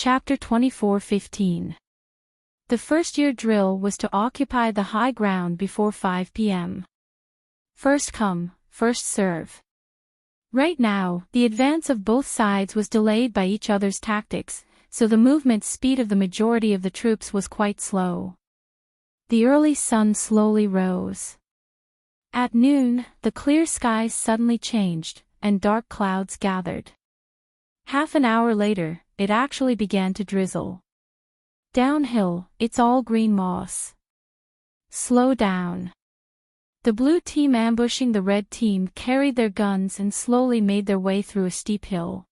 Chapter 24:15. The first-year drill was to occupy the high ground before 5 p.m. First come, first serve. Right now, the advance of both sides was delayed by each other's tactics, so the movement speed of the majority of the troops was quite slow. The early sun slowly rose. At noon, the clear skies suddenly changed, and dark clouds gathered. Half an hour later, it actually began to drizzle. Downhill, it's all green moss. Slow down. The blue team ambushing the red team carried their guns and slowly made their way through a steep hill.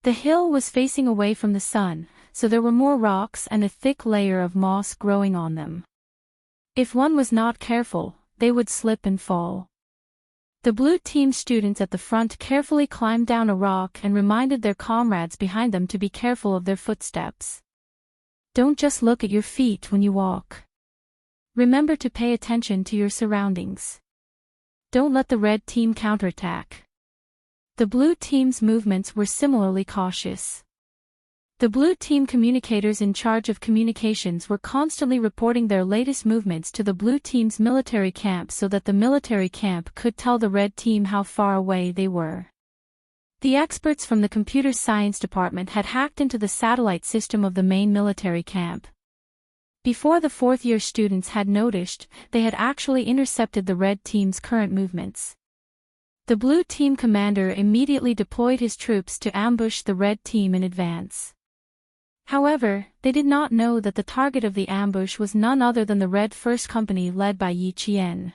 The hill was facing away from the sun, so there were more rocks and a thick layer of moss growing on them. If one was not careful, they would slip and fall. The blue team students at the front carefully climbed down a rock and reminded their comrades behind them to be careful of their footsteps. Don't just look at your feet when you walk. Remember to pay attention to your surroundings. Don't let the red team counterattack. The blue team's movements were similarly cautious. The blue team communicators in charge of communications were constantly reporting their latest movements to the blue team's military camp so that the military camp could tell the red team how far away they were. The experts from the computer science department had hacked into the satellite system of the main military camp. Before the fourth-year students had noticed, they had actually intercepted the red team's current movements. The blue team commander immediately deployed his troops to ambush the red team in advance. However, they did not know that the target of the ambush was none other than the Red First Company led by Yi Qian.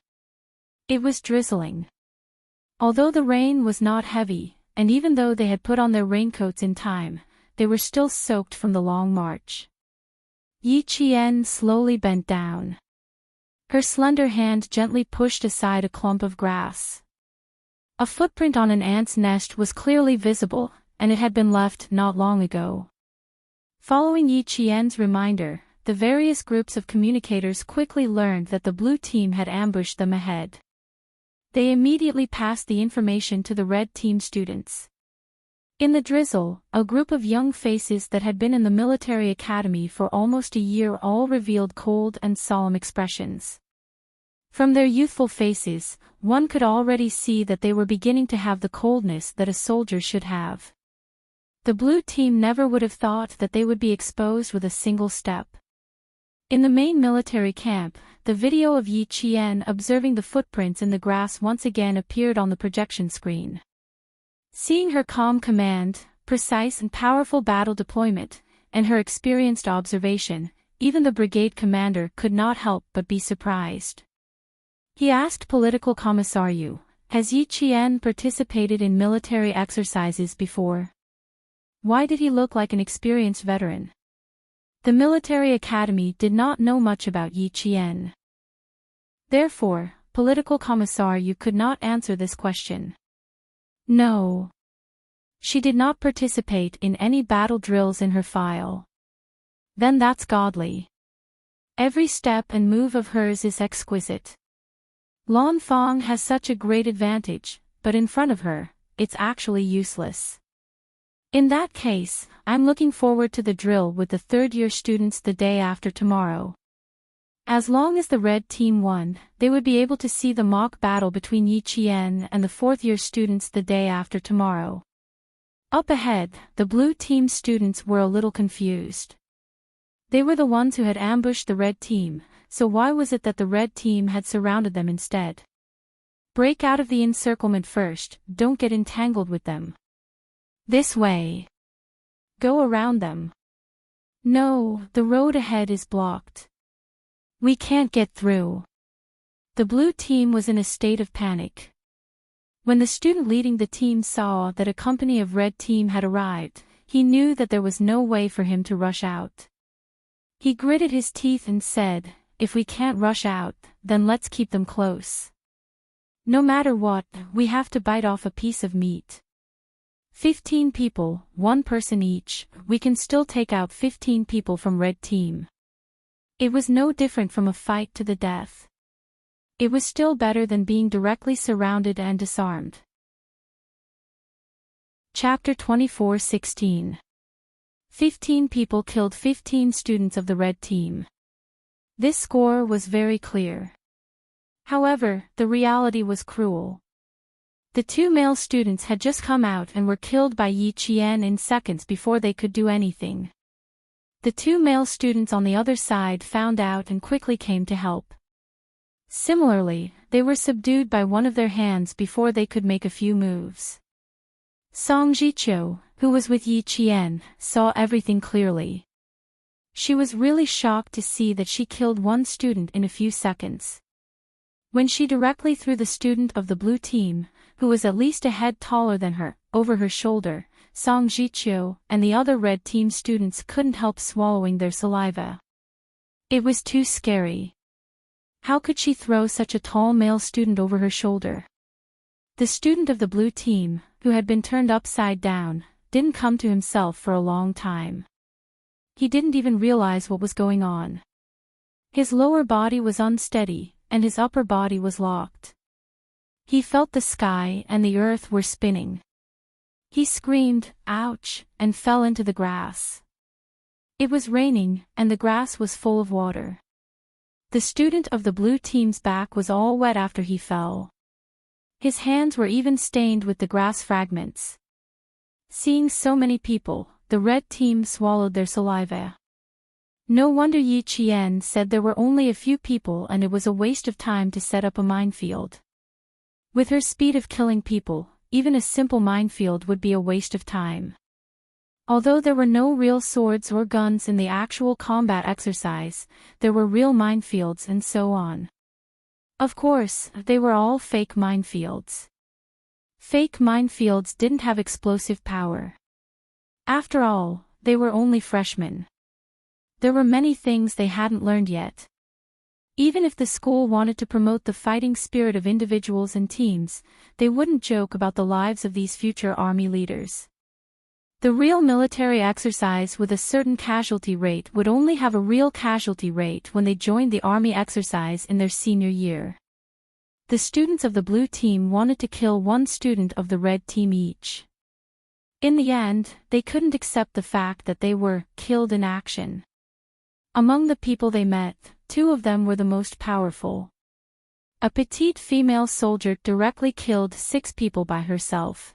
It was drizzling. Although the rain was not heavy, and even though they had put on their raincoats in time, they were still soaked from the long march. Yi Qian slowly bent down. Her slender hand gently pushed aside a clump of grass. A footprint on an ant's nest was clearly visible, and it had been left not long ago. Following Yi Qian's reminder, the various groups of communicators quickly learned that the blue team had ambushed them ahead. They immediately passed the information to the red team students. In the drizzle, a group of young faces that had been in the military academy for almost a year all revealed cold and solemn expressions. From their youthful faces, one could already see that they were beginning to have the coldness that a soldier should have. The blue team never would have thought that they would be exposed with a single step. In the main military camp, the video of Yi Qian observing the footprints in the grass once again appeared on the projection screen. Seeing her calm command, precise and powerful battle deployment, and her experienced observation, even the brigade commander could not help but be surprised. He asked Political Commissar Yu, "Has Yi Qian participated in military exercises before? Why did he look like an experienced veteran?" The military academy did not know much about Yi Qian. Therefore, Political Commissar Yu could not answer this question. No. She did not participate in any battle drills in her file. Then that's godly. Every step and move of hers is exquisite. Lan Fang has such a great advantage, but in front of her, it's actually useless. In that case, I'm looking forward to the drill with the third-year students the day after tomorrow. As long as the red team won, they would be able to see the mock battle between Yi Qian and the fourth-year students the day after tomorrow. Up ahead, the blue team students were a little confused. They were the ones who had ambushed the red team, so why was it that the red team had surrounded them instead? Break out of the encirclement first, don't get entangled with them. This way. Go around them. No, the road ahead is blocked. We can't get through. The blue team was in a state of panic. When the student leading the team saw that a company of red team had arrived, he knew that there was no way for him to rush out. He gritted his teeth and said, "If we can't rush out, then let's keep them close. No matter what, we have to bite off a piece of meat. 15 people, 1 person each, we can still take out 15 people from red team." It was no different from a fight to the death. It was still better than being directly surrounded and disarmed. Chapter 24:16. 15 people killed 15 students of the red team. This score was very clear. However, the reality was cruel. The 2 male students had just come out and were killed by Yi Qian in seconds before they could do anything. The 2 male students on the other side found out and quickly came to help. Similarly, they were subdued by one of their hands before they could make a few moves. Song Jiqiu, who was with Yi Qian, saw everything clearly. She was really shocked to see that she killed one student in a few seconds. When she directly threw the student of the blue team, who was at least a head taller than her, over her shoulder, Song Jiqiu and the other red team students couldn't help swallowing their saliva. It was too scary. How could she throw such a tall male student over her shoulder? The student of the blue team, who had been turned upside down, didn't come to himself for a long time. He didn't even realize what was going on. His lower body was unsteady, and his upper body was locked. He felt the sky and the earth were spinning. He screamed, "Ouch," and fell into the grass. It was raining, and the grass was full of water. The student of the blue team's back was all wet after he fell. His hands were even stained with the grass fragments. Seeing so many people, the red team swallowed their saliva. No wonder Yi Qian said there were only a few people and it was a waste of time to set up a minefield. With her speed of killing people, even a simple minefield would be a waste of time. Although there were no real swords or guns in the actual combat exercise, there were real minefields and so on. Of course, they were all fake minefields. Fake minefields didn't have explosive power. After all, they were only freshmen. There were many things they hadn't learned yet. Even if the school wanted to promote the fighting spirit of individuals and teams, they wouldn't joke about the lives of these future army leaders. The real military exercise with a certain casualty rate would only have a real casualty rate when they joined the army exercise in their senior year. The students of the blue team wanted to kill one student of the red team each. In the end, they couldn't accept the fact that they were killed in action. Among the people they met, 2 of them were the most powerful. A petite female soldier directly killed 6 people by herself.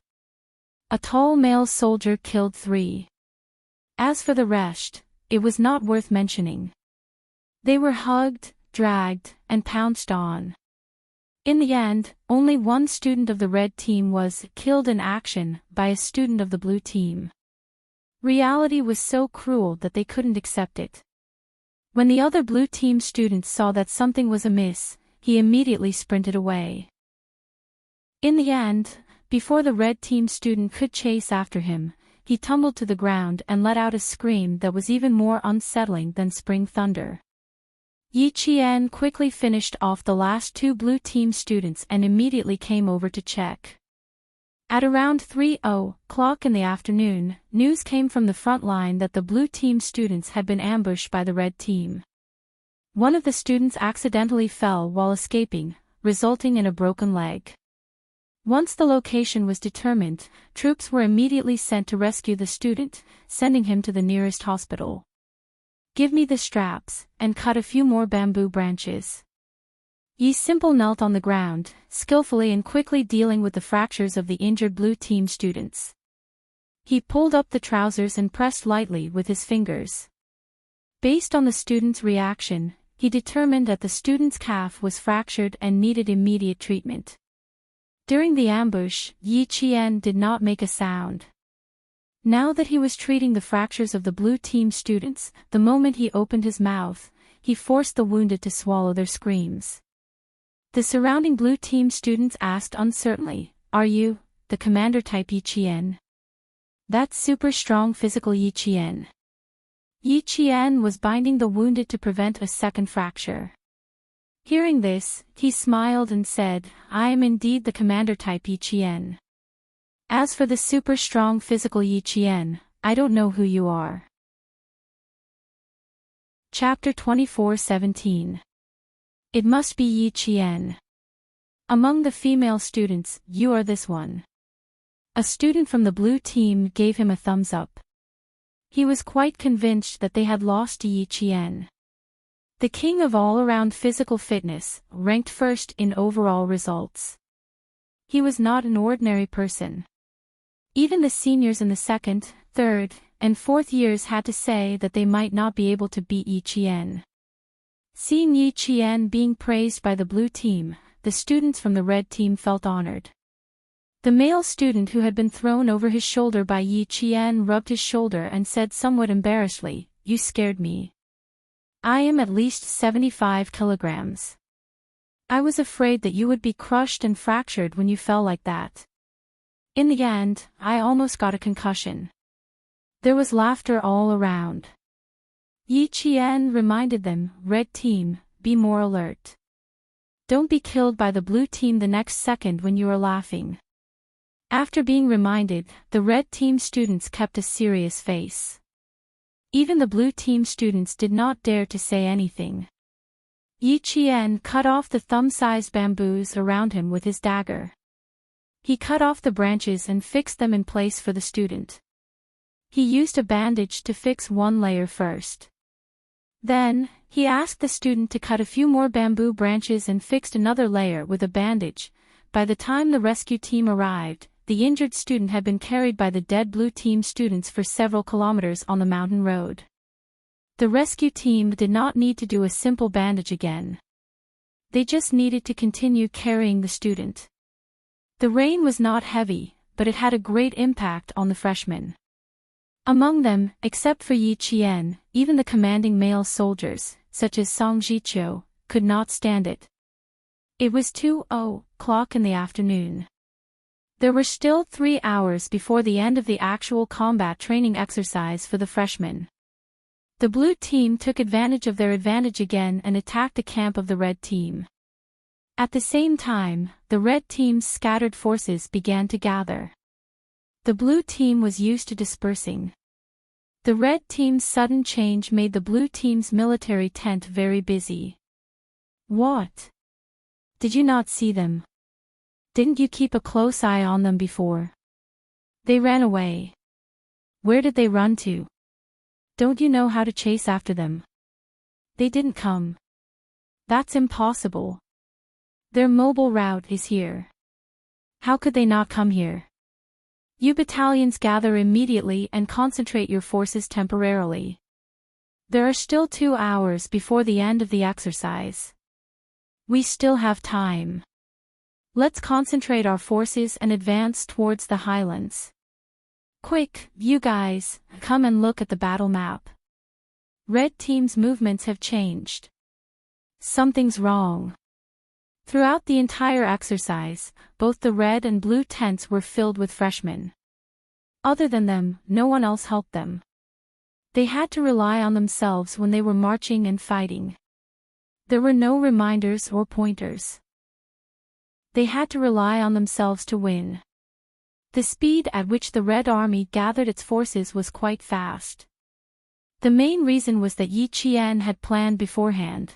A tall male soldier killed 3. As for the rest, it was not worth mentioning. They were hugged, dragged, and pounced on. In the end, only one student of the red team was killed in action by a student of the blue team. Reality was so cruel that they couldn't accept it. When the other blue team student saw that something was amiss, he immediately sprinted away. In the end, before the red team student could chase after him, he tumbled to the ground and let out a scream that was even more unsettling than spring thunder. Yi Qian quickly finished off the last 2 blue team students and immediately came over to check. At around 3:00 in the afternoon, news came from the front line that the blue team students had been ambushed by the red team. One of the students accidentally fell while escaping, resulting in a broken leg. Once the location was determined, troops were immediately sent to rescue the student, sending him to the nearest hospital. "Give me the straps, and cut a few more bamboo branches." Yi Simple knelt on the ground, skillfully and quickly dealing with the fractures of the injured blue team students. He pulled up the trousers and pressed lightly with his fingers. Based on the student's reaction, he determined that the student's calf was fractured and needed immediate treatment. During the ambush, Yi Qian did not make a sound. Now that he was treating the fractures of the blue team students, the moment he opened his mouth, he forced the wounded to swallow their screams. The surrounding blue team students asked uncertainly, "Are you the commander type Yi Qian?" "That's super strong physical Yi Qian." Yi Qian was binding the wounded to prevent a second fracture. Hearing this, he smiled and said, "I am indeed the commander type Yi Qian. As for the super strong physical Yi Qian, I don't know who you are." Chapter 24:17. It must be Yi Qian. Among the female students, you are this one. A student from the blue team gave him a thumbs up. He was quite convinced that they had lost to Yi Qian, the king of all-around physical fitness, ranked first in overall results. He was not an ordinary person. Even the seniors in the second, third, and fourth years had to say that they might not be able to beat Yi Qian. Seeing Yi Qian being praised by the blue team, the students from the red team felt honored. The male student who had been thrown over his shoulder by Yi Qian rubbed his shoulder and said somewhat embarrassedly, "You scared me. I am at least 75 kilograms. I was afraid that you would be crushed and fractured when you fell like that. In the end, I almost got a concussion." There was laughter all around. Yi Qian reminded them, "Red team, be more alert. Don't be killed by the blue team the next second when you are laughing." After being reminded, the red team students kept a serious face. Even the blue team students did not dare to say anything. Yi Qian cut off the thumb-sized bamboos around him with his dagger. He cut off the branches and fixed them in place for the student. He used a bandage to fix one layer first. Then, he asked the student to cut a few more bamboo branches and fixed another layer with a bandage. By the time the rescue team arrived, the injured student had been carried by the dead blue team students for several kilometers on the mountain road. The rescue team did not need to do a simple bandage again. They just needed to continue carrying the student. The rain was not heavy, but it had a great impact on the freshmen. Among them, except for Yi Qian, even the commanding male soldiers, such as Song Jiqiu, could not stand it. It was 2:00 in the afternoon. There were still 3 hours before the end of the actual combat training exercise for the freshmen. The blue team took advantage of their advantage again and attacked the camp of the red team. At the same time, the red team's scattered forces began to gather. The blue team was used to dispersing. The red team's sudden change made the blue team's military tent very busy. "What? Did you not see them? Didn't you keep a close eye on them before? They ran away. Where did they run to? Don't you know how to chase after them? They didn't come. That's impossible. Their mobile route is here. How could they not come here? You battalions gather immediately and concentrate your forces temporarily. There are still 2 hours before the end of the exercise. We still have time. Let's concentrate our forces and advance towards the highlands. Quick, you guys, come and look at the battle map. Red team's movements have changed. Something's wrong." Throughout the entire exercise, both the red and blue tents were filled with freshmen. Other than them, no one else helped them. They had to rely on themselves when they were marching and fighting. There were no reminders or pointers. They had to rely on themselves to win. The speed at which the Red Army gathered its forces was quite fast. The main reason was that Yi Qian had planned beforehand.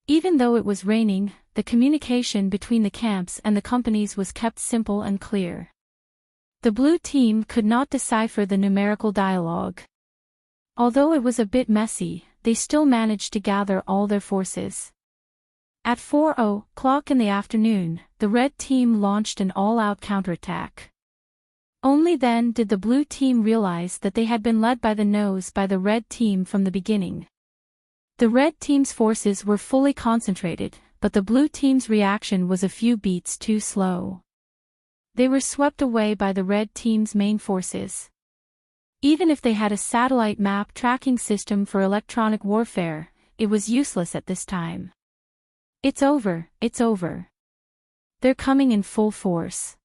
Even though it was raining, the communication between the camps and the companies was kept simple and clear. The blue team could not decipher the numerical dialogue. Although it was a bit messy, they still managed to gather all their forces. At 4:00 in the afternoon, the red team launched an all-out counterattack. Only then did the blue team realize that they had been led by the nose by the red team from the beginning. The red team's forces were fully concentrated, but the blue team's reaction was a few beats too slow. They were swept away by the red team's main forces. Even if they had a satellite map tracking system for electronic warfare, it was useless at this time. It's over, it's over. They're coming in full force.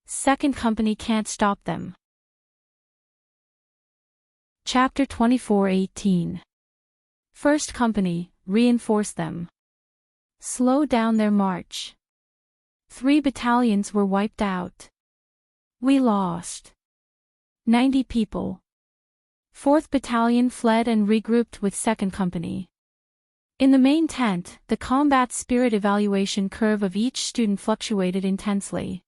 Second Company can't stop them. Chapter 24:18. First Company, reinforce them. Slow down their march. 3 battalions were wiped out. We lost 90 people. 4th Battalion fled and regrouped with 2nd Company. In the main tent, the combat spirit evaluation curve of each student fluctuated intensely.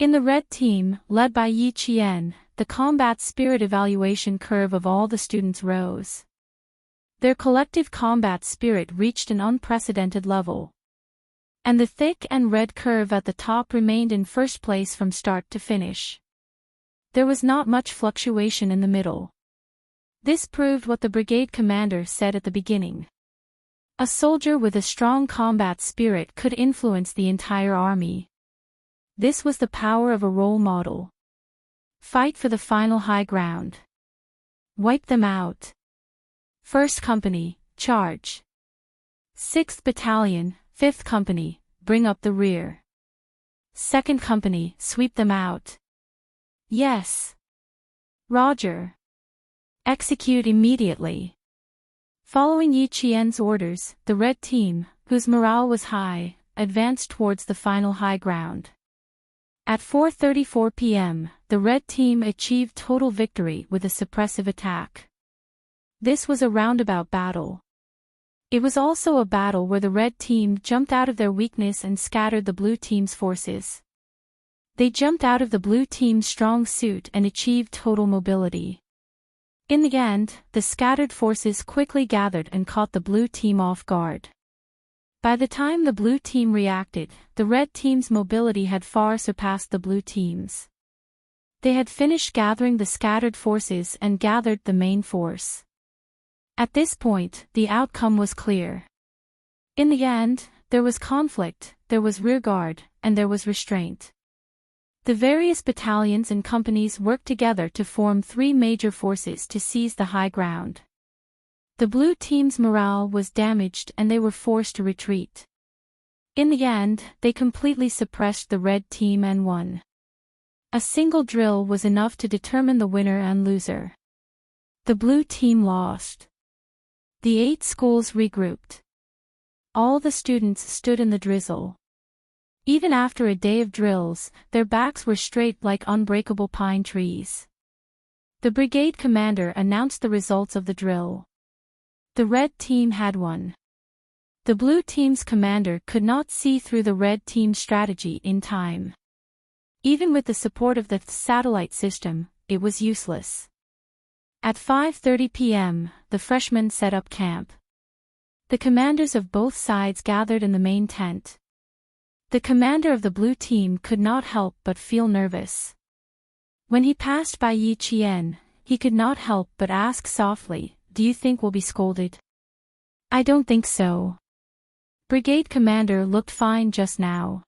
In the red team, led by Yi Qian, the combat spirit evaluation curve of all the students rose. Their collective combat spirit reached an unprecedented level. And the thick and red curve at the top remained in first place from start to finish. There was not much fluctuation in the middle. This proved what the brigade commander said at the beginning. A soldier with a strong combat spirit could influence the entire army. This was the power of a role model. Fight for the final high ground. Wipe them out. 1st Company, charge. 6th Battalion, 5th Company, bring up the rear. 2nd Company, sweep them out. Yes. Roger. Execute immediately. Following Yi Qian's orders, the red team, whose morale was high, advanced towards the final high ground. At 4:34 p.m., the red team achieved total victory with a suppressive attack. This was a roundabout battle. It was also a battle where the red team jumped out of their weakness and scattered the blue team's forces. They jumped out of the blue team's strong suit and achieved total mobility. In the end, the scattered forces quickly gathered and caught the blue team off guard. By the time the blue team reacted, the red team's mobility had far surpassed the blue team's. They had finished gathering the scattered forces and gathered the main force. At this point, the outcome was clear. In the end, there was conflict, there was rearguard, and there was restraint. The various battalions and companies worked together to form 3 major forces to seize the high ground. The blue team's morale was damaged and they were forced to retreat. In the end, they completely suppressed the red team and won. A single drill was enough to determine the winner and loser. The blue team lost. The 8 schools regrouped. All the students stood in the drizzle. Even after a day of drills, their backs were straight like unbreakable pine trees. The brigade commander announced the results of the drill. The red team had won. The blue team's commander could not see through the red team's strategy in time. Even with the support of the satellite system, it was useless. At 5:30 p.m., the freshmen set up camp. The commanders of both sides gathered in the main tent. The commander of the blue team could not help but feel nervous. When he passed by Yi Qian, he could not help but ask softly, "Do you think we'll be scolded?" "I don't think so." Brigade commander looked fine just now.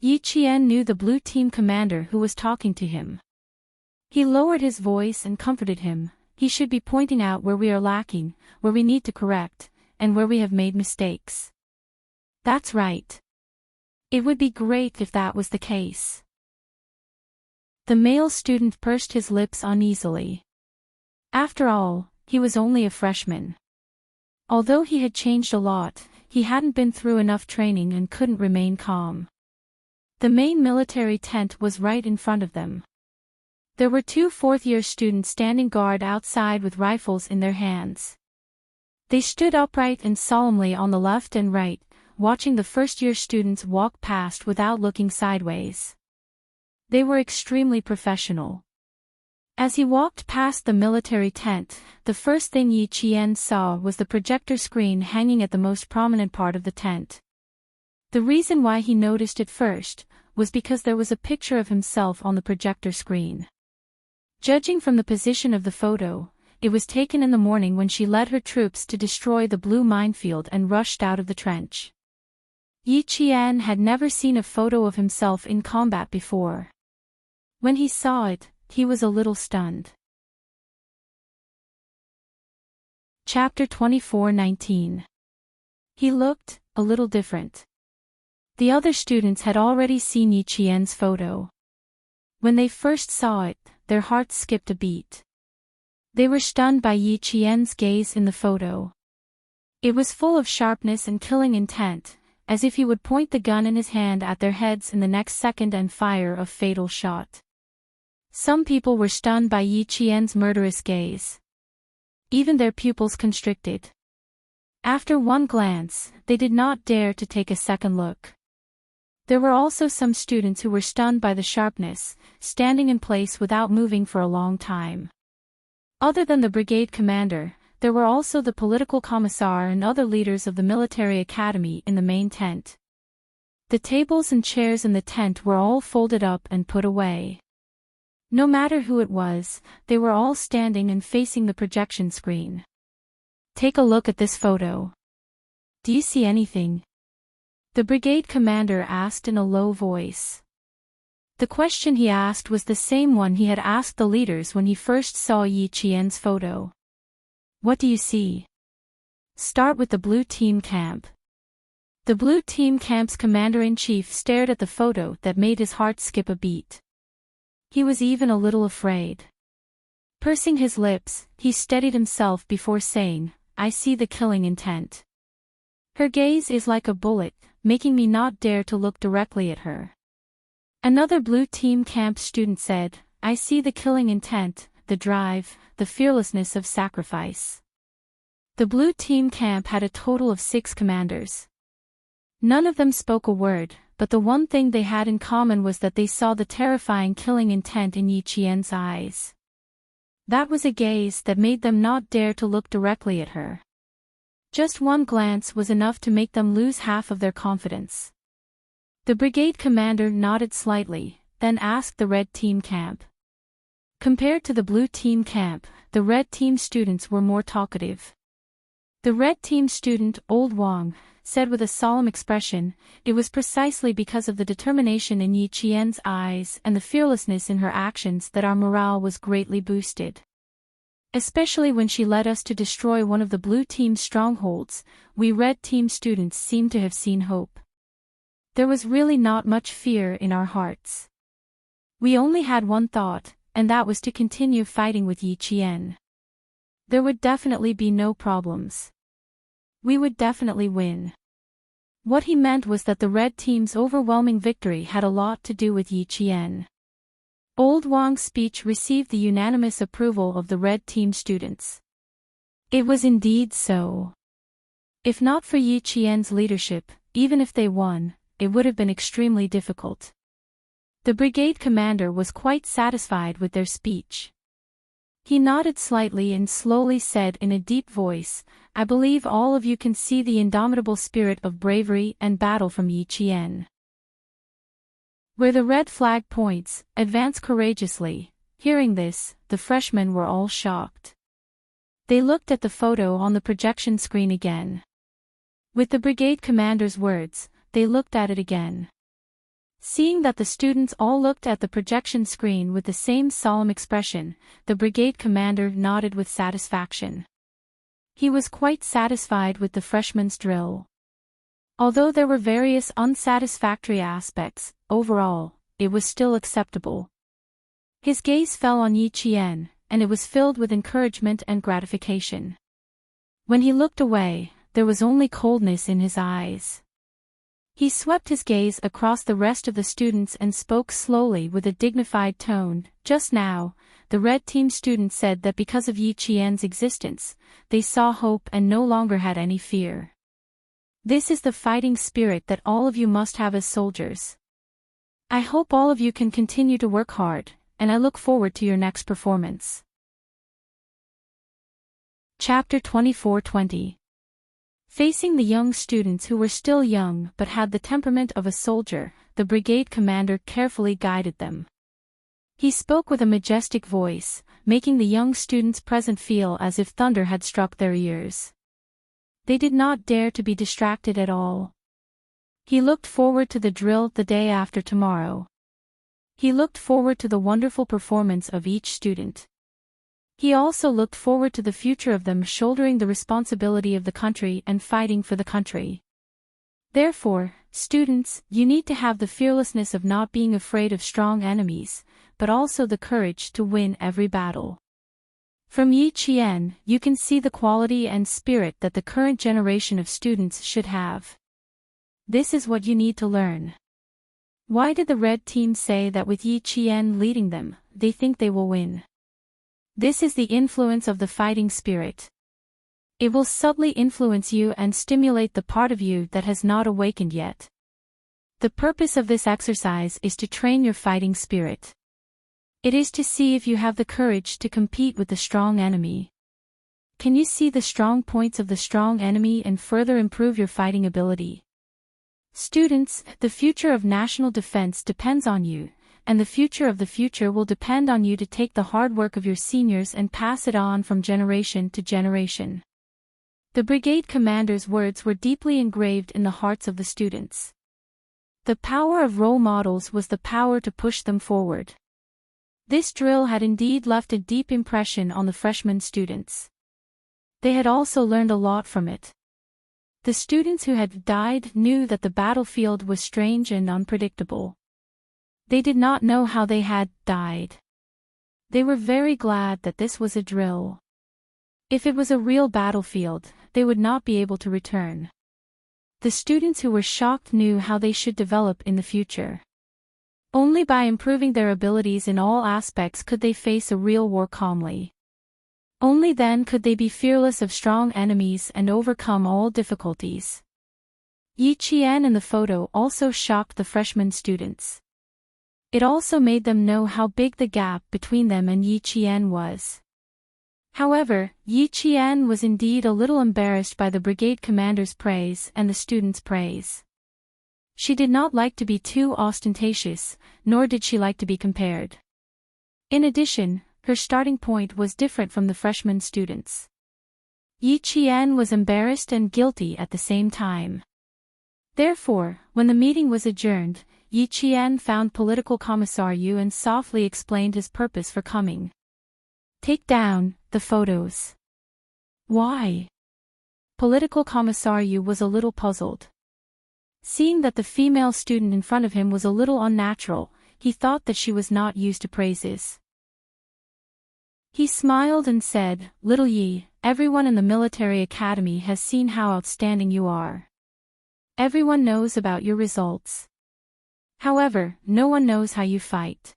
Yi Qian knew the blue team commander who was talking to him. He lowered his voice and comforted him. He should be pointing out where we are lacking, where we need to correct, and where we have made mistakes. That's right. It would be great if that was the case. The male student pursed his lips uneasily. After all, he was only a freshman. Although he had changed a lot, he hadn't been through enough training and couldn't remain calm. The main military tent was right in front of them. There were 2 fourth-year students standing guard outside with rifles in their hands. They stood upright and solemnly on the left and right, watching the first-year students walk past without looking sideways. They were extremely professional. As he walked past the military tent, the first thing Yi Qian saw was the projector screen hanging at the most prominent part of the tent. The reason why he noticed it first was because there was a picture of himself on the projector screen. Judging from the position of the photo, it was taken in the morning when she led her troops to destroy the blue minefield and rushed out of the trench. Yi Qian had never seen a photo of himself in combat before. When he saw it, he was a little stunned. Chapter 24:19. He looked a little different. The other students had already seen Yi Qian's photo. When they first saw it, their hearts skipped a beat. They were stunned by Yi Qian's gaze in the photo. It was full of sharpness and killing intent, as if he would point the gun in his hand at their heads in the next second and fire a fatal shot. Some people were stunned by Yi Qian's murderous gaze. Even their pupils constricted. After one glance, they did not dare to take a second look. There were also some students who were stunned by the sharpness, standing in place without moving for a long time. Other than the brigade commander, there were also the political commissar and other leaders of the military academy in the main tent. The tables and chairs in the tent were all folded up and put away. No matter who it was, they were all standing and facing the projection screen. Take a look at this photo. Do you see anything? The brigade commander asked in a low voice. The question he asked was the same one he had asked the leaders when he first saw Yi Qian's photo. What do you see? Start with the blue team camp. The blue team camp's commander-in-chief stared at the photo that made his heart skip a beat. He was even a little afraid. Pursing his lips, he steadied himself before saying, I see the killing intent. Her gaze is like a bullet, making me not dare to look directly at her. Another blue team camp student said, I see the killing intent, the drive, the fearlessness of sacrifice. The blue team camp had a total of 6 commanders. None of them spoke a word, but the one thing they had in common was that they saw the terrifying killing intent in Yi Qian's eyes. That was a gaze that made them not dare to look directly at her. Just one glance was enough to make them lose half of their confidence. The brigade commander nodded slightly, then asked the red team camp. Compared to the blue team camp, the red team students were more talkative. The red team student, Old Wang, said with a solemn expression, it was precisely because of the determination in Yi Qian's eyes and the fearlessness in her actions that our morale was greatly boosted. Especially when she led us to destroy one of the blue team's strongholds, we red team students seemed to have seen hope. There was really not much fear in our hearts. We only had one thought, and that was to continue fighting with Yi Qian. There would definitely be no problems. We would definitely win. What he meant was that the red team's overwhelming victory had a lot to do with Yi Qian. Old Wang's speech received the unanimous approval of the red team students. It was indeed so. If not for Yi Qian's leadership, even if they won, it would have been extremely difficult. The brigade commander was quite satisfied with their speech. He nodded slightly and slowly said in a deep voice, I believe all of you can see the indomitable spirit of bravery and battle from Yi Qian. Where the red flag points, advance courageously. Hearing this, the freshmen were all shocked. They looked at the photo on the projection screen again. With the brigade commander's words, they looked at it again. Seeing that the students all looked at the projection screen with the same solemn expression, the brigade commander nodded with satisfaction. He was quite satisfied with the freshmen's drill. Although there were various unsatisfactory aspects, overall, it was still acceptable. His gaze fell on Yi Qian, and it was filled with encouragement and gratification. When he looked away, there was only coldness in his eyes. He swept his gaze across the rest of the students and spoke slowly with a dignified tone. Just now, the red team students said that because of Yi Qian's existence, they saw hope and no longer had any fear. This is the fighting spirit that all of you must have as soldiers. I hope all of you can continue to work hard, and I look forward to your next performance. Chapter 24-20. Facing the young students who were still young but had the temperament of a soldier, the brigade commander carefully guided them. He spoke with a majestic voice, making the young students present feel as if thunder had struck their ears. They did not dare to be distracted at all. He looked forward to the drill the day after tomorrow. He looked forward to the wonderful performance of each student. He also looked forward to the future of them shouldering the responsibility of the country and fighting for the country. Therefore, students, you need to have the fearlessness of not being afraid of strong enemies, but also the courage to win every battle. From Yi Qian, you can see the quality and spirit that the current generation of students should have. This is what you need to learn. Why did the red team say that with Yi Qian leading them, they think they will win? This is the influence of the fighting spirit. It will subtly influence you and stimulate the part of you that has not awakened yet. The purpose of this exercise is to train your fighting spirit. It is to see if you have the courage to compete with the strong enemy. Can you see the strong points of the strong enemy and further improve your fighting ability? Students, the future of national defense depends on you, and the future of the future will depend on you to take the hard work of your seniors and pass it on from generation to generation. The brigade commander's words were deeply engraved in the hearts of the students. The power of role models was the power to push them forward. This drill had indeed left a deep impression on the freshman students. They had also learned a lot from it. The students who had died knew that the battlefield was strange and unpredictable. They did not know how they had died. They were very glad that this was a drill. If it was a real battlefield, they would not be able to return. The students who were shocked knew how they should develop in the future. Only by improving their abilities in all aspects could they face a real war calmly. Only then could they be fearless of strong enemies and overcome all difficulties. Yi Qian in the photo also shocked the freshman students. It also made them know how big the gap between them and Yi Qian was. However, Yi Qian was indeed a little embarrassed by the brigade commander's praise and the students' praise. She did not like to be too ostentatious, nor did she like to be compared. In addition, her starting point was different from the freshman students. Yi Qian was embarrassed and guilty at the same time. Therefore, when the meeting was adjourned, Yi Qian found Political Commissar Yu and softly explained his purpose for coming. Take down the photos. Why? Political Commissar Yu was a little puzzled. Seeing that the female student in front of him was a little unnatural, he thought that she was not used to praises. He smiled and said, "Little Yi, everyone in the military academy has seen how outstanding you are. Everyone knows about your results. However, no one knows how you fight.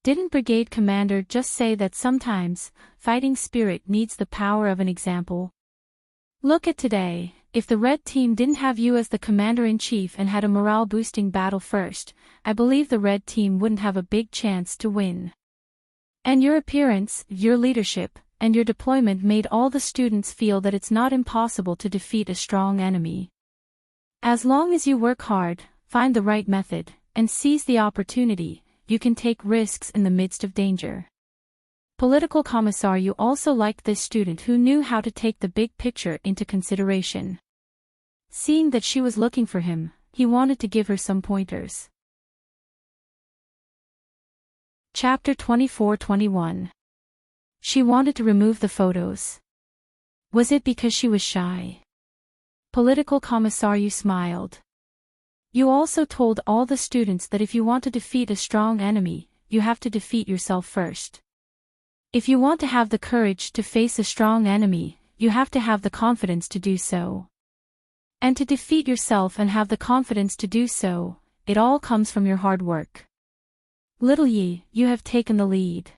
Didn't Brigade Commander just say that sometimes, fighting spirit needs the power of an example? Look at today, if the red team didn't have you as the commander-in-chief and had a morale-boosting battle first, I believe the red team wouldn't have a big chance to win. And your appearance, your leadership, and your deployment made all the students feel that it's not impossible to defeat a strong enemy. As long as you work hard, find the right method, and seize the opportunity, you can take risks in the midst of danger." Political Commissar Yu also liked this student who knew how to take the big picture into consideration. Seeing that she was looking for him, he wanted to give her some pointers. Chapter 24-21. She wanted to remove the photos. Was it because she was shy? Political Commissar Yu smiled. You also told all the students that if you want to defeat a strong enemy, you have to defeat yourself first. If you want to have the courage to face a strong enemy, you have to have the confidence to do so. And to defeat yourself and have the confidence to do so, it all comes from your hard work. Little Yi, you have taken the lead.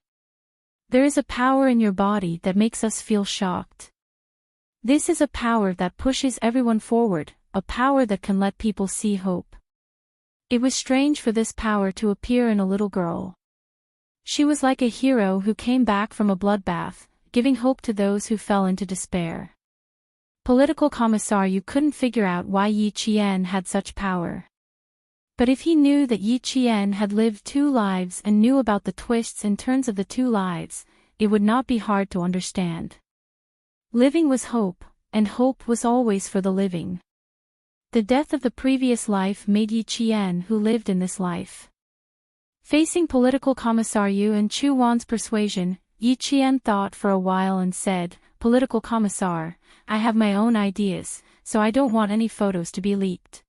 There is a power in your body that makes us feel shocked. This is a power that pushes everyone forward, a power that can let people see hope. It was strange for this power to appear in a little girl. She was like a hero who came back from a bloodbath, giving hope to those who fell into despair. Political Commissar Yu couldn't figure out why Yi Qian had such power. But if he knew that Yi Qian had lived 2 lives and knew about the twists and turns of the 2 lives, it would not be hard to understand. Living was hope, and hope was always for the living. The death of the previous life made Yi Qian who lived in this life. Facing Political Commissar Yu and Chu Wan's persuasion, Yi Qian thought for a while and said, "Political Commissar, I have my own ideas, so I don't want any photos to be leaked."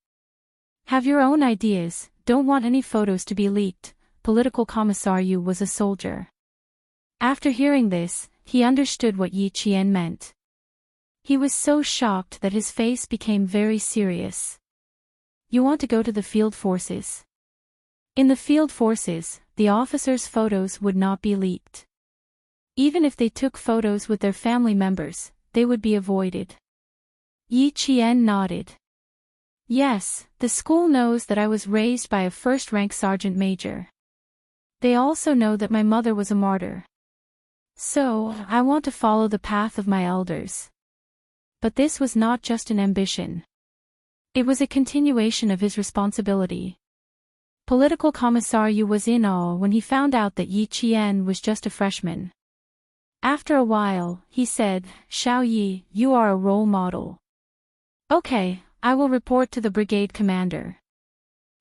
Have your own ideas, don't want any photos to be leaked. Political Commissar Yu was a soldier. After hearing this, he understood what Yi Qian meant. He was so shocked that his face became very serious. You want to go to the field forces? In the field forces, the officers' photos would not be leaked. Even if they took photos with their family members, they would be avoided. Yi Qian nodded. Yes, the school knows that I was raised by a first-rank sergeant major. They also know that my mother was a martyr. So, I want to follow the path of my elders. But this was not just an ambition. It was a continuation of his responsibility. Political Commissar Yu was in awe when he found out that Yi Qian was just a freshman. After a while, he said, "Xiao Yi, you are a role model. Okay, I will report to the brigade commander.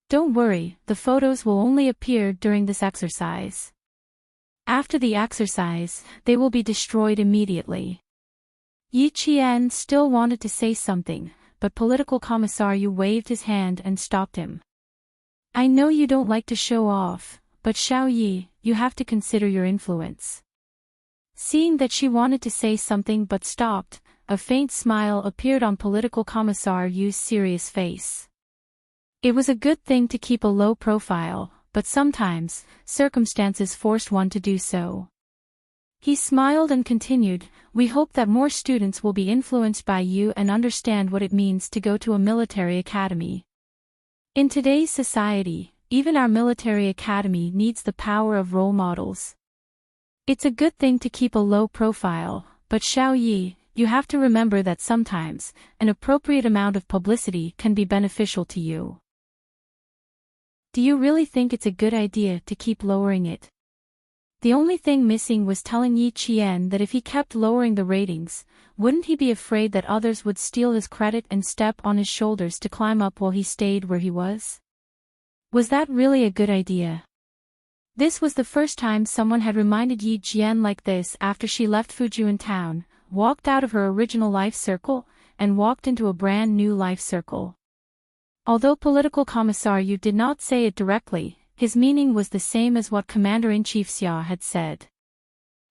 Don't worry, the photos will only appear during this exercise. After the exercise, they will be destroyed immediately." Yi Qian still wanted to say something, but Political Commissar Yu waved his hand and stopped him. "I know you don't like to show off, but Xiao Yi, you have to consider your influence." Seeing that she wanted to say something but stopped, a faint smile appeared on Political Commissar Yu's serious face. It was a good thing to keep a low profile, but sometimes, circumstances forced one to do so. He smiled and continued, "We hope that more students will be influenced by you and understand what it means to go to a military academy. In today's society, even our military academy needs the power of role models. It's a good thing to keep a low profile, but Xiao Yi, you have to remember that sometimes, an appropriate amount of publicity can be beneficial to you. Do you really think it's a good idea to keep lowering it?" The only thing missing was telling Yi Qian that if he kept lowering the ratings, wouldn't he be afraid that others would steal his credit and step on his shoulders to climb up while he stayed where he was? Was that really a good idea? This was the first time someone had reminded Yi Qian like this after she left Fujian town, walked out of her original life circle, and walked into a brand new life circle. Although Political Commissar Yu did not say it directly, his meaning was the same as what Commander-in-Chief Xia had said.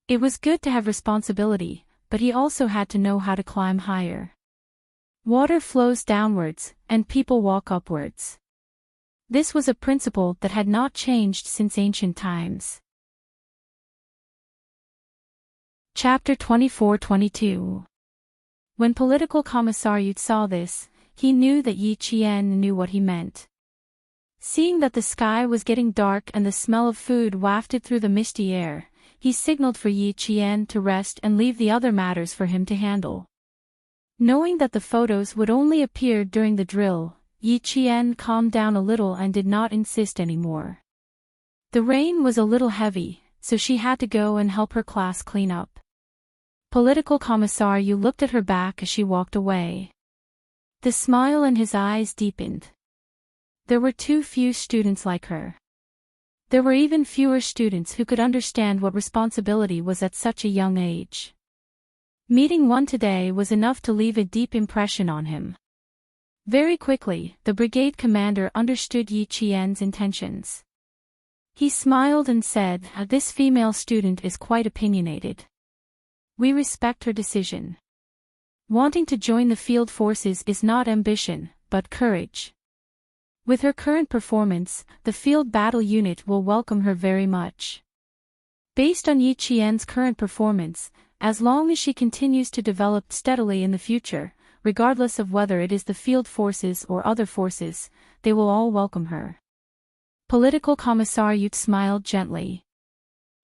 It was good to have responsibility, but he also had to know how to climb higher. Water flows downwards, and people walk upwards. This was a principle that had not changed since ancient times. Chapter 24-22. When Political Commissar Yu saw this, he knew that Yi Qian knew what he meant. Seeing that the sky was getting dark and the smell of food wafted through the misty air, he signaled for Yi Qian to rest and leave the other matters for him to handle. Knowing that the photos would only appear during the drill, Yi Qian calmed down a little and did not insist anymore. The rain was a little heavy, so she had to go and help her class clean up. Political Commissar Yu looked at her back as she walked away. The smile in his eyes deepened. There were too few students like her. There were even fewer students who could understand what responsibility was at such a young age. Meeting one today was enough to leave a deep impression on him. Very quickly, the brigade commander understood Yi Qian's intentions. He smiled and said, "This female student is quite opinionated. We respect her decision. Wanting to join the field forces is not ambition, but courage. With her current performance, the field battle unit will welcome her very much." Based on Yi Qian's current performance, as long as she continues to develop steadily in the future, regardless of whether it is the field forces or other forces, they will all welcome her. Political Commissar Yu smiled gently.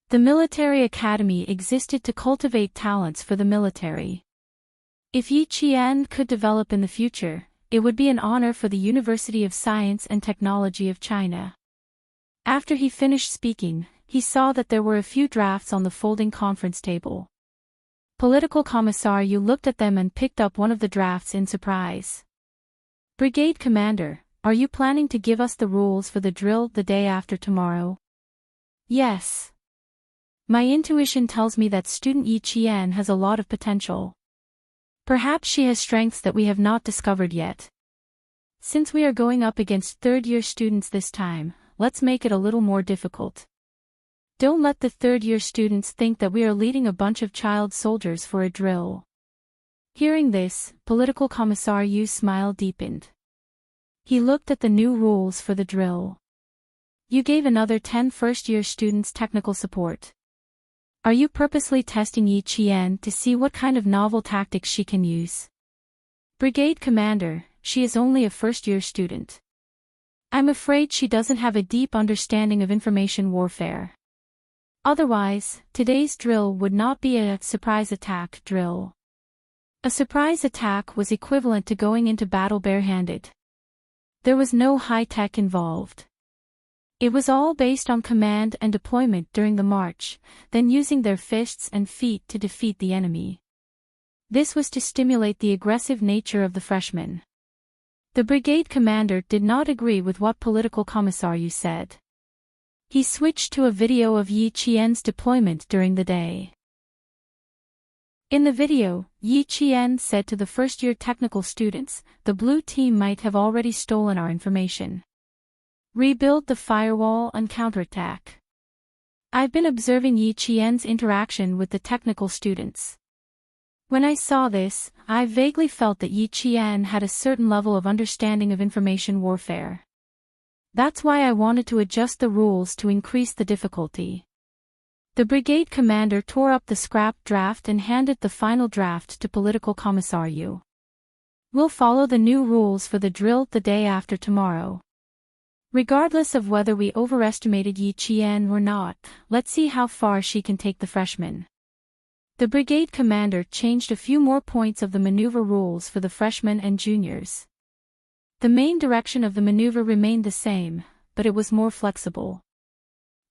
The military academy existed to cultivate talents for the military. If Yi Qian could develop in the future, it would be an honor for the University of Science and Technology of China. After he finished speaking, he saw that there were a few drafts on the folding conference table. Political Commissar Yu looked at them and picked up one of the drafts in surprise. "Brigade Commander, are you planning to give us the rules for the drill the day after tomorrow?" "Yes. My intuition tells me that student Yi Qian has a lot of potential. Perhaps she has strengths that we have not discovered yet. Since we are going up against third-year students this time, let's make it a little more difficult. Don't let the third-year students think that we are leading a bunch of child soldiers for a drill." Hearing this, Political Commissar Yu's smile deepened. He looked at the new rules for the drill. "You gave another 10 first-year students technical support. Are you purposely testing Yi Qian to see what kind of novel tactics she can use?" "Brigade Commander, she is only a first-year student. I'm afraid she doesn't have a deep understanding of information warfare. Otherwise, today's drill would not be a surprise attack drill. A surprise attack was equivalent to going into battle barehanded. There was no high-tech involved. It was all based on command and deployment during the march, then using their fists and feet to defeat the enemy. This was to stimulate the aggressive nature of the freshmen. The brigade commander did not agree with what political commissariat said. He switched to a video of Yi Qian's deployment during the day. In the video, Yi Qian said to the first-year technical students, "The blue team might have already stolen our information. Rebuild the firewall and counterattack." I've been observing Yi Qian's interaction with the technical students. When I saw this, I vaguely felt that Yi Qian had a certain level of understanding of information warfare. That's why I wanted to adjust the rules to increase the difficulty. The brigade commander tore up the scrap draft and handed the final draft to political commissariat. We'll follow the new rules for the drill the day after tomorrow. Regardless of whether we overestimated Yi Qian or not, let's see how far she can take the freshmen. The brigade commander changed a few more points of the maneuver rules for the freshmen and juniors. The main direction of the maneuver remained the same, but it was more flexible.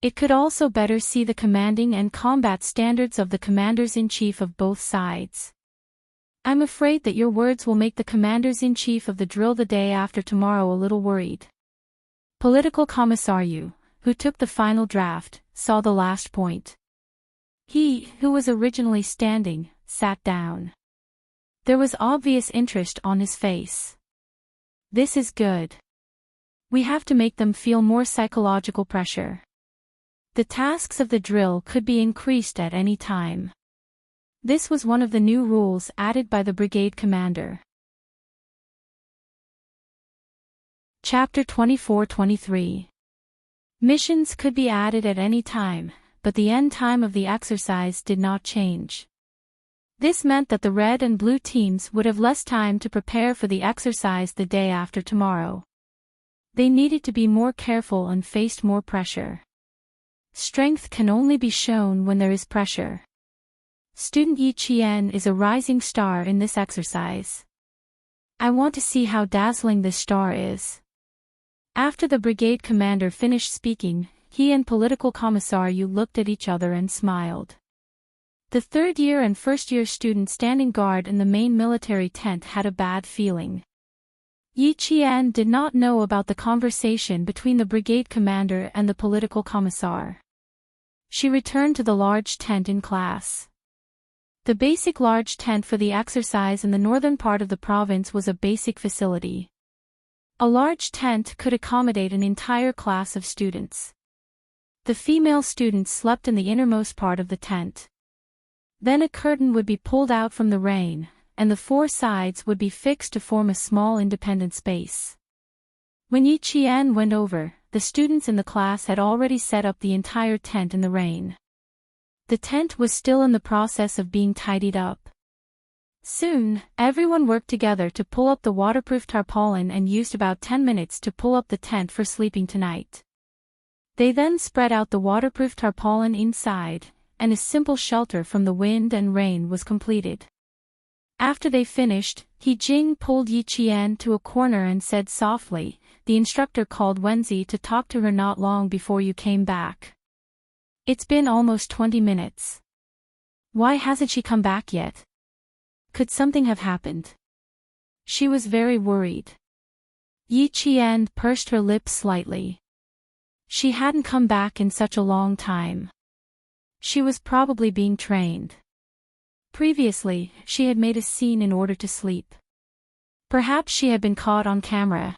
It could also better see the commanding and combat standards of the commanders-in-chief of both sides. I'm afraid that your words will make the commanders-in-chief of the drill the day after tomorrow a little worried. Political commissariat, who took the final draft, saw the last point. He, who was originally standing, sat down. There was obvious interest on his face. This is good. We have to make them feel more psychological pressure. The tasks of the drill could be increased at any time. This was one of the new rules added by the brigade commander. Chapter 24-23. Missions could be added at any time, but the end time of the exercise did not change. This meant that the red and blue teams would have less time to prepare for the exercise the day after tomorrow. They needed to be more careful and faced more pressure. Strength can only be shown when there is pressure. Student Yi Qian is a rising star in this exercise. I want to see how dazzling this star is. After the brigade commander finished speaking, he and political commissariat looked at each other and smiled. The third-year and first-year student standing guard in the main military tent had a bad feeling. Yi Qian did not know about the conversation between the brigade commander and the political commissar. She returned to the large tent in class. The basic large tent for the exercise in the northern part of the province was a basic facility. A large tent could accommodate an entire class of students. The female students slept in the innermost part of the tent. Then a curtain would be pulled out from the rain, and the four sides would be fixed to form a small independent space. When Yi Qian went over, the students in the class had already set up the entire tent in the rain. The tent was still in the process of being tidied up. Soon, everyone worked together to pull up the waterproof tarpaulin and used about 10 minutes to pull up the tent for sleeping tonight. They then spread out the waterproof tarpaulin inside, and a simple shelter from the wind and rain was completed. After they finished, He Jing pulled Yi Qian to a corner and said softly, "The instructor called Wenzi to talk to her not long before you came back. It's been almost 20 minutes. Why hasn't she come back yet? Could something have happened?" She was very worried. Yi Qian pursed her lips slightly. She hadn't come back in such a long time. She was probably being trained. Previously, she had made a scene in order to sleep. Perhaps she had been caught on camera.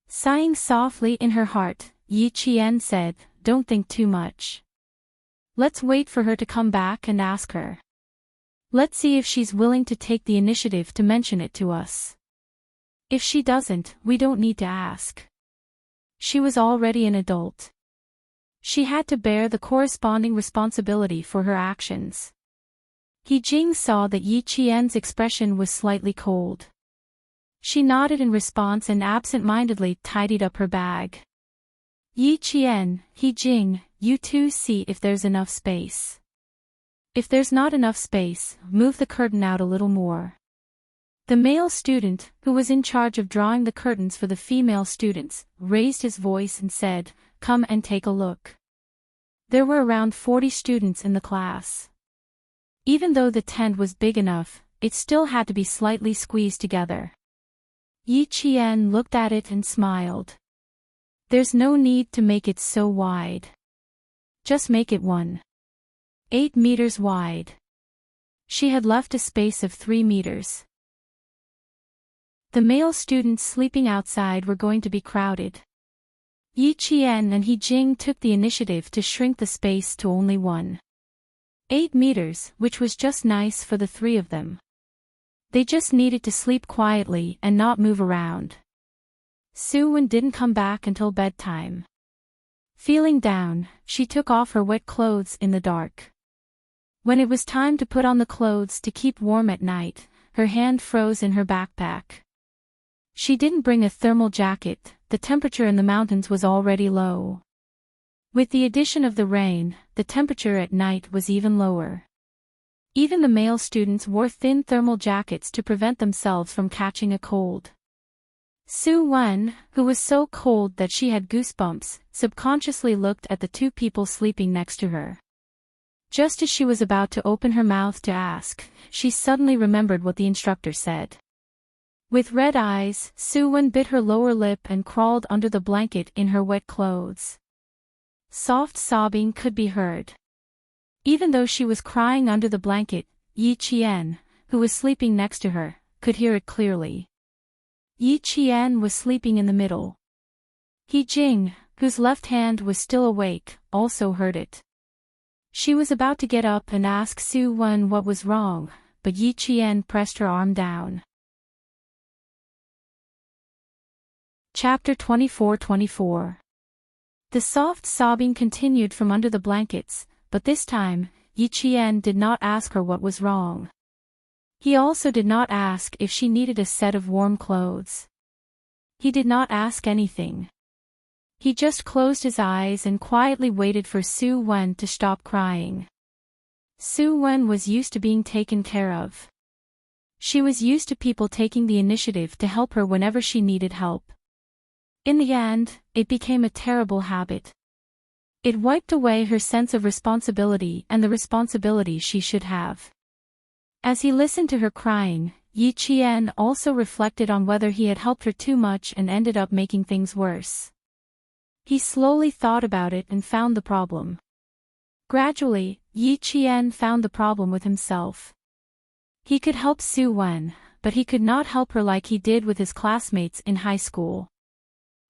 Sighing softly in her heart, Yi Qian said, "Don't think too much. Let's wait for her to come back and ask her. Let's see if she's willing to take the initiative to mention it to us. If she doesn't, we don't need to ask." She was already an adult. She had to bear the corresponding responsibility for her actions. He Jing saw that Yi Qian's expression was slightly cold. She nodded in response and absent-mindedly tidied up her bag. Yi Qian, He Jing, you two see if there's enough space. If there's not enough space, move the curtain out a little more. The male student, who was in charge of drawing the curtains for the female students, raised his voice and said, "Come and take a look." There were around 40 students in the class. Even though the tent was big enough, it still had to be slightly squeezed together. Yi Qian looked at it and smiled. There's no need to make it so wide. Just make it 1.8 meters wide. She had left a space of 3 meters. The male students sleeping outside were going to be crowded. Yi Qian and He Jing took the initiative to shrink the space to only 1.8 meters, which was just nice for the three of them. They just needed to sleep quietly and not move around. Su Wen didn't come back until bedtime. Feeling down, she took off her wet clothes in the dark. When it was time to put on the clothes to keep warm at night, her hand froze in her backpack. She didn't bring a thermal jacket, the temperature in the mountains was already low. With the addition of the rain, the temperature at night was even lower. Even the male students wore thin thermal jackets to prevent themselves from catching a cold. Su Wen, who was so cold that she had goosebumps, subconsciously looked at the two people sleeping next to her. Just as she was about to open her mouth to ask, she suddenly remembered what the instructor said. With red eyes, Su Wen bit her lower lip and crawled under the blanket in her wet clothes. Soft sobbing could be heard. Even though she was crying under the blanket, Yi Qian, who was sleeping next to her, could hear it clearly. Yi Qian was sleeping in the middle. He Jing, whose left hand was still awake, also heard it. She was about to get up and ask Su Wen what was wrong, but Yi Qian pressed her arm down. Chapter 24-24. The soft sobbing continued from under the blankets, but this time, Yi Qian did not ask her what was wrong. He also did not ask if she needed a set of warm clothes. He did not ask anything. He just closed his eyes and quietly waited for Su Wen to stop crying. Su Wen was used to being taken care of. She was used to people taking the initiative to help her whenever she needed help. In the end, it became a terrible habit. It wiped away her sense of responsibility and the responsibility she should have. As he listened to her crying, Yi Qian also reflected on whether he had helped her too much and ended up making things worse. He slowly thought about it and found the problem. Gradually, Yi Qian found the problem with himself. He could help Su Wen, but he could not help her like he did with his classmates in high school.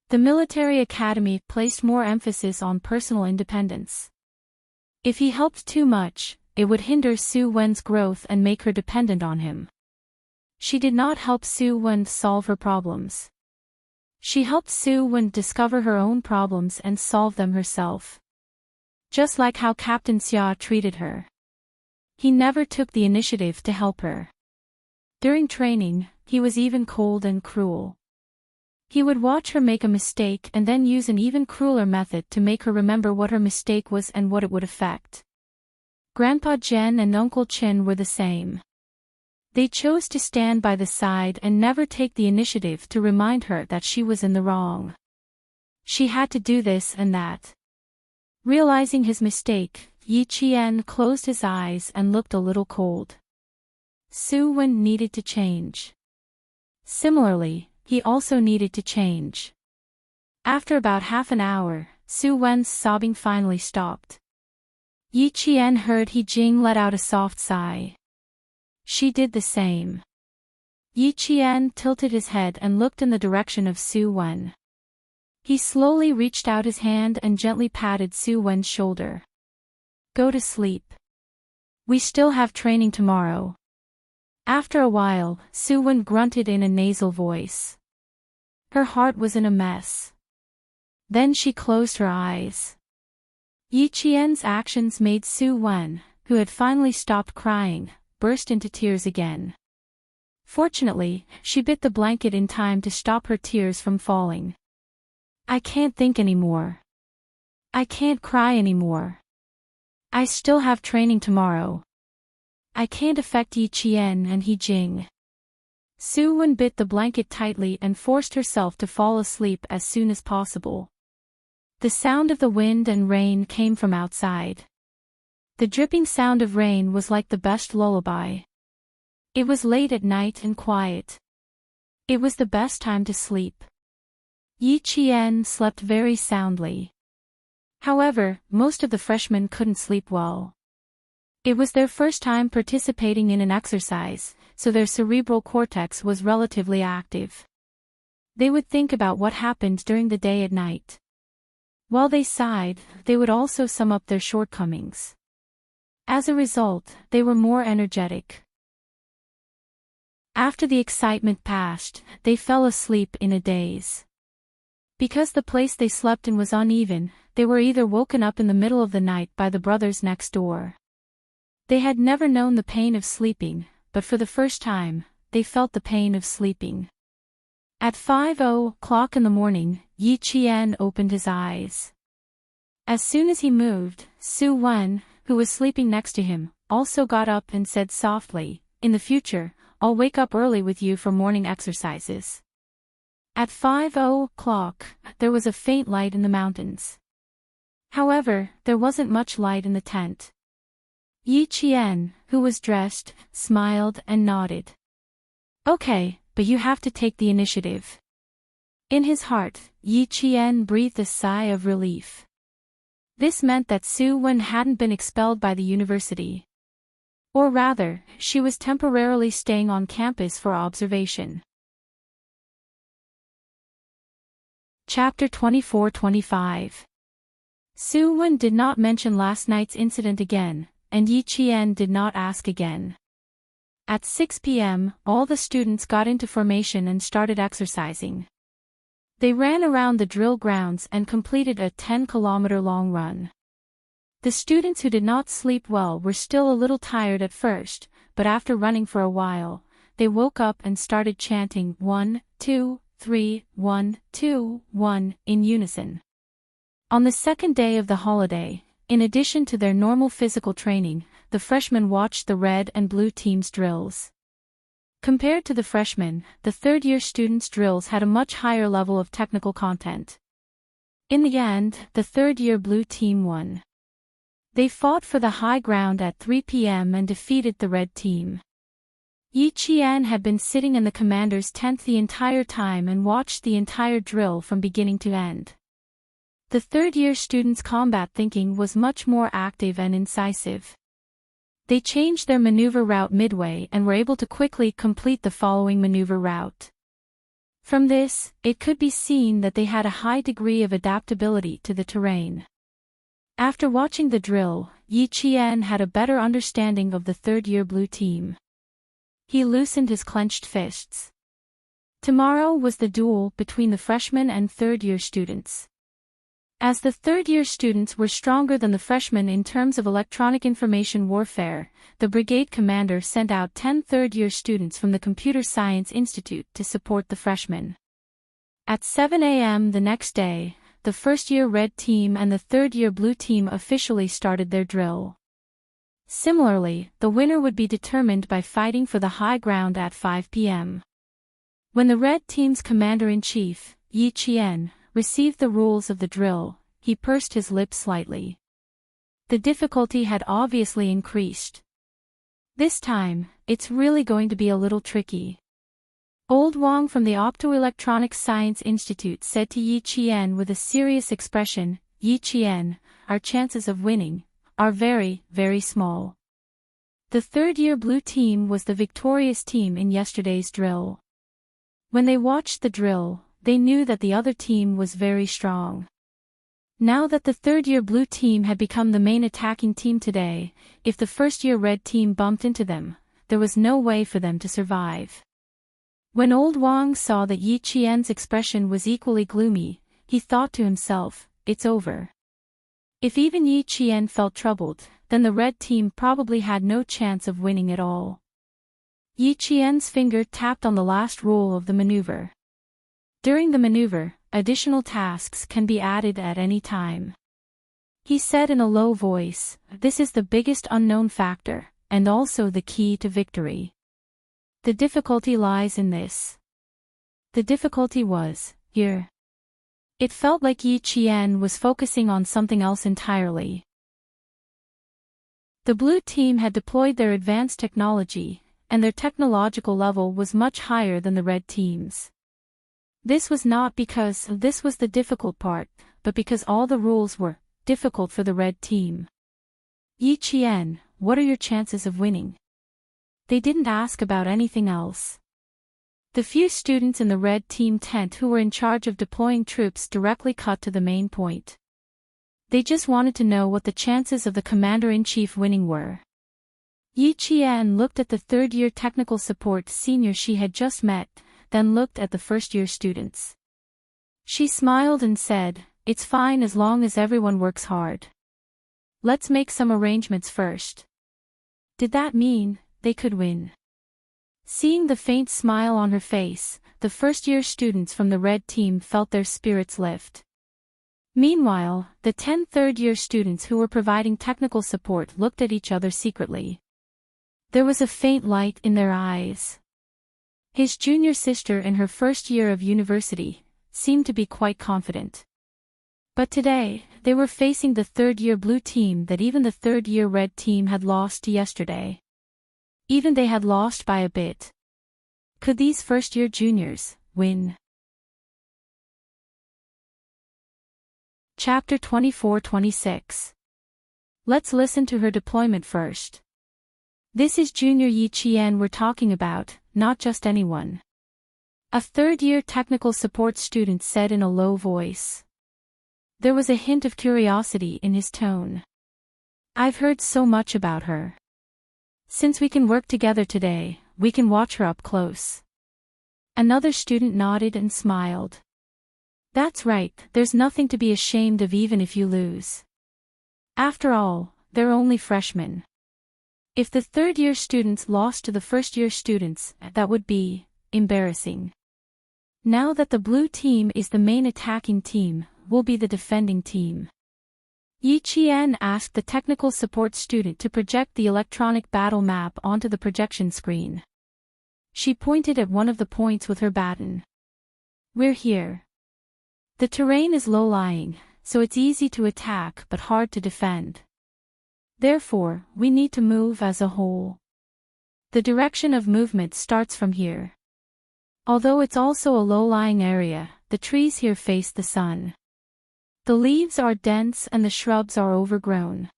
The military academy placed more emphasis on personal independence. If he helped too much, it would hinder Su Wen's growth and make her dependent on him. She did not help Su Wen solve her problems. She helped Su Wen discover her own problems and solve them herself. Just like how Captain Xia treated her. He never took the initiative to help her. During training, he was even cold and cruel. He would watch her make a mistake and then use an even crueler method to make her remember what her mistake was and what it would affect. Grandpa Zhen and Uncle Qin were the same. They chose to stand by the side and never take the initiative to remind her that she was in the wrong. She had to do this and that. Realizing his mistake, Yi Qian closed his eyes and looked a little cold. Su Wen needed to change. Similarly, he also needed to change. After about half an hour, Su Wen's sobbing finally stopped. Yi Qian heard He Jing let out a soft sigh. She did the same. Yi Qian tilted his head and looked in the direction of Su Wen. He slowly reached out his hand and gently patted Su Wen's shoulder. Go to sleep. We still have training tomorrow. After a while, Su Wen grunted in a nasal voice. Her heart was in a mess. Then she closed her eyes. Yi Qian's actions made Su Wen, who had finally stopped crying, burst into tears again. Fortunately, she bit the blanket in time to stop her tears from falling. I can't think anymore. I can't cry anymore. I still have training tomorrow. I can't affect Yi Qian and He Jing. Su Wen bit the blanket tightly and forced herself to fall asleep as soon as possible. The sound of the wind and rain came from outside. The dripping sound of rain was like the best lullaby. It was late at night and quiet. It was the best time to sleep. Yi Qian slept very soundly. However, most of the freshmen couldn't sleep well. It was their first time participating in an exercise, so their cerebral cortex was relatively active. They would think about what happened during the day at night. While they sighed, they would also sum up their shortcomings. As a result, they were more energetic. After the excitement passed, they fell asleep in a daze. Because the place they slept in was uneven, they were either woken up in the middle of the night by the brothers next door. They had never known the pain of sleeping, but for the first time, they felt the pain of sleeping. At 5:00 in the morning, Yi Qian opened his eyes. As soon as he moved, Su Wen, who was sleeping next to him, also got up and said softly, "In the future, I'll wake up early with you for morning exercises." At 5:00, there was a faint light in the mountains. However, there wasn't much light in the tent. Yi Qian, who was dressed, smiled and nodded. "Okay, but you have to take the initiative." In his heart, Yi Qian breathed a sigh of relief. This meant that Su Wen hadn't been expelled by the university. Or rather, she was temporarily staying on campus for observation. Chapter 24-25. Su Wen did not mention last night's incident again, and Yi Qian did not ask again. At 6 p.m., all the students got into formation and started exercising. They ran around the drill grounds and completed a 10-kilometer-long run. The students who did not sleep well were still a little tired at first, but after running for a while, they woke up and started chanting 1, 2, 3, 1, 2, 1 in unison. On the second day of the holiday, in addition to their normal physical training, the freshmen watched the red and blue teams' drills. Compared to the freshmen, the third-year students' drills had a much higher level of technical content. In the end, the third-year blue team won. They fought for the high ground at 3 p.m. and defeated the red team. Yi Qian had been sitting in the commander's tent the entire time and watched the entire drill from beginning to end. The third-year students' combat thinking was much more active and incisive. They changed their maneuver route midway and were able to quickly complete the following maneuver route. From this, it could be seen that they had a high degree of adaptability to the terrain. After watching the drill, Yi Qian had a better understanding of the third-year blue team. He loosened his clenched fists. Tomorrow was the duel between the freshmen and third-year students. As the third-year students were stronger than the freshmen in terms of electronic information warfare, the brigade commander sent out 10 third-year students from the Computer Science Institute to support the freshmen. At 7 a.m. the next day, the first-year red team and the third-year blue team officially started their drill. Similarly, the winner would be determined by fighting for the high ground at 5 p.m. When the red team's commander-in-chief, Yi Qian, received the rules of the drill, he pursed his lips slightly. The difficulty had obviously increased. This time, it's really going to be a little tricky. Old Wang from the Optoelectronic Science Institute said to Yi Qian with a serious expression, "Yi Qian, our chances of winning are very, very small." The third-year blue team was the victorious team in yesterday's drill. When they watched the drill, they knew that the other team was very strong. Now that the third-year blue team had become the main attacking team today, if the first-year red team bumped into them, there was no way for them to survive. When Old Wang saw that Yi Qian's expression was equally gloomy, he thought to himself, "It's over." If even Yi Qian felt troubled, then the red team probably had no chance of winning at all. Yi Qian's finger tapped on the last rule of the maneuver. During the maneuver, additional tasks can be added at any time. He said in a low voice, "This is the biggest unknown factor, and also the key to victory. The difficulty lies in this." The difficulty was here. It felt like Yi Qian was focusing on something else entirely. The blue team had deployed their advanced technology, and their technological level was much higher than the red team's. This was not because this was the difficult part, but because all the rules were difficult for the red team. "Yi Qian, what are your chances of winning?" They didn't ask about anything else. The few students in the red team tent who were in charge of deploying troops directly cut to the main point. They just wanted to know what the chances of the commander-in-chief winning were. Yi Qian looked at the third-year technical support senior she had just met, then looked at the first-year students. She smiled and said, "It's fine as long as everyone works hard. Let's make some arrangements first." Did that mean they could win? Seeing the faint smile on her face, the first-year students from the red team felt their spirits lift. Meanwhile, the 10 third-year students who were providing technical support looked at each other secretly. There was a faint light in their eyes. His junior sister in her first year of university seemed to be quite confident. But today, they were facing the third-year blue team that even the third-year red team had lost to yesterday. Even they had lost by a bit. Could these first-year juniors win? Chapter 24-26. Let's listen to her deployment first. This is Junior Yi Qian we're talking about, not just anyone. A third-year technical support student said in a low voice. There was a hint of curiosity in his tone. "I've heard so much about her. Since we can work together today, we can watch her up close." Another student nodded and smiled. "That's right, there's nothing to be ashamed of even if you lose. After all, they're only freshmen. If the third-year students lost to the first-year students, that would be embarrassing. Now that the blue team is the main attacking team, we'll be the defending team." Yi Qian asked the technical support student to project the electronic battle map onto the projection screen. She pointed at one of the points with her baton. "We're here. The terrain is low-lying, so it's easy to attack but hard to defend. Therefore, we need to move as a whole. The direction of movement starts from here. Although it's also a low-lying area, the trees here face the sun. The leaves are dense and the shrubs are overgrown.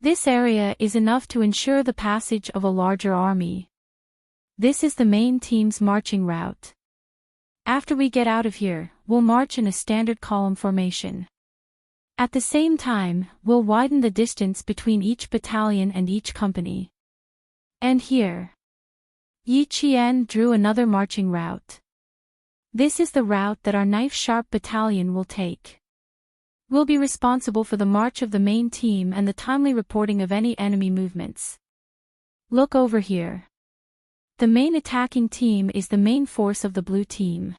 This area is enough to ensure the passage of a larger army. This is the main team's marching route. After we get out of here, we'll march in a standard column formation. At the same time, we'll widen the distance between each battalion and each company. And here." Yi Qian drew another marching route. "This is the route that our knife-sharp battalion will take. We'll be responsible for the march of the main team and the timely reporting of any enemy movements. Look over here. The main attacking team is the main force of the blue team.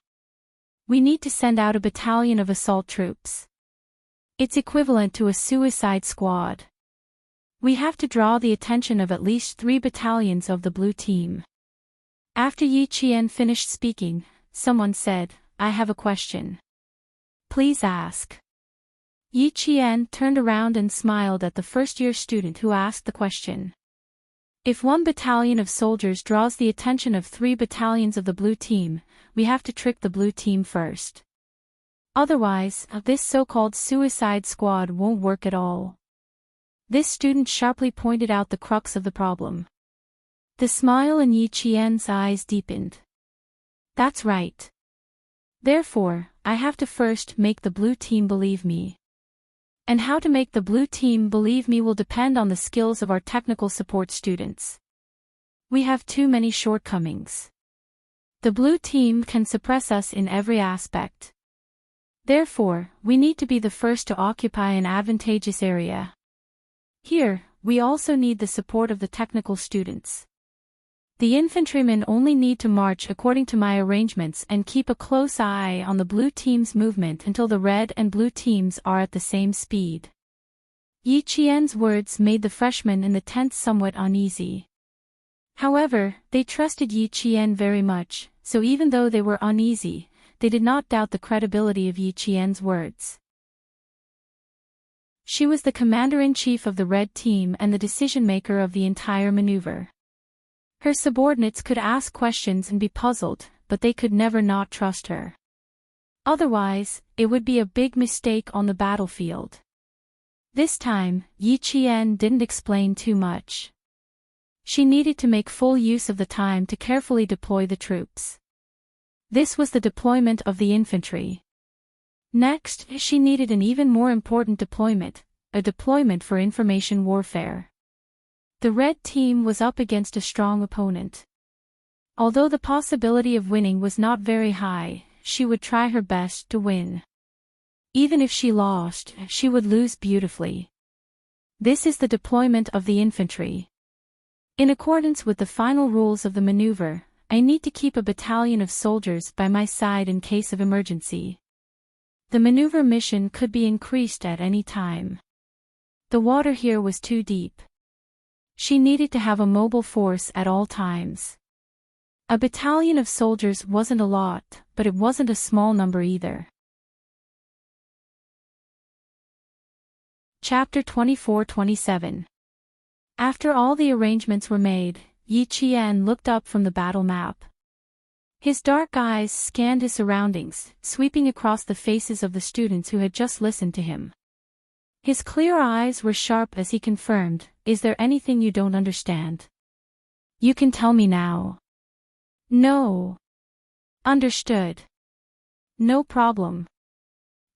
We need to send out a battalion of assault troops. It's equivalent to a suicide squad. We have to draw the attention of at least 3 battalions of the blue team." After Yi Qian finished speaking, someone said, "I have a question." "Please ask." Yi Qian turned around and smiled at the first-year student who asked the question. "If 1 battalion of soldiers draws the attention of 3 battalions of the blue team, we have to trick the blue team first. Otherwise, this so-called suicide squad won't work at all." This student sharply pointed out the crux of the problem. The smile in Yi Qian's eyes deepened. "That's right. Therefore, I have to first make the blue team believe me. And how to make the blue team believe me will depend on the skills of our technical support students. We have too many shortcomings. The blue team can suppress us in every aspect. Therefore, we need to be the first to occupy an advantageous area. Here, we also need the support of the technical students. The infantrymen only need to march according to my arrangements and keep a close eye on the blue team's movement until the red and blue teams are at the same speed. Yi Qian's words made the freshmen in the tent somewhat uneasy. However, they trusted Yi Qian very much, so even though they were uneasy, they did not doubt the credibility of Yi Qian's words. She was the commander-in-chief of the red team and the decision-maker of the entire maneuver. Her subordinates could ask questions and be puzzled, but they could never not trust her. Otherwise, it would be a big mistake on the battlefield. This time, Yi Qian didn't explain too much. She needed to make full use of the time to carefully deploy the troops. This was the deployment of the infantry. Next, she needed an even more important deployment, a deployment for information warfare. The red team was up against a strong opponent. Although the possibility of winning was not very high, she would try her best to win. Even if she lost, she would lose beautifully. This is the deployment of the infantry. In accordance with the final rules of the maneuver, I need to keep a battalion of soldiers by my side in case of emergency. The maneuver mission could be increased at any time. The water here was too deep. She needed to have a mobile force at all times. A battalion of soldiers wasn't a lot, but it wasn't a small number either. Chapter 24-27. After all the arrangements were made, Yi Qian looked up from the battle map. His dark eyes scanned his surroundings, sweeping across the faces of the students who had just listened to him. His clear eyes were sharp as he confirmed, "Is there anything you don't understand? You can tell me now." "No." "Understood. No problem."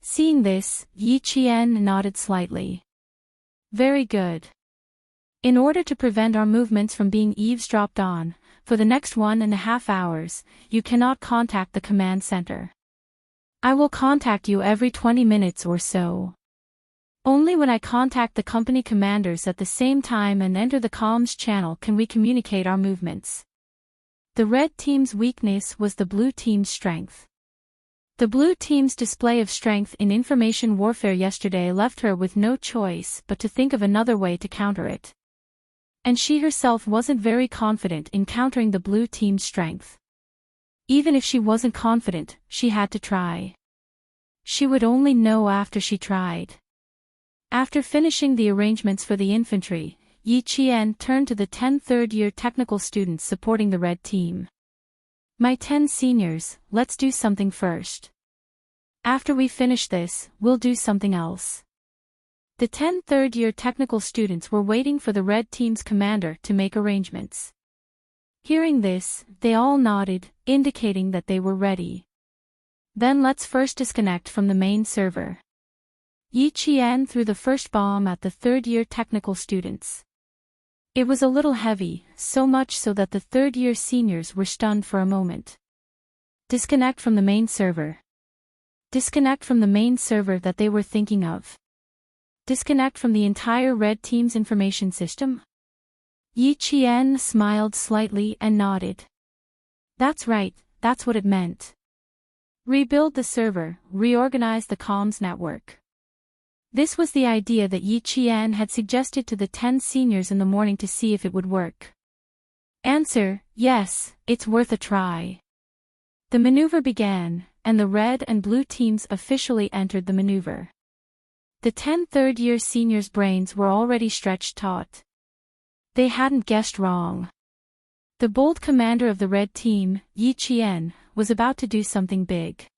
Seeing this, Yi Qian nodded slightly. "Very good. In order to prevent our movements from being eavesdropped on, for the next 1.5 hours, you cannot contact the command center. I will contact you every 20 minutes or so. Only when I contact the company commanders at the same time and enter the comms channel can we communicate our movements." The red team's weakness was the blue team's strength. The blue team's display of strength in information warfare yesterday left her with no choice but to think of another way to counter it. And she herself wasn't very confident in countering the blue team's strength. Even if she wasn't confident, she had to try. She would only know after she tried. After finishing the arrangements for the infantry, Yi Qian turned to the 10 third-year technical students supporting the red team. "My 10 seniors, let's do something first. After we finish this, we'll do something else." The 10 third-year technical students were waiting for the red team's commander to make arrangements. Hearing this, they all nodded, indicating that they were ready. "Then let's first disconnect from the main server." Yi Qian threw the first bomb at the third-year technical students. It was a little heavy, so much so that the third-year seniors were stunned for a moment. Disconnect from the main server. Disconnect from the main server that they were thinking of. Disconnect from the entire red team's information system? Yi Qian smiled slightly and nodded. "That's right, that's what it meant. Rebuild the server, reorganize the comms network." This was the idea that Yi Qian had suggested to the 10 seniors in the morning to see if it would work. Answer: yes, it's worth a try. The maneuver began, and the red and blue teams officially entered the maneuver. The 10 third-year seniors' brains were already stretched taut. They hadn't guessed wrong. The bold commander of the red team, Yi Qian, was about to do something big.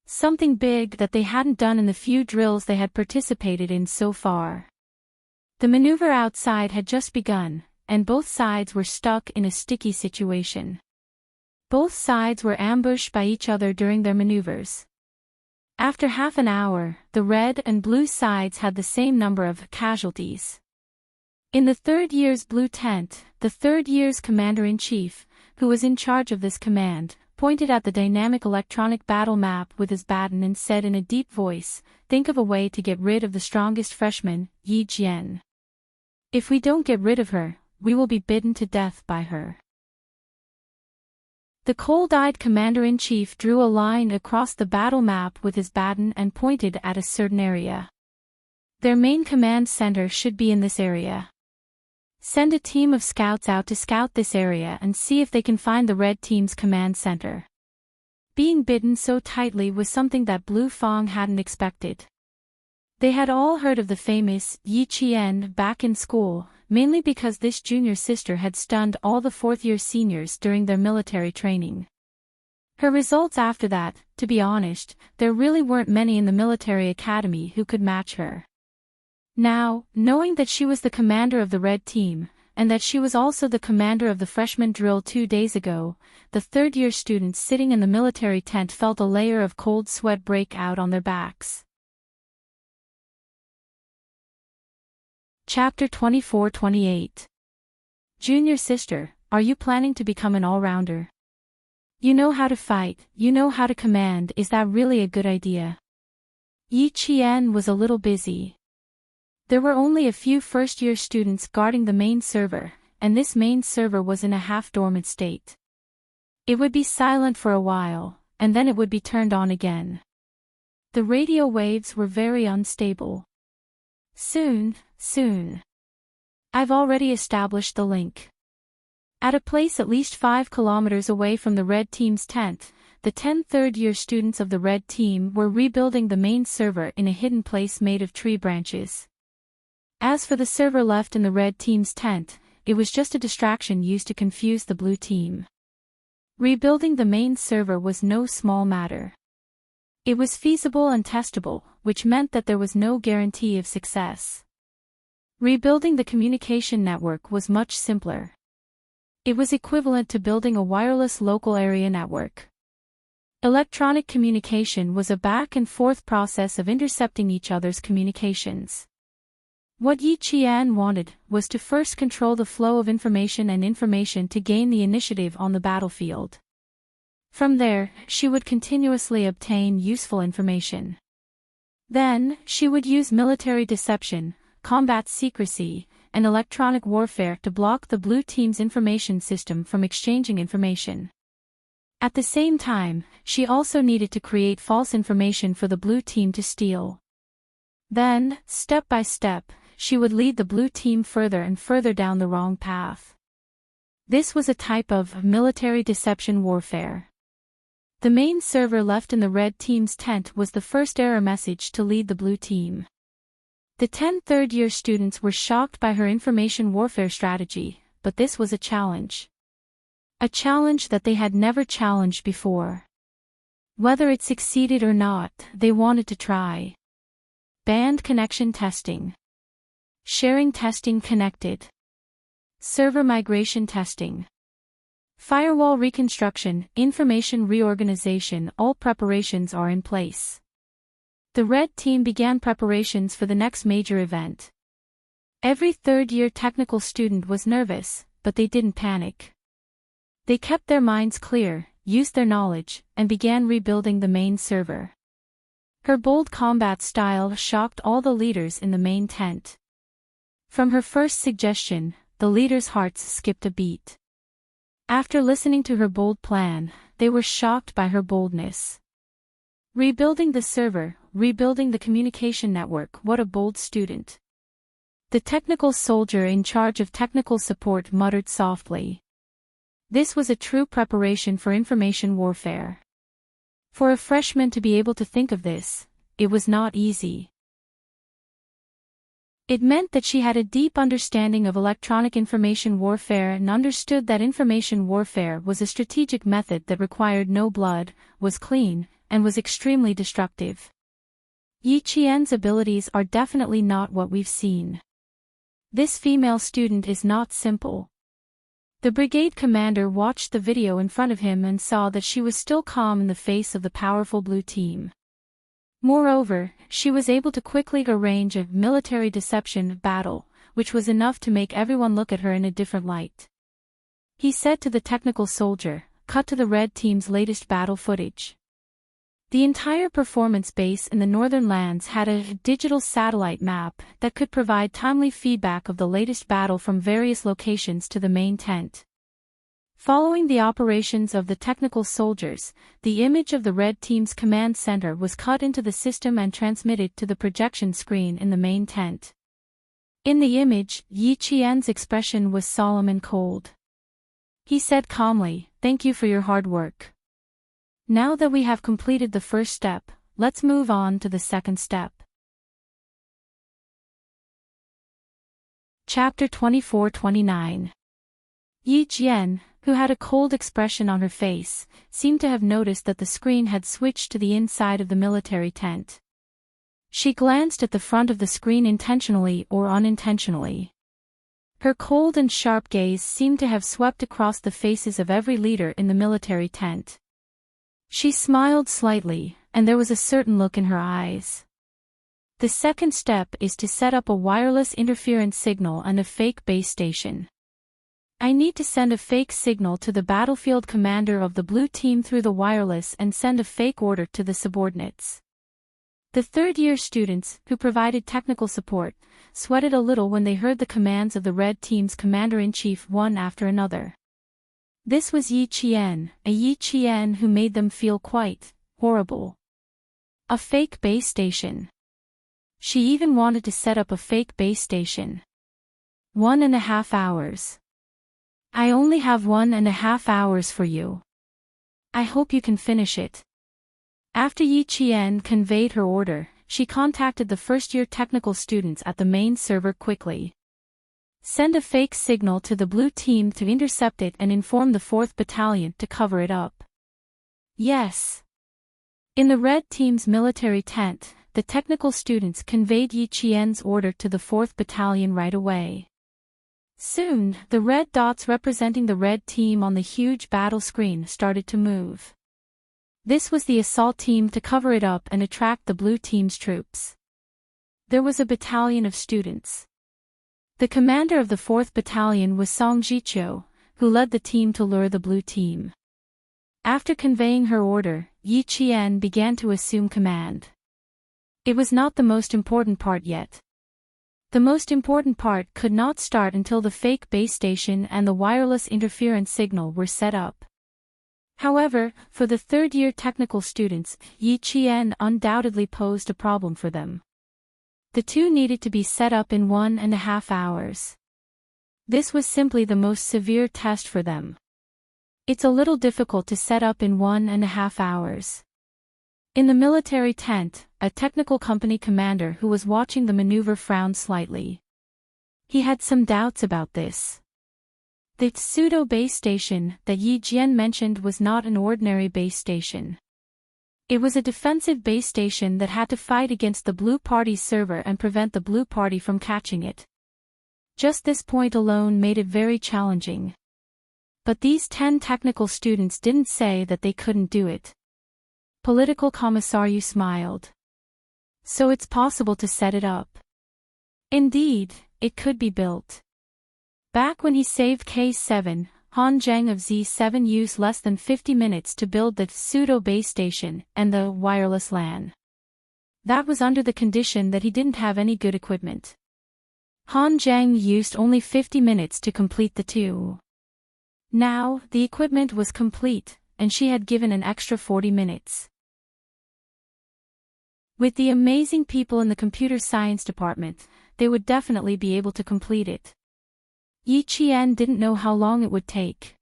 Something big that they hadn't done in the few drills they had participated in so far. The maneuver outside had just begun, and both sides were stuck in a sticky situation. Both sides were ambushed by each other during their maneuvers. After half an hour, the red and blue sides had the same number of casualties. In the third year's blue tent, the third year's commander-in-chief, who was in charge of this command, pointed at the dynamic electronic battle map with his baton and said in a deep voice, "Think of a way to get rid of the strongest freshman, Yi Jian. If we don't get rid of her, we will be bitten to death by her." The cold-eyed commander-in-chief drew a line across the battle map with his baton and pointed at a certain area. Their main command center should be in this area. Send a team of scouts out to scout this area and see if they can find the red team's command center. Being bitten so tightly was something that Blue Fong hadn't expected. They had all heard of the famous Yi Qian back in school, mainly because this junior sister had stunned all the fourth-year seniors during their military training. Her results after that, to be honest, there really weren't many in the military academy who could match her. Now, knowing that she was the commander of the red team, and that she was also the commander of the freshman drill 2 days ago, the third-year students sitting in the military tent felt a layer of cold sweat break out on their backs. Chapter 24-28. Junior sister, are you planning to become an all-rounder? You know how to fight, you know how to command, is that really a good idea? Yi Qian was a little busy. There were only a few first-year students guarding the main server, and this main server was in a half-dormant state. It would be silent for a while, and then it would be turned on again. The radio waves were very unstable. Soon. I've already established the link. At a place at least 5 kilometers away from the red team's tent, the 10 third-year students of the red team were rebuilding the main server in a hidden place made of tree branches. As for the server left in the red team's tent, it was just a distraction used to confuse the blue team. Rebuilding the main server was no small matter. It was feasible and testable, which meant that there was no guarantee of success. Rebuilding the communication network was much simpler. It was equivalent to building a wireless local area network. Electronic communication was a back-and-forth process of intercepting each other's communications. What Yi Qian wanted was to first control the flow of information and information to gain the initiative on the battlefield. From there, she would continuously obtain useful information. Then, she would use military deception, combat secrecy, and electronic warfare to block the blue team's information system from exchanging information. At the same time, she also needed to create false information for the blue team to steal. Then, step by step, she would lead the blue team further and further down the wrong path. This was a type of military deception warfare. The main server left in the red team's tent was the first error message to lead the blue team. The 10 third-year students were shocked by her information warfare strategy, but this was a challenge. A challenge that they had never challenged before. Whether it succeeded or not, they wanted to try. Band connection testing. Sharing testing connected. Server migration testing. Firewall reconstruction, information reorganization, all preparations are in place. The red team began preparations for the next major event. Every third-year technical student was nervous, but they didn't panic. They kept their minds clear, used their knowledge, and began rebuilding the main server. Her bold combat style shocked all the leaders in the main tent. From her first suggestion, the leaders' hearts skipped a beat. After listening to her bold plan, they were shocked by her boldness. Rebuilding the server, rebuilding the communication network, what a bold student. The technical soldier in charge of technical support muttered softly. This was a true preparation for information warfare. For a freshman to be able to think of this, it was not easy. It meant that she had a deep understanding of electronic information warfare and understood that information warfare was a strategic method that required no blood, was clean, and was extremely destructive. Yi Qian's abilities are definitely not what we've seen. This female student is not simple. The brigade commander watched the video in front of him and saw that she was still calm in the face of the powerful blue team. Moreover, she was able to quickly arrange a military deception battle, which was enough to make everyone look at her in a different light. He said to the technical soldier, "Cut to the red team's latest battle footage." The entire performance base in the northern lands had a digital satellite map that could provide timely feedback of the latest battle from various locations to the main tent. Following the operations of the technical soldiers, the image of the Red Team's command center was cut into the system and transmitted to the projection screen in the main tent. In the image, Yi Qian's expression was solemn and cold. He said calmly, "Thank you for your hard work. Now that we have completed the first step, let's move on to the second step." Chapter 24-29. Yi Qian, who had a cold expression on her face, seemed to have noticed that the screen had switched to the inside of the military tent. She glanced at the front of the screen intentionally or unintentionally. Her cold and sharp gaze seemed to have swept across the faces of every leader in the military tent. She smiled slightly, and there was a certain look in her eyes. The second step is to set up a wireless interference signal and a fake base station. I need to send a fake signal to the battlefield commander of the blue team through the wireless and send a fake order to the subordinates. The third-year students, who provided technical support, sweated a little when they heard the commands of the Red Team's commander-in-chief one after another. This was Yi Qian, a Yi Qian who made them feel quite horrible. A fake base station. She even wanted to set up a fake base station. 1.5 hours. I only have 1.5 hours for you. I hope you can finish it. After Yi Qian conveyed her order, she contacted the first-year technical students at the main server quickly. Send a fake signal to the blue team to intercept it and inform the 4th Battalion to cover it up. Yes. In the Red Team's military tent, the technical students conveyed Yi Qian's order to the 4th Battalion right away. Soon, the red dots representing the Red Team on the huge battle screen started to move. This was the assault team to cover it up and attract the blue team's troops. There was a battalion of students. The commander of the 4th Battalion was Song Jiqiu, who led the team to lure the blue team. After conveying her order, Yi Qian began to assume command. It was not the most important part yet. The most important part could not start until the fake base station and the wireless interference signal were set up. However, for the third-year technical students, Yi Qian undoubtedly posed a problem for them. The two needed to be set up in 1.5 hours. This was simply the most severe test for them. It's a little difficult to set up in 1.5 hours. In the military tent, a technical company commander who was watching the maneuver frowned slightly. He had some doubts about this. The pseudo-base station that Yi Qian mentioned was not an ordinary base station. It was a defensive base station that had to fight against the Blue Party's server and prevent the Blue Party from catching it. Just this point alone made it very challenging. But these 10 technical students didn't say that they couldn't do it. Political Commissariu smiled. So it's possible to set it up. Indeed, it could be built. Back when he saved K7, Han Zheng of Z7 used less than 50 minutes to build the pseudo-base station and the wireless LAN. That was under the condition that he didn't have any good equipment. Han Zheng used only 50 minutes to complete the two. Now, the equipment was complete, and she had given an extra 40 minutes. With the amazing people in the computer science department, they would definitely be able to complete it. Yi Qian didn't know how long it would take.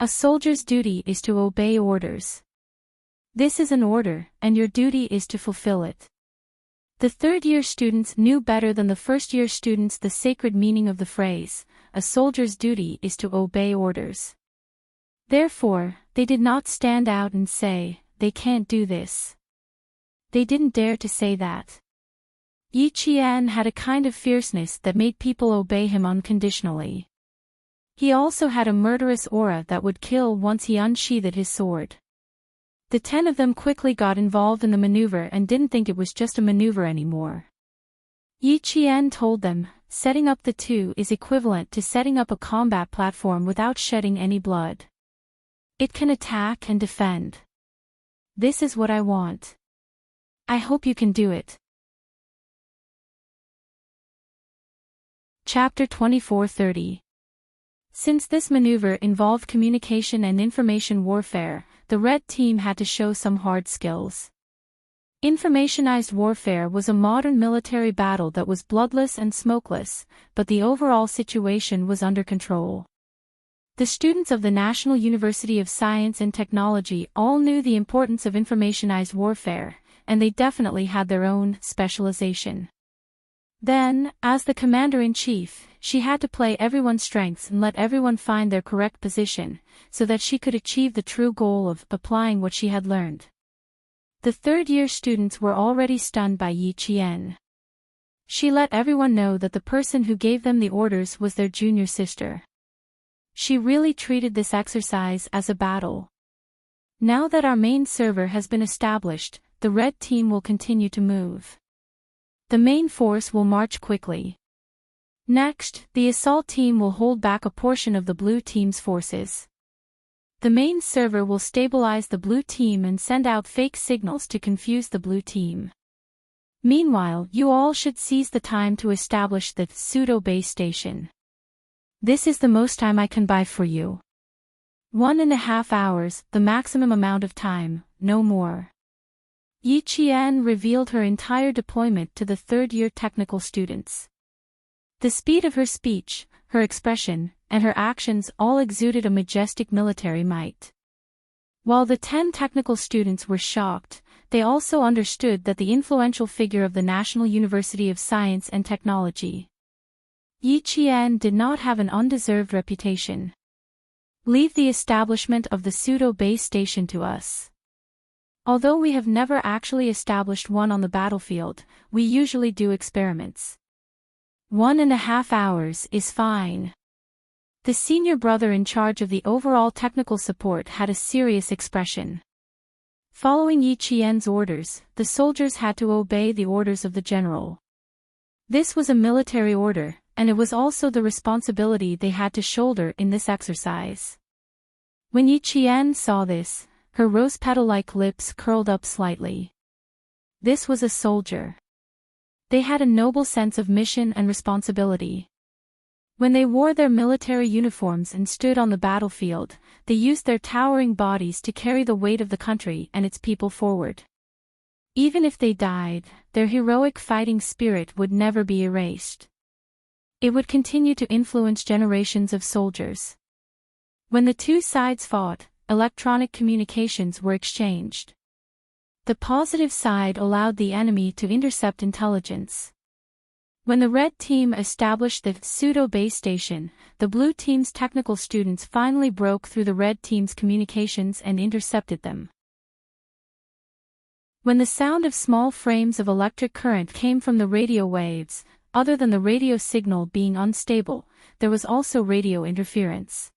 A soldier's duty is to obey orders. This is an order, and your duty is to fulfill it. The third-year students knew better than the first-year students the sacred meaning of the phrase, a soldier's duty is to obey orders. Therefore, they did not stand out and say, they can't do this. They didn't dare to say that. Yi Qian had a kind of fierceness that made people obey him unconditionally. He also had a murderous aura that would kill once he unsheathed his sword. The 10 of them quickly got involved in the maneuver and didn't think it was just a maneuver anymore. Yi Qian told them, setting up the two is equivalent to setting up a combat platform without shedding any blood. It can attack and defend. This is what I want. I hope you can do it. Chapter 24-30. Since this maneuver involved communication and information warfare, the red team had to show some hard skills. Informationized warfare was a modern military battle that was bloodless and smokeless, but the overall situation was under control. The students of the National University of Science and Technology all knew the importance of informationized warfare, and they definitely had their own specialization. Then, as the commander-in-chief, she had to play everyone's strengths and let everyone find their correct position, so that she could achieve the true goal of applying what she had learned. The third-year students were already stunned by Yi Qian. She let everyone know that the person who gave them the orders was their junior sister. She really treated this exercise as a battle. Now that our main server has been established, the red team will continue to move. The main force will march quickly. Next, the assault team will hold back a portion of the blue team's forces. The main server will stabilize the blue team and send out fake signals to confuse the blue team. Meanwhile, you all should seize the time to establish the pseudo-base station. This is the most time I can buy for you. 1.5 hours, the maximum amount of time, no more. Yi Qian revealed her entire deployment to the third-year technical students. The speed of her speech, her expression, and her actions all exuded a majestic military might. While the 10 technical students were shocked, they also understood that the influential figure of the National University of Science and Technology, Yi Qian, did not have an undeserved reputation. Leave the establishment of the pseudo-base station to us. Although we have never actually established one on the battlefield, we usually do experiments. 1.5 hours is fine. The senior brother in charge of the overall technical support had a serious expression. Following Yi Qian's orders, the soldiers had to obey the orders of the general. This was a military order, and it was also the responsibility they had to shoulder in this exercise. When Yi Qian saw this, her rose petal-like lips curled up slightly. This was a soldier. They had a noble sense of mission and responsibility. When they wore their military uniforms and stood on the battlefield, they used their towering bodies to carry the weight of the country and its people forward. Even if they died, their heroic fighting spirit would never be erased. It would continue to influence generations of soldiers. When the two sides fought, electronic communications were exchanged. The positive side allowed the enemy to intercept intelligence. When the red team established the pseudo-base station, the blue team's technical students finally broke through the red team's communications and intercepted them. When the sound of small frames of electric current came from the radio waves, other than the radio signal being unstable, there was also radio interference.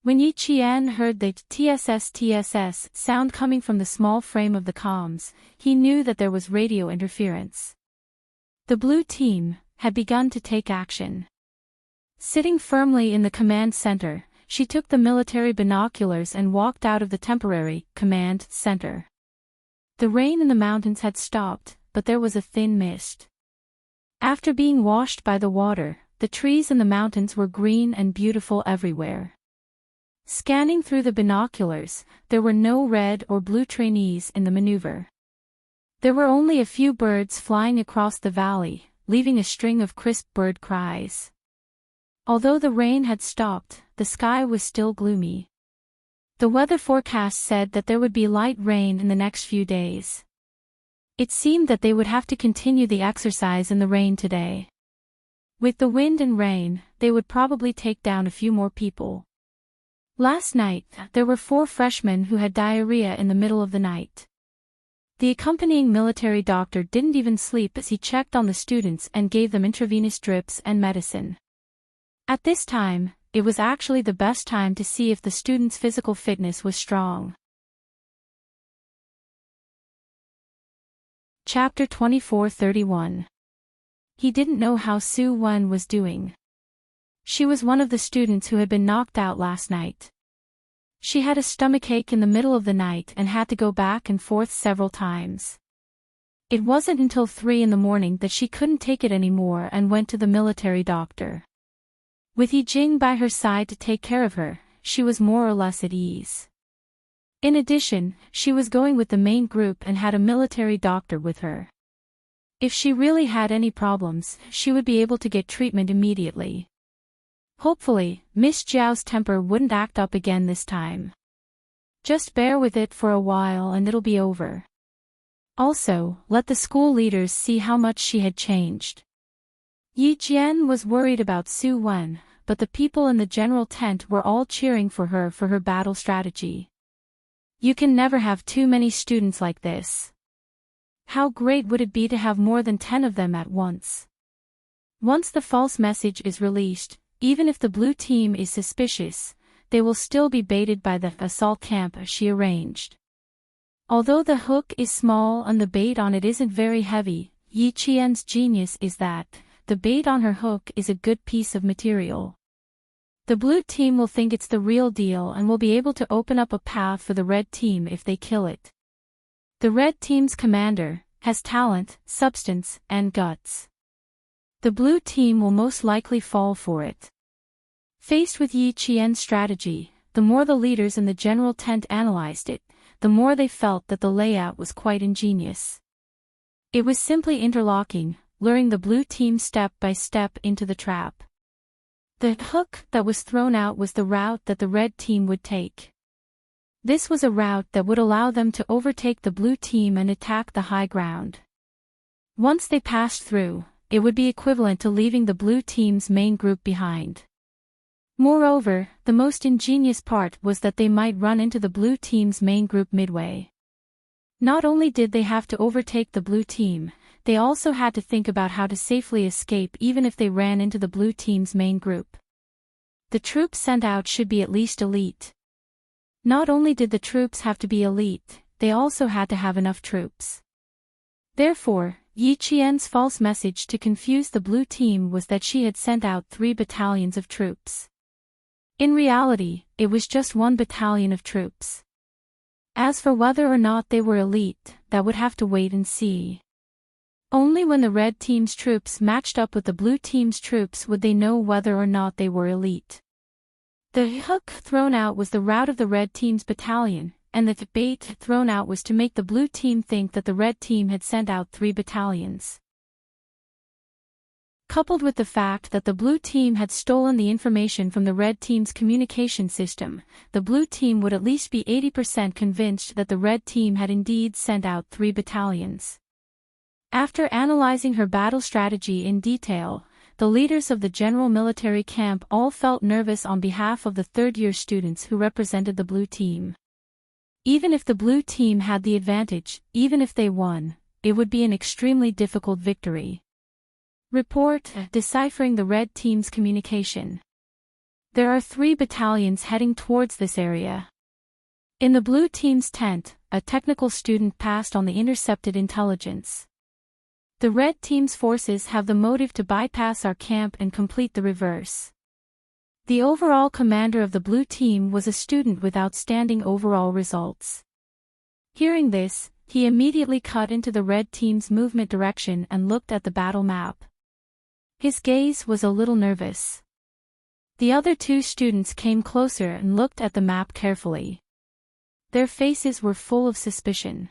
When Yi Qian heard the TSS sound coming from the small frame of the comms, he knew that there was radio interference. The blue team had begun to take action. Sitting firmly in the command center, she took the military binoculars and walked out of the temporary command center. The rain in the mountains had stopped, but there was a thin mist. After being washed by the water, the trees in the mountains were green and beautiful everywhere. Scanning through the binoculars, there were no red or blue trainees in the maneuver. There were only a few birds flying across the valley, leaving a string of crisp bird cries. Although the rain had stopped, the sky was still gloomy. The weather forecast said that there would be light rain in the next few days. It seemed that they would have to continue the exercise in the rain today. With the wind and rain, they would probably take down a few more people. Last night, there were 4 freshmen who had diarrhea in the middle of the night. The accompanying military doctor didn't even sleep as he checked on the students and gave them intravenous drips and medicine. At this time, it was actually the best time to see if the students' physical fitness was strong. Chapter 24:31. He didn't know how Su Wen was doing. She was one of the students who had been knocked out last night. She had a stomachache in the middle of the night and had to go back and forth several times. It wasn't until 3 in the morning that she couldn't take it anymore and went to the military doctor. With Yijing by her side to take care of her, she was more or less at ease. In addition, she was going with the main group and had a military doctor with her. If she really had any problems, she would be able to get treatment immediately. Hopefully, Miss Jiao's temper wouldn't act up again this time. Just bear with it for a while and it'll be over. Also, let the school leaders see how much she had changed. Yi Jian was worried about Su Wen, but the people in the general tent were all cheering for her battle strategy. You can never have too many students like this. How great would it be to have more than 10 of them at once? Once the false message is released, even if the blue team is suspicious, they will still be baited by the assault camp she arranged. Although the hook is small and the bait on it isn't very heavy, Yi Qian's genius is that the bait on her hook is a good piece of material. The blue team will think it's the real deal and will be able to open up a path for the red team if they kill it. The red team's commander has talent, substance, and guts. The blue team will most likely fall for it. Faced with Yi Qian's strategy, the more the leaders in the general tent analyzed it, the more they felt that the layout was quite ingenious. It was simply interlocking, luring the blue team step by step into the trap. The hook that was thrown out was the route that the red team would take. This was a route that would allow them to overtake the blue team and attack the high ground. Once they passed through, it would be equivalent to leaving the blue team's main group behind. Moreover, the most ingenious part was that they might run into the blue team's main group midway. Not only did they have to overtake the blue team, they also had to think about how to safely escape even if they ran into the blue team's main group. The troops sent out should be at least elite. Not only did the troops have to be elite, they also had to have enough troops. Therefore, Yi Qian's false message to confuse the blue team was that she had sent out 3 battalions of troops. In reality, it was just 1 battalion of troops. As for whether or not they were elite, that would have to wait and see. Only when the red team's troops matched up with the blue team's troops would they know whether or not they were elite. The hook thrown out was the route of the red team's battalion, and the bait thrown out was to make the blue team think that the red team had sent out 3 battalions. Coupled with the fact that the blue team had stolen the information from the red team's communication system, the blue team would at least be 80% convinced that the red team had indeed sent out 3 battalions. After analyzing her battle strategy in detail, the leaders of the general military camp all felt nervous on behalf of the third-year students who represented the blue team. Even if the blue team had the advantage, even if they won, it would be an extremely difficult victory. Report, deciphering the red team's communication. There are 3 battalions heading towards this area. In the blue team's tent, a technical student passed on the intercepted intelligence. The red team's forces have the motive to bypass our camp and complete the reverse. The overall commander of the blue team was a student with outstanding overall results. Hearing this, he immediately cut into the red team's movement direction and looked at the battle map. His gaze was a little nervous. The other 2 students came closer and looked at the map carefully. Their faces were full of suspicion.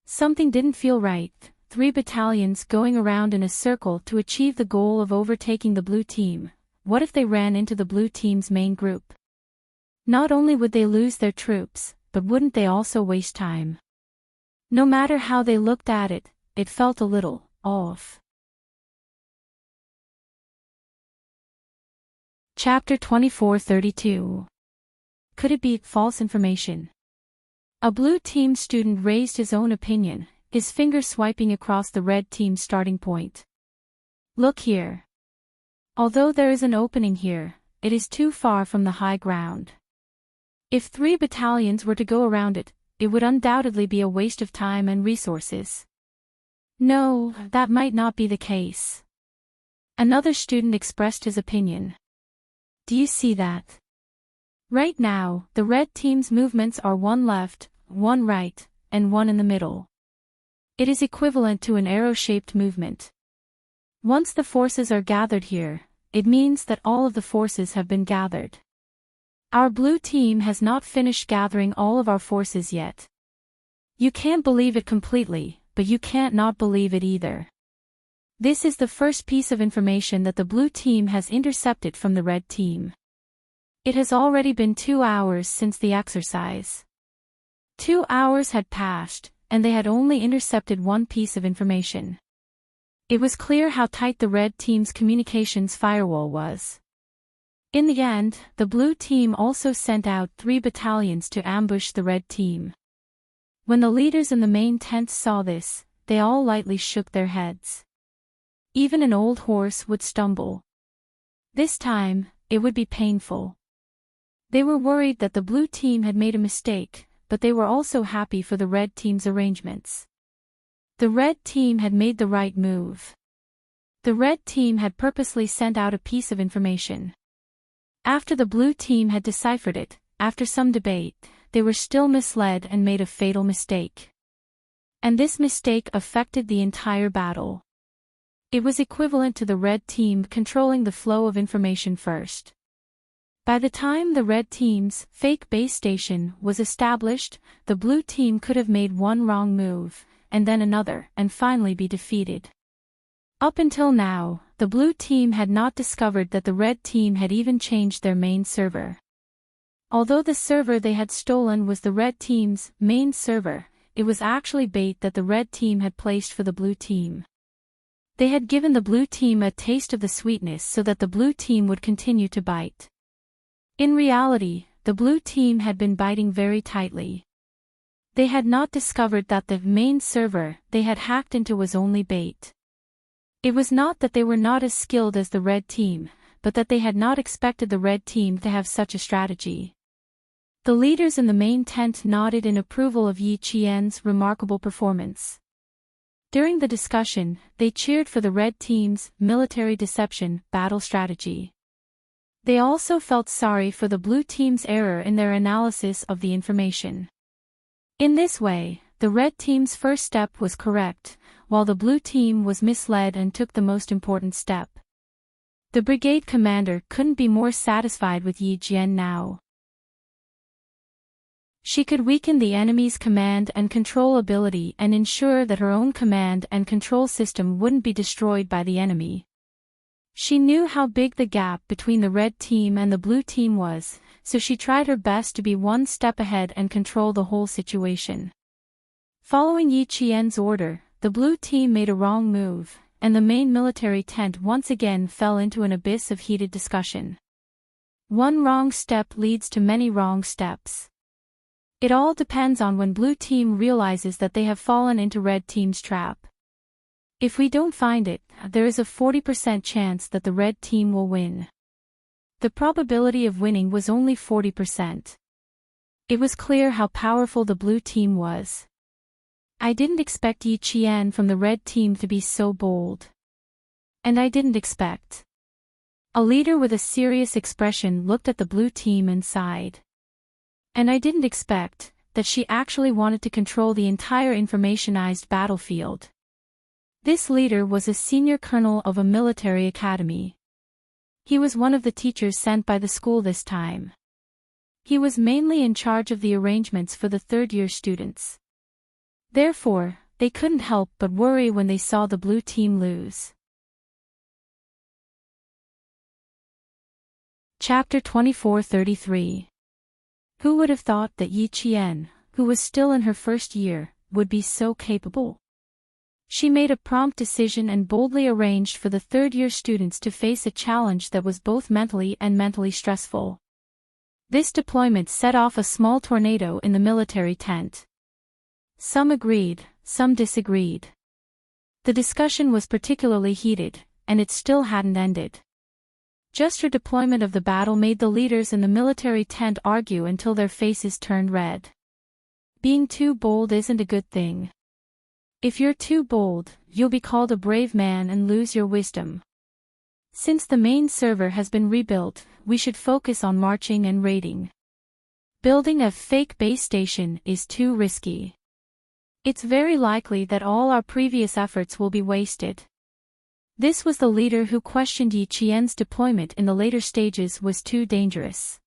Something didn't feel right. 3 battalions going around in a circle to achieve the goal of overtaking the blue team. What if they ran into the blue team's main group? Not only would they lose their troops, but wouldn't they also waste time? No matter how they looked at it, it felt a little off. Chapter 2432. Could it be false information? A blue team student raised his own opinion, his finger swiping across the red team's starting point. Look here. Although there is an opening here, it is too far from the high ground. If 3 battalions were to go around it, it would undoubtedly be a waste of time and resources. No, that might not be the case. Another student expressed his opinion. Do you see that? Right now, the red team's movements are 1 left, 1 right, and 1 in the middle. It is equivalent to an arrow-shaped movement. Once the forces are gathered here, it means that all of the forces have been gathered. Our blue team has not finished gathering all of our forces yet. You can't believe it completely, but you can't not believe it either. This is the first piece of information that the blue team has intercepted from the red team. It has already been 2 hours since the exercise. 2 hours had passed, and they had only intercepted one piece of information. It was clear how tight the red team's communications firewall was. In the end, the blue team also sent out 3 battalions to ambush the red team. When the leaders in the main tent saw this, they all lightly shook their heads. Even an old horse would stumble. This time, it would be painful. They were worried that the blue team had made a mistake, but they were also happy for the red team's arrangements. The red team had made the right move. The red team had purposely sent out a piece of information. After the blue team had deciphered it, after some debate, they were still misled and made a fatal mistake. And this mistake affected the entire battle. It was equivalent to the red team controlling the flow of information first. By the time the red team's fake base station was established, the blue team could have made one wrong move, and then another, and finally be defeated. Up until now, the blue team had not discovered that the red team had even changed their main server. Although the server they had stolen was the red team's main server, it was actually bait that the red team had placed for the blue team. They had given the blue team a taste of the sweetness so that the blue team would continue to bite. In reality, the blue team had been biting very tightly. They had not discovered that the main server they had hacked into was only bait. It was not that they were not as skilled as the red team, but that they had not expected the red team to have such a strategy. The leaders in the main tent nodded in approval of Yi Qian's remarkable performance. During the discussion, they cheered for the red team's military deception battle strategy. They also felt sorry for the blue team's error in their analysis of the information. In this way, the red team's first step was correct, while the blue team was misled and took the most important step. The brigade commander couldn't be more satisfied with Yi Qian now. She could weaken the enemy's command and control ability and ensure that her own command and control system wouldn't be destroyed by the enemy. She knew how big the gap between the red team and the blue team was, so she tried her best to be one step ahead and control the whole situation. Following Yi Qian's order, the blue team made a wrong move, and the main military tent once again fell into an abyss of heated discussion. One wrong step leads to many wrong steps. It all depends on when blue team realizes that they have fallen into red team's trap. If we don't find it, there is a 40% chance that the red team will win. The probability of winning was only 40%. It was clear how powerful the blue team was. I didn't expect Yi Qian from the red team to be so bold. And I didn't expect. A leader with a serious expression looked at the blue team and sighed. And I didn't expect that she actually wanted to control the entire informationized battlefield. This leader was a senior colonel of a military academy. He was one of the teachers sent by the school this time. He was mainly in charge of the arrangements for the third-year students. Therefore, they couldn't help but worry when they saw the blue team lose. Chapter 24:33. Who would have thought that Yi Qian, who was still in her first year, would be so capable? She made a prompt decision and boldly arranged for the third-year students to face a challenge that was both mentally and mentally stressful. This deployment set off a small tornado in the military tent. Some agreed, some disagreed. The discussion was particularly heated, and it still hadn't ended. Just her deployment of the battle made the leaders in the military tent argue until their faces turned red. Being too bold isn't a good thing. If you're too bold, you'll be called a brave man and lose your wisdom. Since the main server has been rebuilt, we should focus on marching and raiding. Building a fake base station is too risky. It's very likely that all our previous efforts will be wasted. This was the leader who questioned Yi Qian's deployment in the later stages was too dangerous.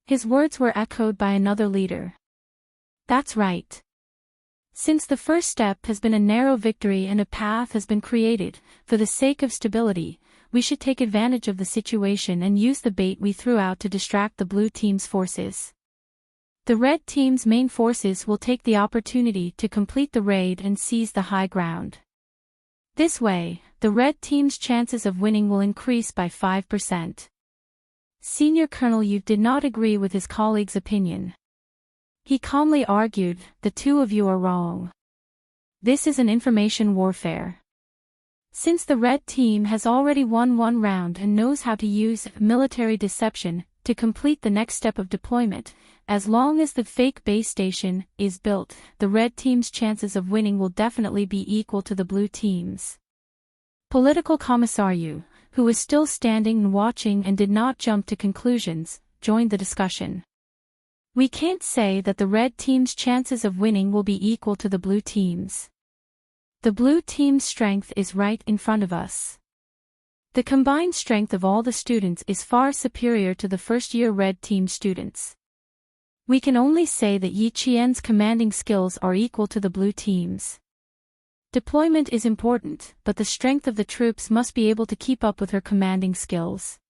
His words were echoed by another leader. That's right. Since the first step has been a narrow victory and a path has been created, for the sake of stability, we should take advantage of the situation and use the bait we threw out to distract the blue team's forces. The red team's main forces will take the opportunity to complete the raid and seize the high ground. This way, the red team's chances of winning will increase by 5%. Senior Colonel Yu did not agree with his colleague's opinion. He calmly argued, "The two of you are wrong. This is an information warfare. Since the red team has already won one round and knows how to use military deception to complete the next step of deployment, as long as the fake base station is built, the red team's chances of winning will definitely be equal to the blue team's." Political Commissar Yu, who was still standing and watching and did not jump to conclusions, joined the discussion. "We can't say that the red team's chances of winning will be equal to the blue team's. The blue team's strength is right in front of us. The combined strength of all the students is far superior to the first-year red team students. We can only say that Yi Qian's commanding skills are equal to the blue team's. Deployment is important, but the strength of the troops must be able to keep up with her commanding skills."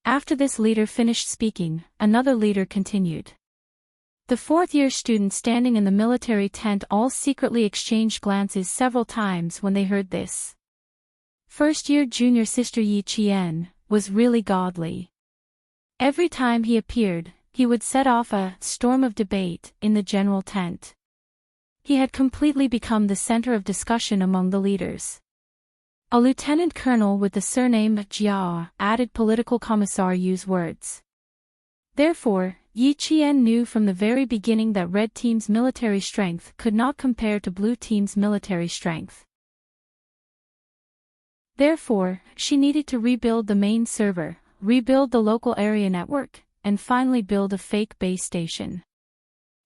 After this leader finished speaking, another leader continued. The fourth-year students standing in the military tent all secretly exchanged glances several times when they heard this. First-year junior sister Yi Qian was really godly. Every time he appeared, he would set off a storm of debate in the general tent. He had completely become the center of discussion among the leaders. A lieutenant colonel with the surname Jia added political commissar Yu's words. Therefore, Yi Qian knew from the very beginning that red team's military strength could not compare to blue team's military strength. Therefore, she needed to rebuild the main server, rebuild the local area network, and finally build a fake base station.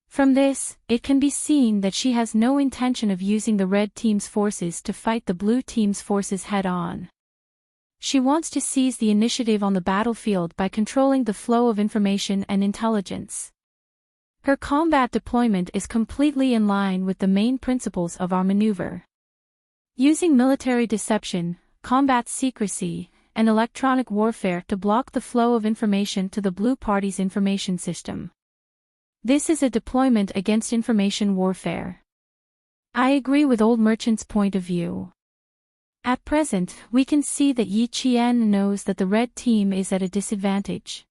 From this, it can be seen that she has no intention of using the red team's forces to fight the blue team's forces head-on. She wants to seize the initiative on the battlefield by controlling the flow of information and intelligence. Her combat deployment is completely in line with the main principles of our maneuver. Using military deception, combat secrecy, and electronic warfare to block the flow of information to the blue party's information system. This is a deployment against information warfare. I agree with Old Merchant's point of view. At present, we can see that Yi Qian knows that the red team is at a disadvantage.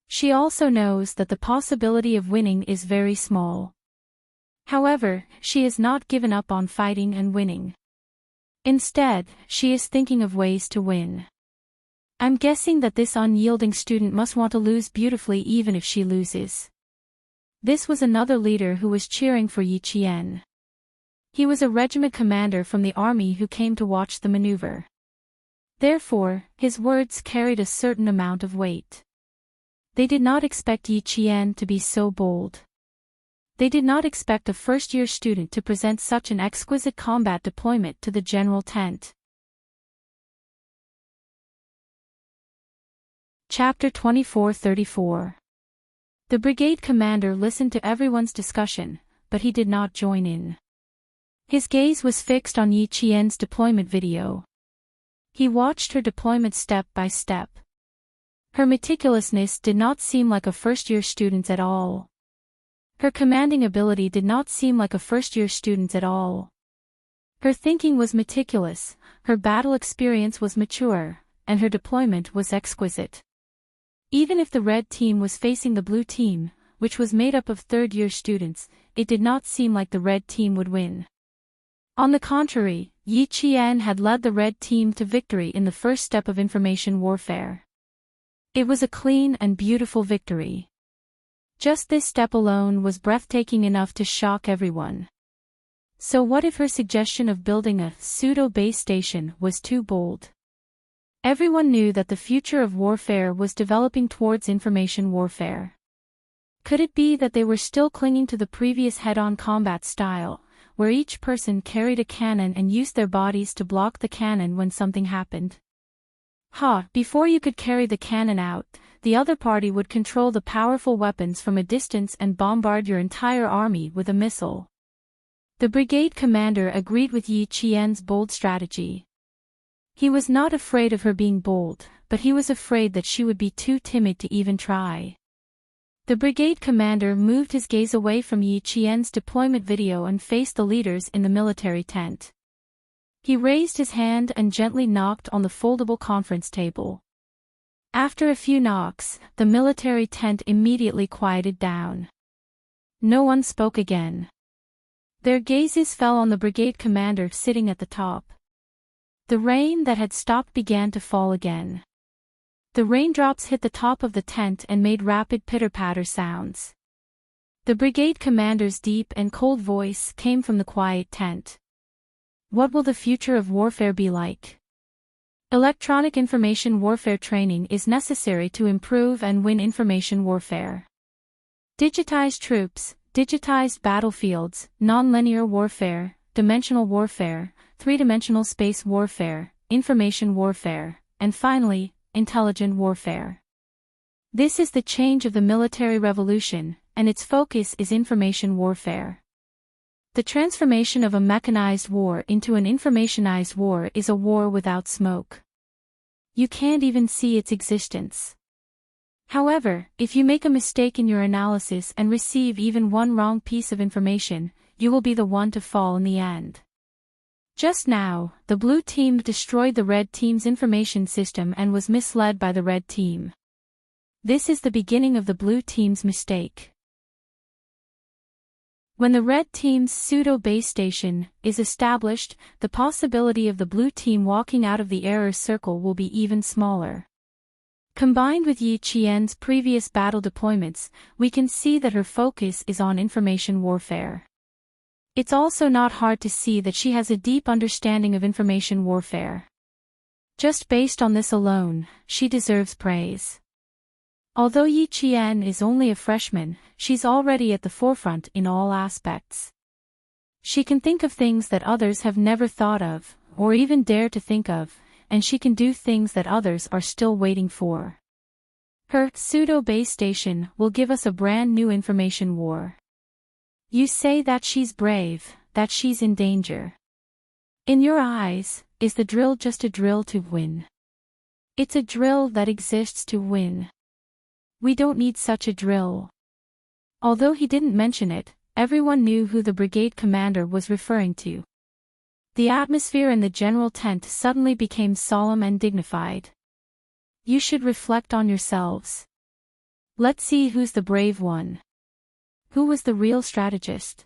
She also knows that the possibility of winning is very small. However, she has not given up on fighting and winning. Instead, she is thinking of ways to win. I'm guessing that this unyielding student must want to lose beautifully even if she loses. This was another leader who was cheering for Yi Qian. He was a regiment commander from the army who came to watch the maneuver. Therefore, his words carried a certain amount of weight. They did not expect Yi Qian to be so bold. They did not expect a first-year student to present such an exquisite combat deployment to the general tent. Chapter 24-34. The brigade commander listened to everyone's discussion, but he did not join in. His gaze was fixed on Yi Qian's deployment video. He watched her deployment step by step. Her meticulousness did not seem like a first-year student's at all. Her commanding ability did not seem like a first-year student's at all. Her thinking was meticulous, her battle experience was mature, and her deployment was exquisite. Even if the red team was facing the blue team, which was made up of third-year students, it did not seem like the red team would win. On the contrary, Yi Qian had led the red team to victory in the first step of information warfare. It was a clean and beautiful victory. Just this step alone was breathtaking enough to shock everyone. So what if her suggestion of building a pseudo-base station was too bold? Everyone knew that the future of warfare was developing towards information warfare. Could it be that they were still clinging to the previous head-on combat style, where each person carried a cannon and used their bodies to block the cannon when something happened. Before you could carry the cannon out, the other party would control the powerful weapons from a distance and bombard your entire army with a missile. The brigade commander agreed with Yi Qian's bold strategy. He was not afraid of her being bold, but he was afraid that she would be too timid to even try. The brigade commander moved his gaze away from Yi Qian's deployment video and faced the leaders in the military tent. He raised his hand and gently knocked on the foldable conference table. After a few knocks, the military tent immediately quieted down. No one spoke again. Their gazes fell on the brigade commander sitting at the top. The rain that had stopped began to fall again. The raindrops hit the top of the tent and made rapid pitter-patter sounds. The brigade commander's deep and cold voice came from the quiet tent. What will the future of warfare be like? Electronic information warfare training is necessary to improve and win information warfare. Digitized troops, digitized battlefields, non-linear warfare, dimensional warfare, three-dimensional space warfare, information warfare, and finally, intelligent warfare. This is the change of the military revolution, and its focus is information warfare. The transformation of a mechanized war into an informationized war is a war without smoke. You can't even see its existence. However, if you make a mistake in your analysis and receive even one wrong piece of information, you will be the one to fall in the end. Just now, the blue team destroyed the red team's information system and was misled by the red team. This is the beginning of the blue team's mistake. When the red team's pseudo-base station is established, the possibility of the blue team walking out of the error circle will be even smaller. Combined with Yi Qian's previous battle deployments, we can see that her focus is on information warfare. It's also not hard to see that she has a deep understanding of information warfare. Just based on this alone, she deserves praise. Although Yi Qian is only a freshman, she's already at the forefront in all aspects. She can think of things that others have never thought of, or even dare to think of, and she can do things that others are still waiting for. Her pseudo-base station will give us a brand new information war. You say that she's brave, that she's in danger. In your eyes, is the drill just a drill to win? It's a drill that exists to win. We don't need such a drill. Although he didn't mention it, everyone knew who the brigade commander was referring to. The atmosphere in the general tent suddenly became solemn and dignified. You should reflect on yourselves. Let's see who's the brave one. Who was the real strategist?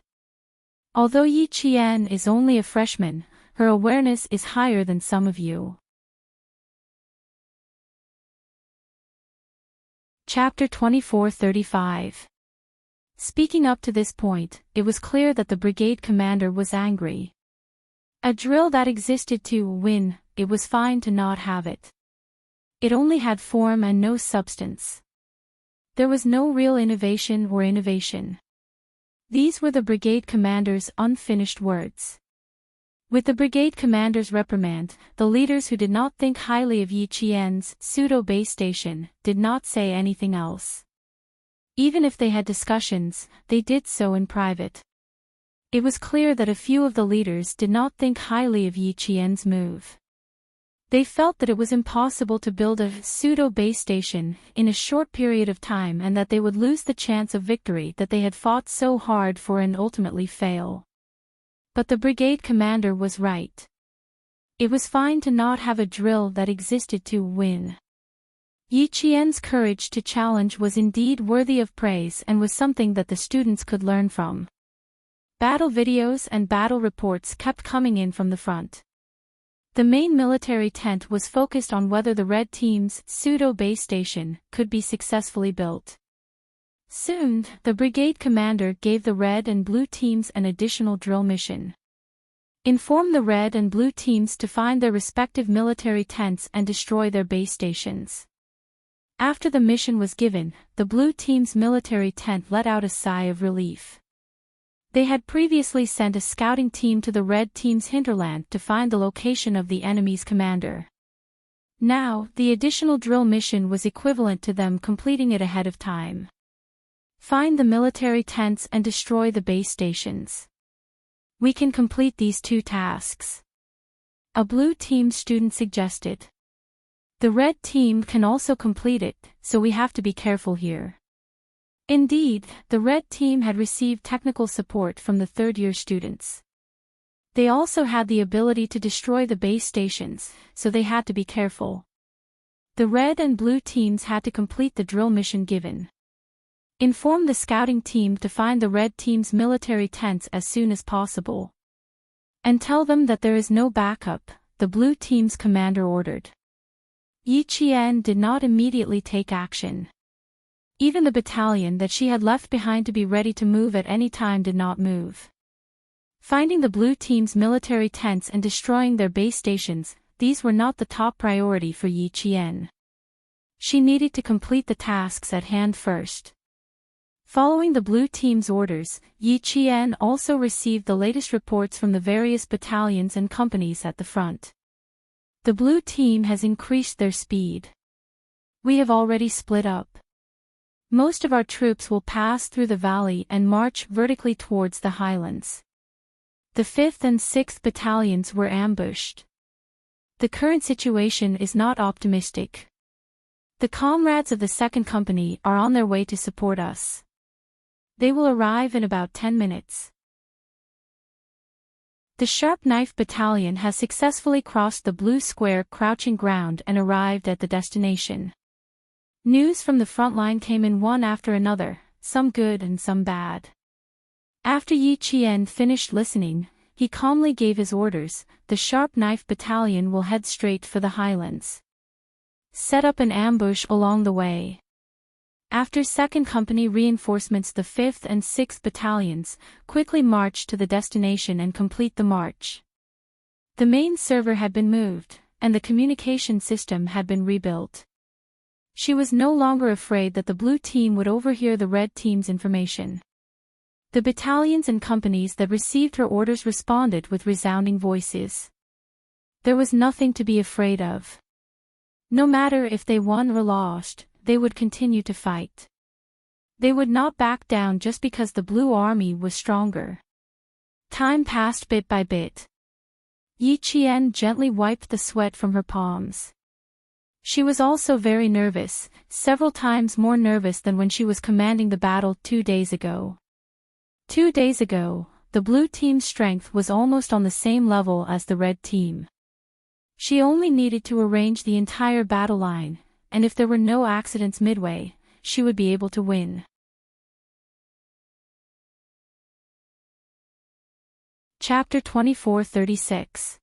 Although Yi Qian is only a freshman, her awareness is higher than some of you. Chapter 24:35. Speaking up to this point, it was clear that the brigade commander was angry. A drill that existed to win, it was fine to not have it. It only had form and no substance. There was no real innovation or innovation. These were the brigade commander's unfinished words. With the brigade commander's reprimand, the leaders who did not think highly of Yi Qian's pseudo-base station did not say anything else. Even if they had discussions, they did so in private. It was clear that a few of the leaders did not think highly of Yi Qian's move. They felt that it was impossible to build a pseudo-base station in a short period of time and that they would lose the chance of victory that they had fought so hard for and ultimately fail. But the brigade commander was right. It was fine to not have a drill that existed to win. Yi Qian's courage to challenge was indeed worthy of praise and was something that the students could learn from. Battle videos and battle reports kept coming in from the front. The main military tent was focused on whether the red team's pseudo-base station could be successfully built. Soon, the brigade commander gave the red and blue teams an additional drill mission. Inform the red and blue teams to find their respective military tents and destroy their base stations. After the mission was given, the blue team's military tent let out a sigh of relief. They had previously sent a scouting team to the red team's hinterland to find the location of the enemy's commander. Now, the additional drill mission was equivalent to them completing it ahead of time. Find the military tents and destroy the base stations. We can complete these two tasks, a blue team student suggested. The red team can also complete it, so we have to be careful here. Indeed, the red team had received technical support from the third-year students. They also had the ability to destroy the base stations, so they had to be careful. The red and blue teams had to complete the drill mission given. Inform the scouting team to find the red team's military tents as soon as possible. And tell them that there is no backup, the blue team's commander ordered. Yi Qian did not immediately take action. Even the battalion that she had left behind to be ready to move at any time did not move. Finding the blue team's military tents and destroying their base stations, these were not the top priority for Yi Qian. She needed to complete the tasks at hand first. Following the blue team's orders, Yi Qian also received the latest reports from the various battalions and companies at the front. The blue team has increased their speed. We have already split up. Most of our troops will pass through the valley and march vertically towards the highlands. The 5th and 6th battalions were ambushed. The current situation is not optimistic. The comrades of the 2nd Company are on their way to support us. They will arrive in about 10 minutes. The Sharp Knife Battalion has successfully crossed the blue square crouching ground and arrived at the destination. News from the front line came in one after another, some good and some bad. After Yi Qian finished listening, he calmly gave his orders. The Sharp Knife Battalion will head straight for the highlands. Set up an ambush along the way. After 2nd Company reinforcements, the 5th and 6th battalions quickly march to the destination and complete the march. The main server had been moved, and the communication system had been rebuilt. She was no longer afraid that the blue team would overhear the red team's information. The battalions and companies that received her orders responded with resounding voices. There was nothing to be afraid of. No matter if they won or lost, they would continue to fight. They would not back down just because the blue army was stronger. Time passed bit by bit. Yi Qian gently wiped the sweat from her palms. She was also very nervous, several times more nervous than when she was commanding the battle 2 days ago. 2 days ago, the blue team's strength was almost on the same level as the red team. She only needed to arrange the entire battle line, and if there were no accidents midway, she would be able to win. Chapter 24:36.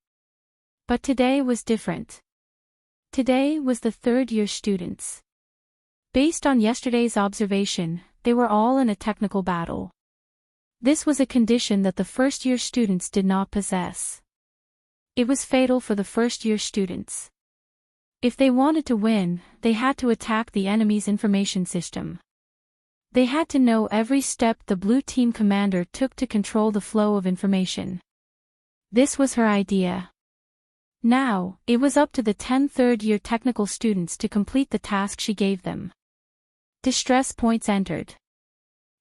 But today was different. Today was the third-year students. Based on yesterday's observation, they were all in a technical battle. This was a condition that the first-year students did not possess. It was fatal for the first-year students. If they wanted to win, they had to attack the enemy's information system. They had to know every step the blue team commander took to control the flow of information. This was her idea. Now, it was up to the 10 third-year technical students to complete the task she gave them. Distress points entered.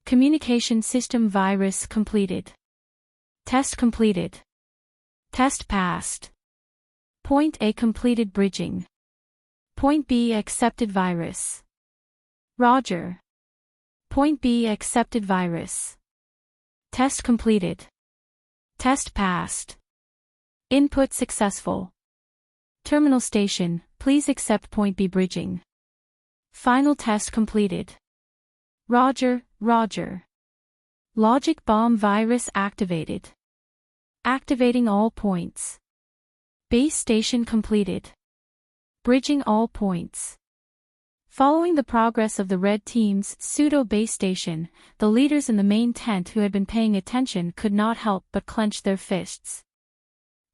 Communication system virus completed. Test completed. Test passed. Point A completed bridging. Point B accepted virus. Roger. Point B accepted virus. Test completed. Test passed. Input successful. Terminal station, please accept point B bridging. Final test completed. Roger, Roger. Logic bomb virus activated. Activating all points. Base station completed. Bridging all points. Following the progress of the red team's pseudo-base station, the leaders in the main tent who had been paying attention could not help but clench their fists.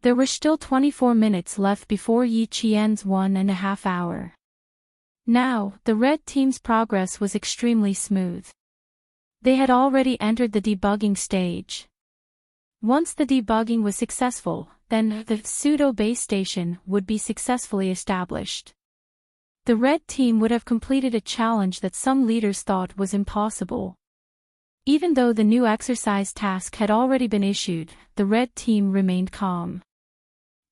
There were still 24 minutes left before Yi Qian's 1.5 hour. Now, the red team's progress was extremely smooth. They had already entered the debugging stage. Once the debugging was successful, then the pseudo-base station would be successfully established. The red team would have completed a challenge that some leaders thought was impossible. Even though the new exercise task had already been issued, the red team remained calm.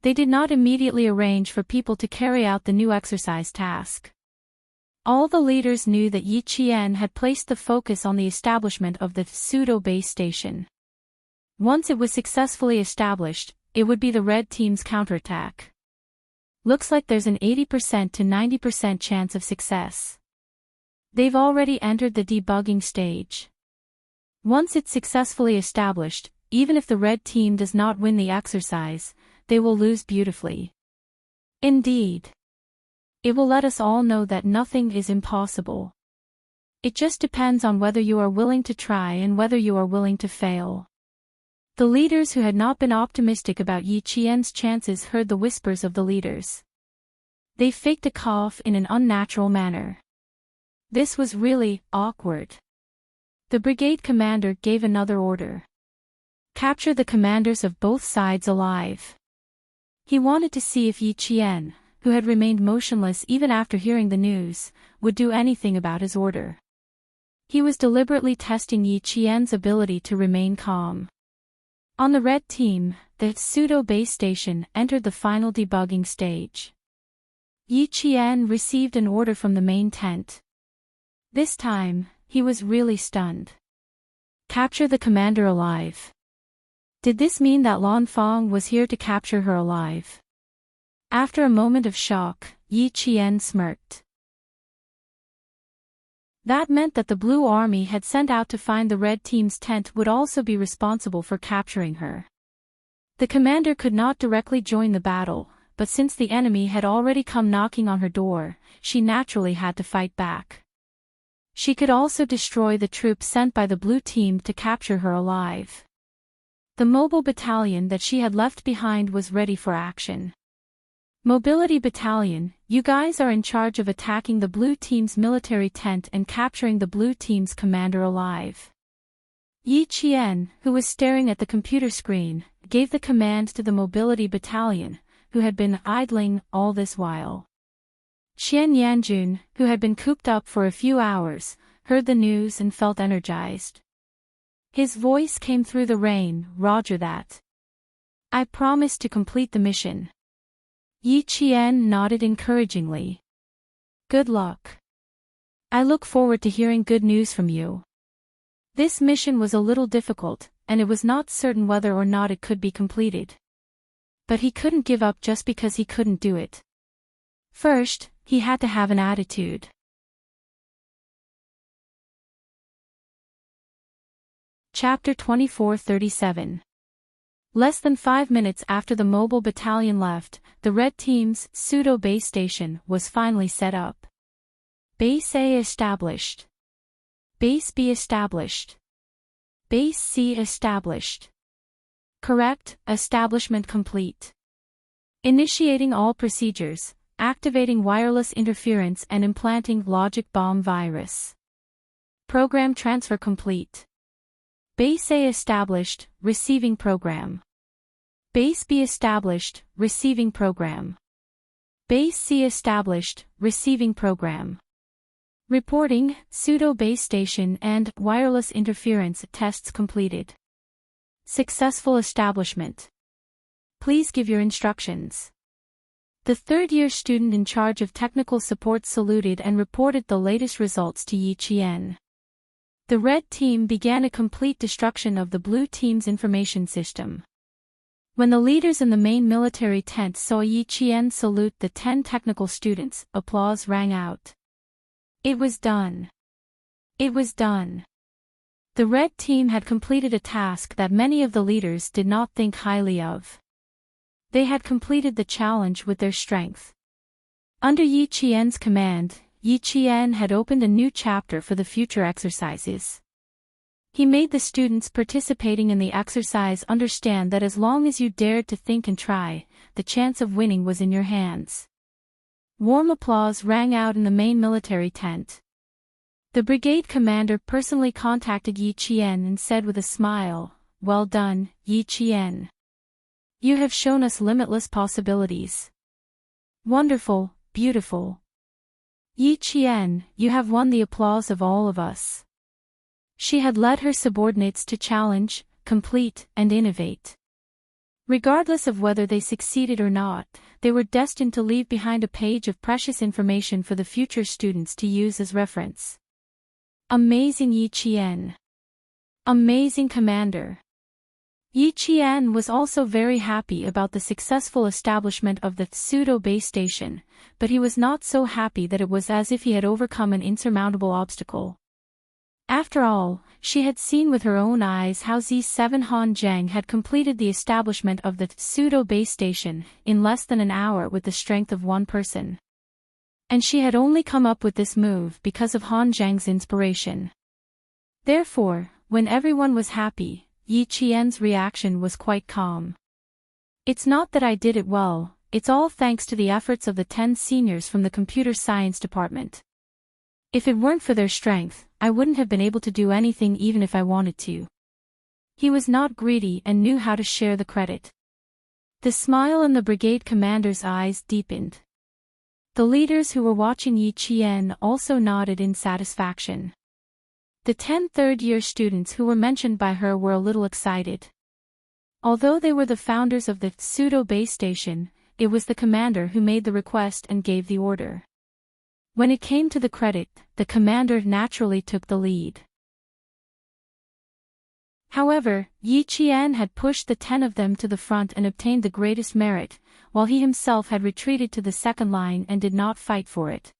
They did not immediately arrange for people to carry out the new exercise task. All the leaders knew that Yi Qian had placed the focus on the establishment of the pseudo-base station. Once it was successfully established, it would be the red team's counterattack. Looks like there's an 80% to 90% chance of success. They've already entered the debugging stage. Once it's successfully established, even if the red team does not win the exercise, they will lose beautifully. Indeed. It will let us all know that nothing is impossible. It just depends on whether you are willing to try and whether you are willing to fail. The leaders who had not been optimistic about Yi Qian's chances heard the whispers of the leaders. They faked a cough in an unnatural manner. This was really awkward. The brigade commander gave another order. Capture the commanders of both sides alive. He wanted to see if Yi Qian, who had remained motionless even after hearing the news, would do anything about his order. He was deliberately testing Yi Qian's ability to remain calm. On the red team, the pseudo-base station entered the final debugging stage. Yi Qian received an order from the main tent. This time, he was really stunned. Capture the commander alive. Did this mean that Lan Fang was here to capture her alive? After a moment of shock, Yi Qian smirked. That meant that the Blue Army had sent out to find the red team's tent would also be responsible for capturing her. The commander could not directly join the battle, but since the enemy had already come knocking on her door, she naturally had to fight back. She could also destroy the troops sent by the blue team to capture her alive. The mobile battalion that she had left behind was ready for action. Mobility Battalion, you guys are in charge of attacking the blue team's military tent and capturing the blue team's commander alive. Yi Qian, who was staring at the computer screen, gave the command to the Mobility Battalion, who had been idling all this while. Qian Yanjun, who had been cooped up for a few hours, heard the news and felt energized. His voice came through the rain, Roger that. I promise to complete the mission. Yi Qian nodded encouragingly. Good luck. I look forward to hearing good news from you. This mission was a little difficult, and it was not certain whether or not it could be completed. But he couldn't give up just because he couldn't do it. First, he had to have an attitude. Chapter 2437. Less than 5 minutes after the mobile battalion left, the red team's pseudo-base station was finally set up. Base A established. Base B established. Base C established. Correct, establishment complete. Initiating all procedures, activating wireless interference and implanting logic bomb virus. Program transfer complete. Base A established, receiving program. Base B established, receiving program. Base C established, receiving program. Reporting, pseudo-base station and wireless interference tests completed. Successful establishment. Please give your instructions. The third-year student in charge of technical support saluted and reported the latest results to Yi Qian. The red team began a complete destruction of the blue team's information system. When the leaders in the main military tent saw Yi Qian salute the 10 technical students, applause rang out. It was done. It was done. The red team had completed a task that many of the leaders did not think highly of. They had completed the challenge with their strength. Under Yi Qian's command, Yi Qian had opened a new chapter for the future exercises. He made the students participating in the exercise understand that as long as you dared to think and try, the chance of winning was in your hands. Warm applause rang out in the main military tent. The brigade commander personally contacted Yi Qian and said with a smile, "Well done, Yi Qian. You have shown us limitless possibilities. Wonderful, beautiful. Yi Qian, you have won the applause of all of us." She had led her subordinates to challenge, complete, and innovate. Regardless of whether they succeeded or not, they were destined to leave behind a page of precious information for the future students to use as reference. Amazing Yi Qian. Amazing commander. Yi Qian was also very happy about the successful establishment of the pseudo-base station, but he was not so happy that it was as if he had overcome an insurmountable obstacle. After all, she had seen with her own eyes how Z7 Han Zheng had completed the establishment of the pseudo-base station in less than an hour with the strength of one person. And she had only come up with this move because of Han Zheng's inspiration. Therefore, when everyone was happy, Yi Qian's reaction was quite calm. "It's not that I did it well, it's all thanks to the efforts of the 10 seniors from the computer science department. If it weren't for their strength, I wouldn't have been able to do anything even if I wanted to." He was not greedy and knew how to share the credit. The smile in the brigade commander's eyes deepened. The leaders who were watching Yi Qian also nodded in satisfaction. The 10 third-year students who were mentioned by her were a little excited. Although they were the founders of the pseudo-base station, it was the commander who made the request and gave the order. When it came to the credit, the commander naturally took the lead. However, Yi Qian had pushed the 10 of them to the front and obtained the greatest merit, while he himself had retreated to the second line and did not fight for it.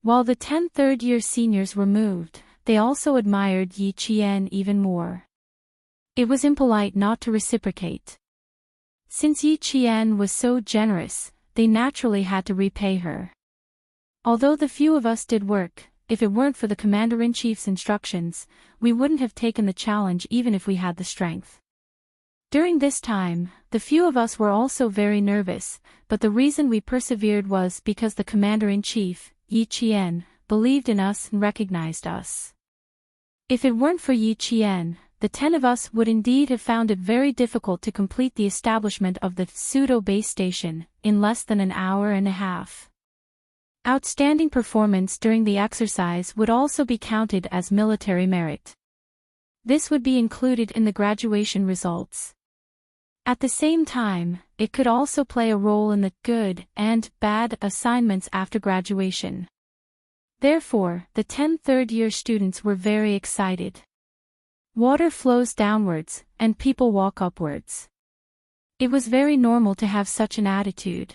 While the 10 third-year seniors were moved, they also admired Yi Qian even more. It was impolite not to reciprocate. Since Yi Qian was so generous, they naturally had to repay her. "Although the few of us did work, if it weren't for the Commander-in-Chief's instructions, we wouldn't have taken the challenge even if we had the strength." During this time, the few of us were also very nervous, but the reason we persevered was because the Commander-in-Chief, Yi Qian, believed in us and recognized us. If it weren't for Yi Qian, the 10 of us would indeed have found it very difficult to complete the establishment of the pseudo-base station in less than an hour and a half. Outstanding performance during the exercise would also be counted as military merit. This would be included in the graduation results. At the same time, it could also play a role in the good and bad assignments after graduation. Therefore, the 10 third-year students were very excited. Water flows downwards, and people walk upwards. It was very normal to have such an attitude.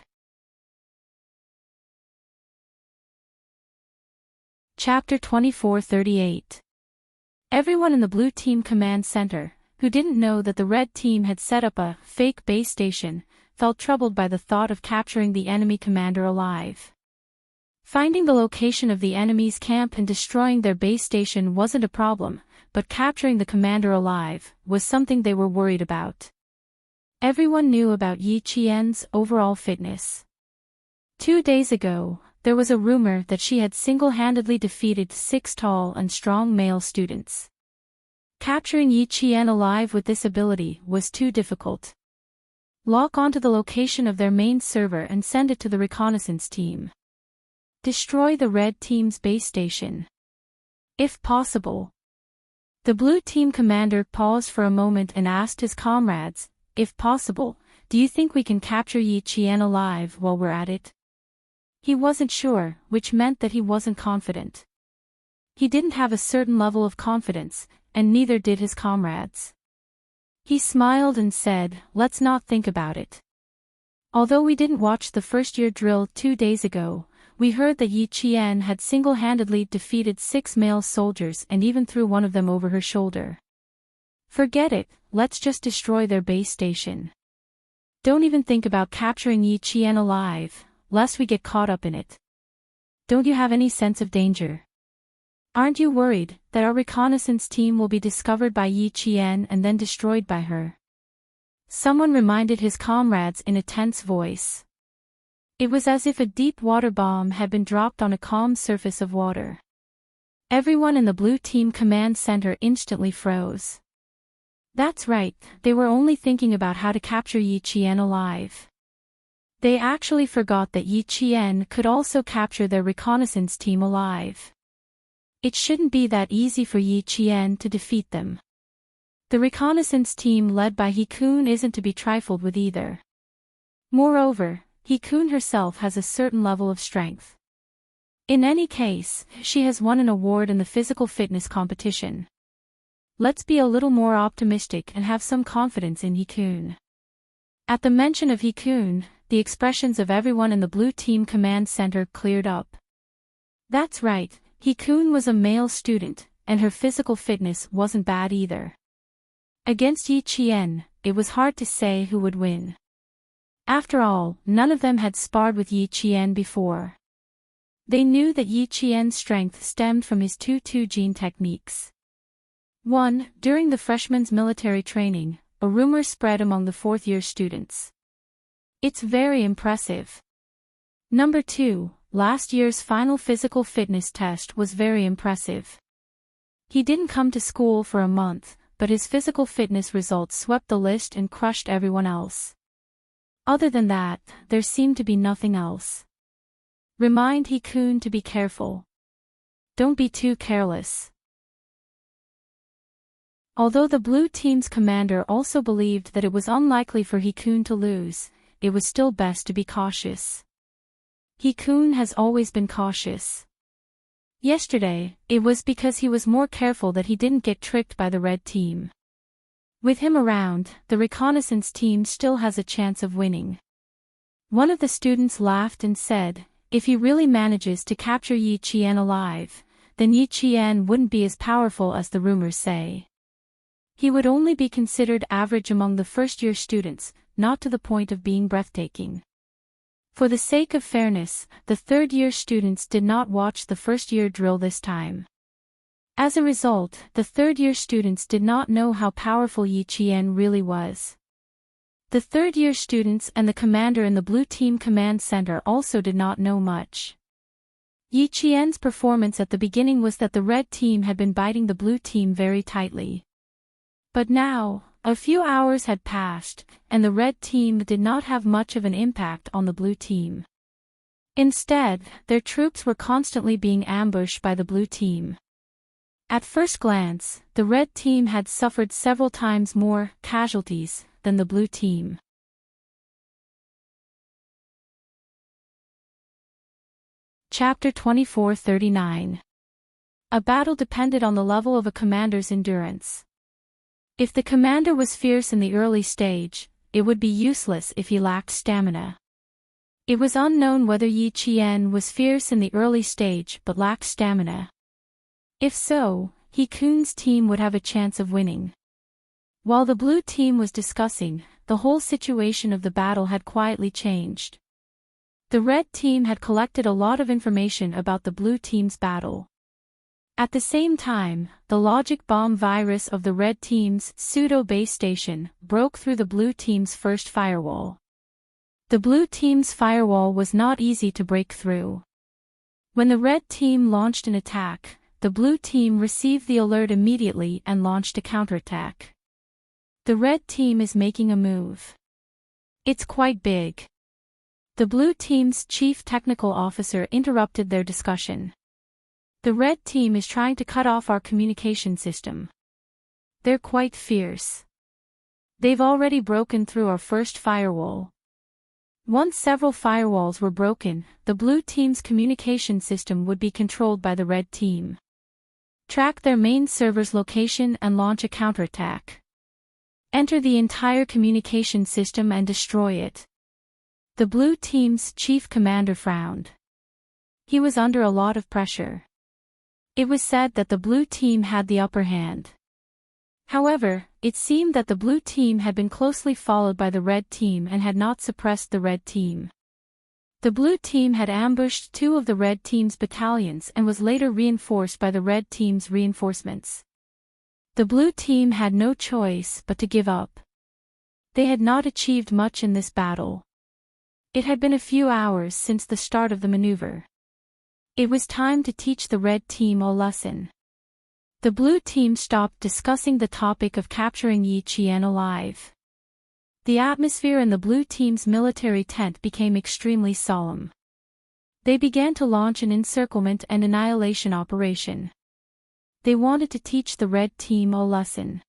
Chapter 24:38. Everyone in the Blue Team Command Center, who didn't know that the Red Team had set up a fake base station, felt troubled by the thought of capturing the enemy commander alive. Finding the location of the enemy's camp and destroying their base station wasn't a problem, but capturing the commander alive was something they were worried about. Everyone knew about Yi Qian's overall fitness. 2 days ago, there was a rumor that she had single-handedly defeated 6 tall and strong male students. Capturing Yi Qian alive with this ability was too difficult. Lock onto the location of their main server and send it to the reconnaissance team. Destroy the Red Team's base station. If possible. The Blue Team commander paused for a moment and asked his comrades, "If possible, do you think we can capture Yi Qian alive while we're at it?" He wasn't sure, which meant that he wasn't confident. He didn't have a certain level of confidence, and neither did his comrades. He smiled and said, "Let's not think about it. Although we didn't watch the first-year drill 2 days ago, we heard that Yi Qian had single-handedly defeated 6 male soldiers and even threw one of them over her shoulder. Forget it, let's just destroy their base station. Don't even think about capturing Yi Qian alive, lest we get caught up in it. Don't you have any sense of danger? Aren't you worried that our reconnaissance team will be discovered by Yi Qian and then destroyed by her?" Someone reminded his comrades in a tense voice. It was as if a deep water bomb had been dropped on a calm surface of water. Everyone in the blue team command center instantly froze. That's right, they were only thinking about how to capture Yi Qian alive. They actually forgot that Yi Qian could also capture their reconnaissance team alive. It shouldn't be that easy for Yi Qian to defeat them. The reconnaissance team led by He-kun isn't to be trifled with either. Moreover, He-kun herself has a certain level of strength. In any case, she has won an award in the physical fitness competition. Let's be a little more optimistic and have some confidence in He-kun. At the mention of He-kun, the expressions of everyone in the blue team command center cleared up. That's right, He-kun was a male student, and her physical fitness wasn't bad either. Against Yi Qian, it was hard to say who would win. After all, none of them had sparred with Yi Qian before. They knew that Yi Qian's strength stemmed from his 2-2 gene techniques. 1. During the freshman's military training, a rumor spread among the fourth-year students. It's very impressive. Number 2. Last year's final physical fitness test was very impressive. He didn't come to school for a month, but his physical fitness results swept the list and crushed everyone else. Other than that, there seemed to be nothing else. Remind He-kun to be careful. Don't be too careless. Although the blue team's commander also believed that it was unlikely for He-kun to lose, it was still best to be cautious. He-kun has always been cautious. Yesterday, it was because he was more careful that he didn't get tricked by the red team. With him around, the reconnaissance team still has a chance of winning. One of the students laughed and said, if he really manages to capture Yi Qian alive, then Yi Qian wouldn't be as powerful as the rumors say. He would only be considered average among the first-year students, not to the point of being breathtaking. For the sake of fairness, the third-year students did not watch the first-year drill this time. As a result, the third-year students did not know how powerful Yi Qian really was. The third-year students and the commander in the blue team command center also did not know much. Yi Qian's performance at the beginning was that the red team had been biting the blue team very tightly. But now, a few hours had passed, and the red team did not have much of an impact on the blue team. Instead, their troops were constantly being ambushed by the blue team. At first glance, the red team had suffered several times more casualties than the blue team. Chapter 2439. A battle depended on the level of a commander's endurance. If the commander was fierce in the early stage, it would be useless if he lacked stamina. It was unknown whether Yi Qian was fierce in the early stage but lacked stamina. If so, He-kun's team would have a chance of winning. While the blue team was discussing, the whole situation of the battle had quietly changed. The red team had collected a lot of information about the blue team's battle. At the same time, the logic bomb virus of the red team's pseudo-base station broke through the blue team's first firewall. The blue team's firewall was not easy to break through. When the red team launched an attack, the blue team received the alert immediately and launched a counterattack. The red team is making a move. It's quite big. The blue team's chief technical officer interrupted their discussion. The red team is trying to cut off our communication system. They're quite fierce. They've already broken through our first firewall. Once several firewalls were broken, the blue team's communication system would be controlled by the red team. Track their main server's location and launch a counterattack. Enter the entire communication system and destroy it. The blue team's chief commander frowned. He was under a lot of pressure. It was said that the blue team had the upper hand. However, it seemed that the blue team had been closely followed by the red team and had not suppressed the red team. The blue team had ambushed two of the red team's battalions and was later reinforced by the red team's reinforcements. The blue team had no choice but to give up. They had not achieved much in this battle. It had been a few hours since the start of the maneuver. It was time to teach the red team a lesson. The blue team stopped discussing the topic of capturing Yi Qian alive. The atmosphere in the blue team's military tent became extremely solemn. They began to launch an encirclement and annihilation operation. They wanted to teach the red team a lesson.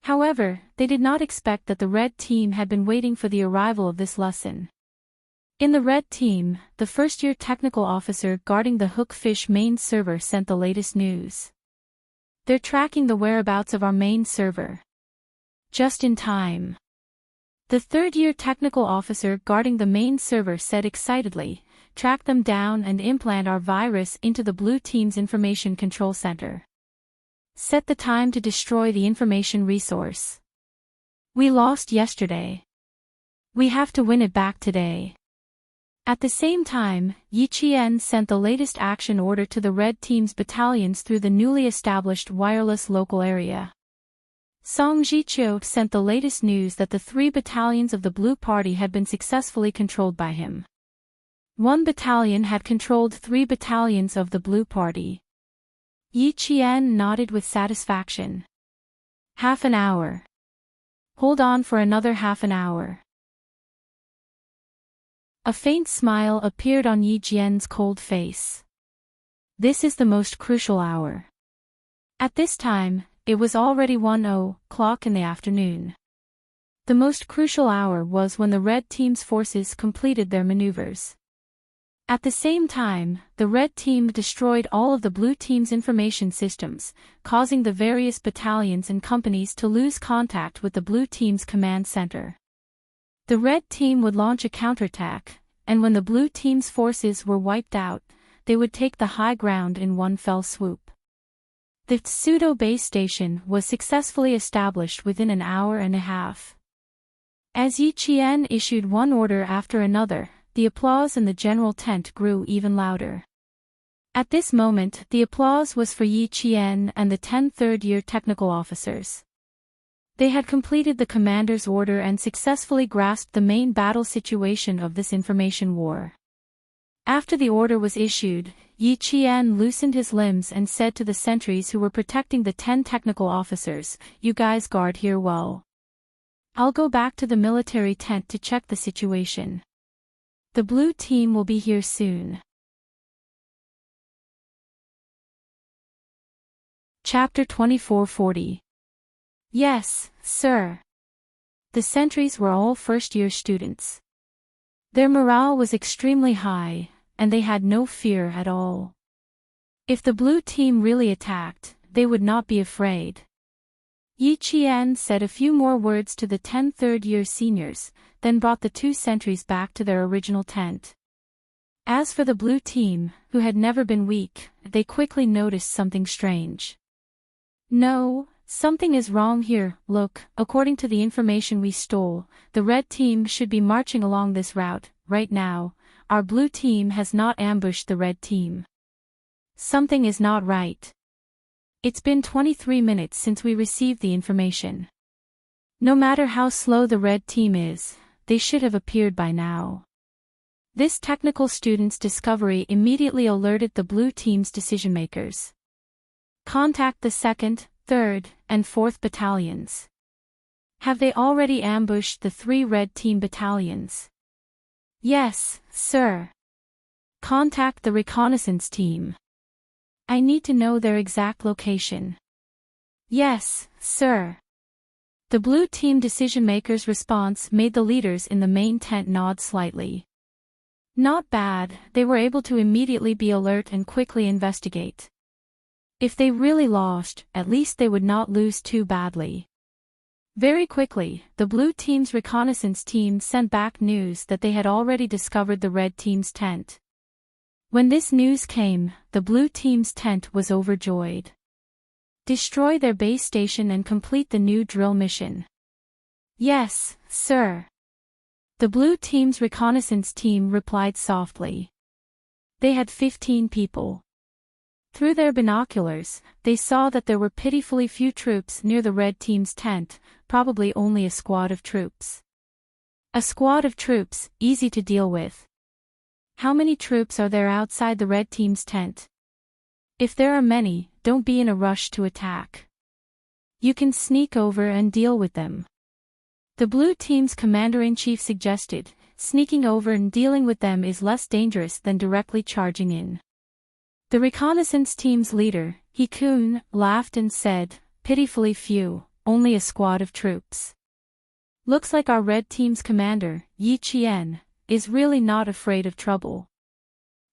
However, they did not expect that the red team had been waiting for the arrival of this lesson. In the red team, the first-year technical officer guarding the Hookfish main server sent the latest news. They're tracking the whereabouts of our main server. Just in time. The third-year technical officer guarding the main server said excitedly, "Track them down and implant our virus into the blue team's information control center. Set the time to destroy the information resource. We lost yesterday. We have to win it back today." At the same time, Yi Qian sent the latest action order to the red team's battalions through the newly established wireless local area. Song Jiqiu sent the latest news that the 3 battalions of the Blue Party had been successfully controlled by him. 1 battalion had controlled 3 battalions of the Blue Party. Yi Qian nodded with satisfaction. Half an hour. Hold on for another half an hour. A faint smile appeared on Yi Qian's cold face. This is the most crucial hour. At this time, it was already 1:00 in the afternoon. The most crucial hour was when the red team's forces completed their maneuvers. At the same time, the red team destroyed all of the blue team's information systems, causing the various battalions and companies to lose contact with the blue team's command center. The red team would launch a counterattack, and when the blue team's forces were wiped out, they would take the high ground in one fell swoop. The pseudo-base station was successfully established within an hour and a half. As Yi Qian issued one order after another, the applause in the general tent grew even louder. At this moment, the applause was for Yi Qian and the 10 third-year technical officers. They had completed the commander's order and successfully grasped the main battle situation of this information war. After the order was issued, Yi Qian loosened his limbs and said to the sentries who were protecting the 10 technical officers, "You guys guard here well. I'll go back to the military tent to check the situation. The blue team will be here soon." Chapter 2440. Yes, sir. The sentries were all first-year students. Their morale was extremely high, and they had no fear at all. If the blue team really attacked, they would not be afraid. Yi Qian said a few more words to the 10 third-year seniors, then brought the 2 sentries back to their original tent. As for the blue team, who had never been weak, they quickly noticed something strange. "No, something is wrong here. Look, according to the information we stole, the red team should be marching along this route. Right now, our blue team has not ambushed the red team. Something is not right. It's been 23 minutes since we received the information. No matter how slow the red team is, they should have appeared by now." This technical student's discovery immediately alerted the blue team's decision-makers. "Contact the 2nd, 3rd, and 4th battalions. Have they already ambushed the 3 red team battalions?" "Yes, sir." "Contact the reconnaissance team. I need to know their exact location." "Yes, sir." The blue team decision-makers' response made the leaders in the main tent nod slightly. Not bad, they were able to immediately be alert and quickly investigate. If they really lost, at least they would not lose too badly. Very quickly, the blue team's reconnaissance team sent back news that they had already discovered the red team's tent. When this news came, the blue team's tent was overjoyed. Destroy their base station and complete the new drill mission. "Yes, sir." The blue team's reconnaissance team replied softly. They had 15 people. Through their binoculars, they saw that there were pitifully few troops near the red team's tent, probably only a squad of troops. A squad of troops, easy to deal with. How many troops are there outside the red team's tent? If there are many, don't be in a rush to attack. You can sneak over and deal with them. The blue team's commander-in-chief suggested, sneaking over and dealing with them is less dangerous than directly charging in. The reconnaissance team's leader, Hikun, laughed and said, pitifully few, only a squad of troops. Looks like our red team's commander, Yi Qian, is really not afraid of trouble.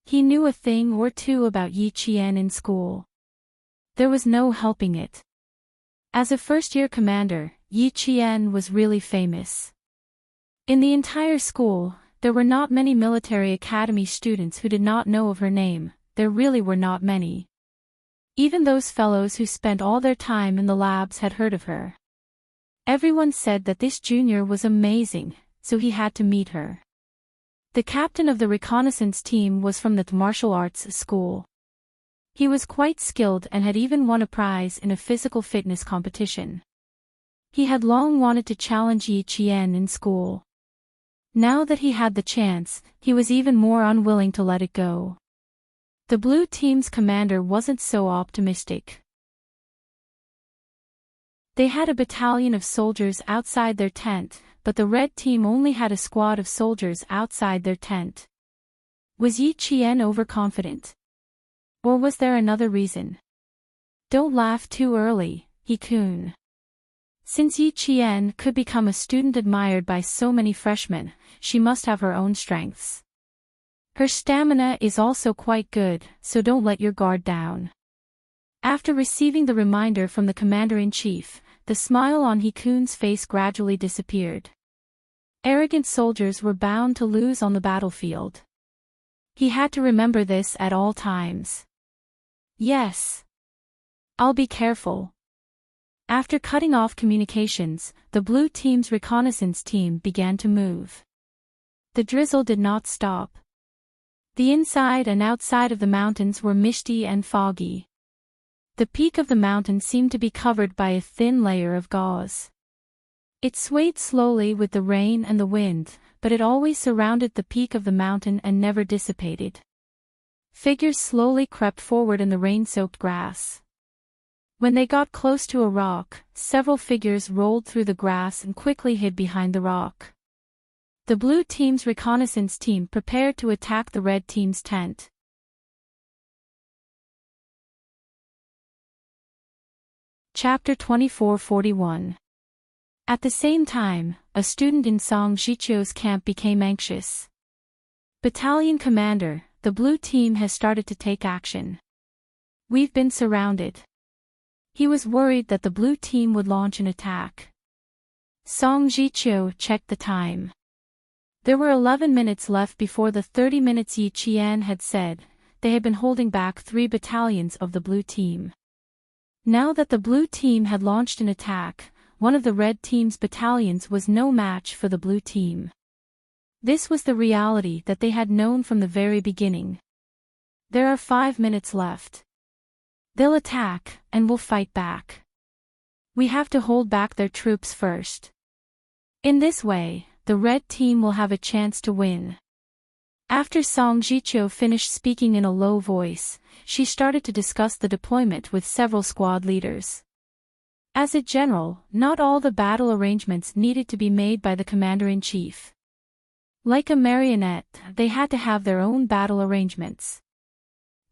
He knew a thing or two about Yi Qian in school. There was no helping it. As a first-year commander, Yi Qian was really famous. In the entire school, there were not many military academy students who did not know of her name. There really were not many. Even those fellows who spent all their time in the labs had heard of her. Everyone said that this junior was amazing, so he had to meet her. The captain of the reconnaissance team was from the martial arts school. He was quite skilled and had even won a prize in a physical fitness competition. He had long wanted to challenge Yi Qian in school. Now that he had the chance, he was even more unwilling to let it go. The blue team's commander wasn't so optimistic. They had a battalion of soldiers outside their tent, but the red team only had a squad of soldiers outside their tent. Was Yi Qian overconfident? Or was there another reason? Don't laugh too early, Hikun. Since Yi Qian could become a student admired by so many freshmen, she must have her own strengths. Her stamina is also quite good, so don't let your guard down. After receiving the reminder from the commander-in-chief, the smile on Hikun's face gradually disappeared. Arrogant soldiers were bound to lose on the battlefield. He had to remember this at all times. Yes. I'll be careful. After cutting off communications, the blue team's reconnaissance team began to move. The drizzle did not stop. The inside and outside of the mountains were misty and foggy. The peak of the mountain seemed to be covered by a thin layer of gauze. It swayed slowly with the rain and the wind, but it always surrounded the peak of the mountain and never dissipated. Figures slowly crept forward in the rain-soaked grass. When they got close to a rock, several figures rolled through the grass and quickly hid behind the rock. The blue team's reconnaissance team prepared to attack the red team's tent. Chapter 2441. At the same time, a student in Song Jiqiu's camp became anxious. Battalion commander, the blue team has started to take action. We've been surrounded. He was worried that the blue team would launch an attack. Song Jiqiu checked the time. There were 11 minutes left before the 30 minutes Yi Qian had said. They had been holding back 3 battalions of the blue team. Now that the blue team had launched an attack, one of the red team's battalions was no match for the blue team. This was the reality that they had known from the very beginning. There are 5 minutes left. They'll attack, and we'll fight back. We have to hold back their troops first. In this way, the red team will have a chance to win. After Song Jiqiu finished speaking in a low voice, she started to discuss the deployment with several squad leaders. As a general, not all the battle arrangements needed to be made by the commander-in-chief. Like a marionette, they had to have their own battle arrangements.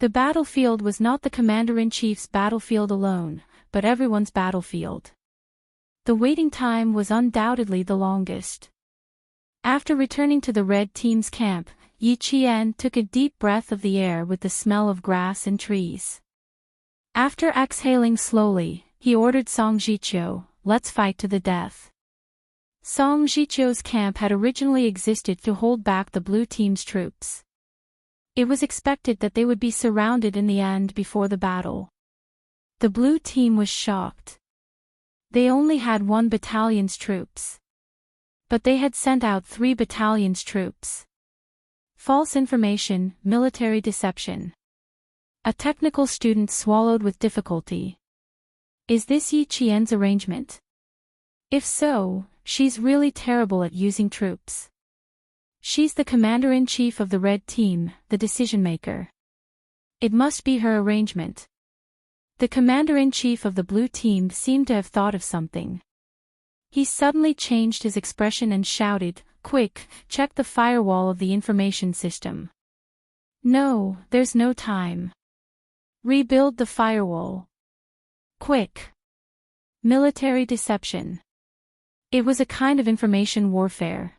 The battlefield was not the commander-in-chief's battlefield alone, but everyone's battlefield. The waiting time was undoubtedly the longest. After returning to the red team's camp, Yi Qian took a deep breath of the air with the smell of grass and trees. After exhaling slowly, he ordered Song Jiqiu, "Let's fight to the death." Song Jiqiu's camp had originally existed to hold back the blue team's troops. It was expected that they would be surrounded in the end before the battle. The blue team was shocked. They only had 1 battalion's troops. But they had sent out 3 battalions' troops. False information, military deception. A technical student swallowed with difficulty. Is this Yi Qian's arrangement? If so, she's really terrible at using troops. She's the commander-in-chief of the red team, the decision-maker. It must be her arrangement. The commander-in-chief of the blue team seemed to have thought of something. He suddenly changed his expression and shouted, "Quick, check the firewall of the information system." "No, there's no time. Rebuild the firewall. Quick." Military deception. It was a kind of information warfare.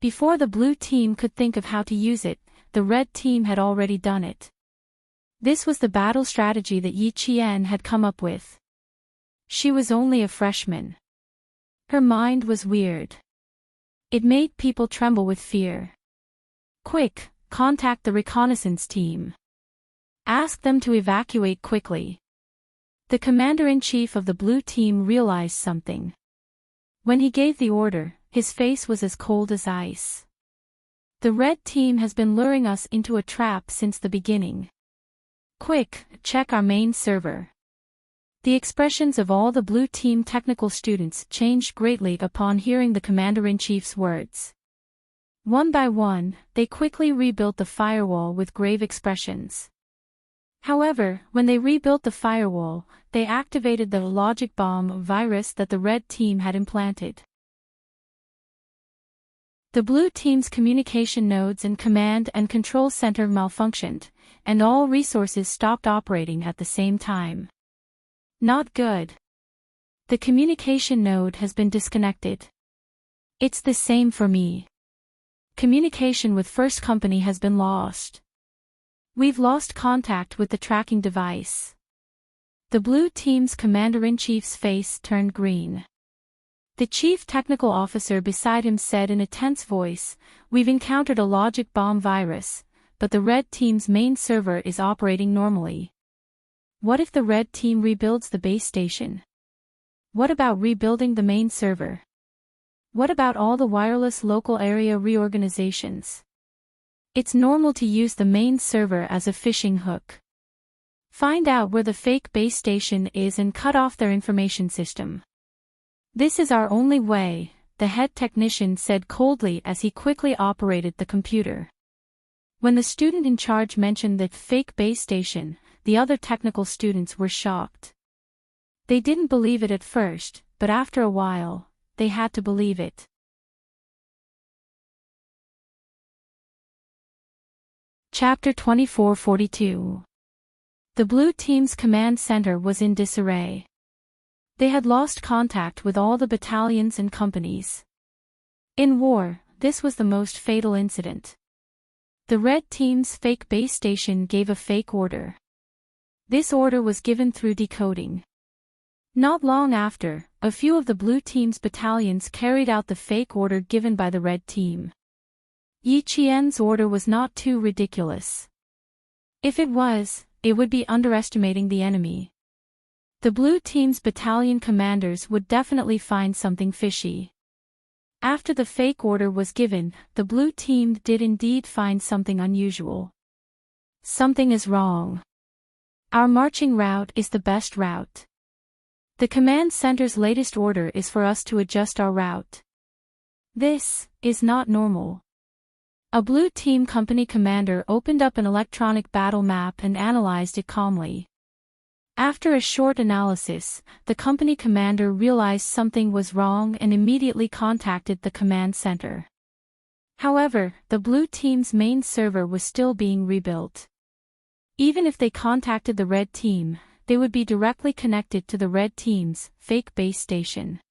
Before the blue team could think of how to use it, the red team had already done it. This was the battle strategy that Yi Qian had come up with. She was only a freshman. Her mind was weird. It made people tremble with fear. "Quick, contact the reconnaissance team. Ask them to evacuate quickly." The commander-in-chief of the blue team realized something. When he gave the order, his face was as cold as ice. "The red team has been luring us into a trap since the beginning. Quick, check our main server." The expressions of all the blue team technical students changed greatly upon hearing the commander-in-chief's words. One by one, they quickly rebuilt the firewall with grave expressions. However, when they rebuilt the firewall, they activated the logic bomb virus that the red team had implanted. The blue team's communication nodes and command and control center malfunctioned, and all resources stopped operating at the same time. Not good. The communication node has been disconnected. It's the same for me. Communication with First Company has been lost. We've lost contact with the tracking device. The blue team's commander-in-chief's face turned green. The chief technical officer beside him said in a tense voice, "We've encountered a logic bomb virus, but the red team's main server is operating normally. What if the red team rebuilds the base station? What about rebuilding the main server? What about all the wireless local area reorganizations? It's normal to use the main server as a fishing hook. Find out where the fake base station is and cut off their information system. This is our only way," the head technician said coldly as he quickly operated the computer. When the student in charge mentioned the fake base station, the other technical students were shocked. They didn't believe it at first, but after a while, they had to believe it. Chapter 2442. The blue team's command center was in disarray. They had lost contact with all the battalions and companies. In war, this was the most fatal incident. The red team's fake base station gave a fake order. This order was given through decoding. Not long after, a few of the blue team's battalions carried out the fake order given by the red team. Yi Qian's order was not too ridiculous. If it was, it would be underestimating the enemy. The blue team's battalion commanders would definitely find something fishy. After the fake order was given, the blue team did indeed find something unusual. Something is wrong. Our marching route is the best route. The command center's latest order is for us to adjust our route. This is not normal. A blue team company commander opened up an electronic battle map and analyzed it calmly. After a short analysis, the company commander realized something was wrong and immediately contacted the command center. However, the blue team's main server was still being rebuilt. Even if they contacted the red team, they would be directly connected to the red team's fake base station.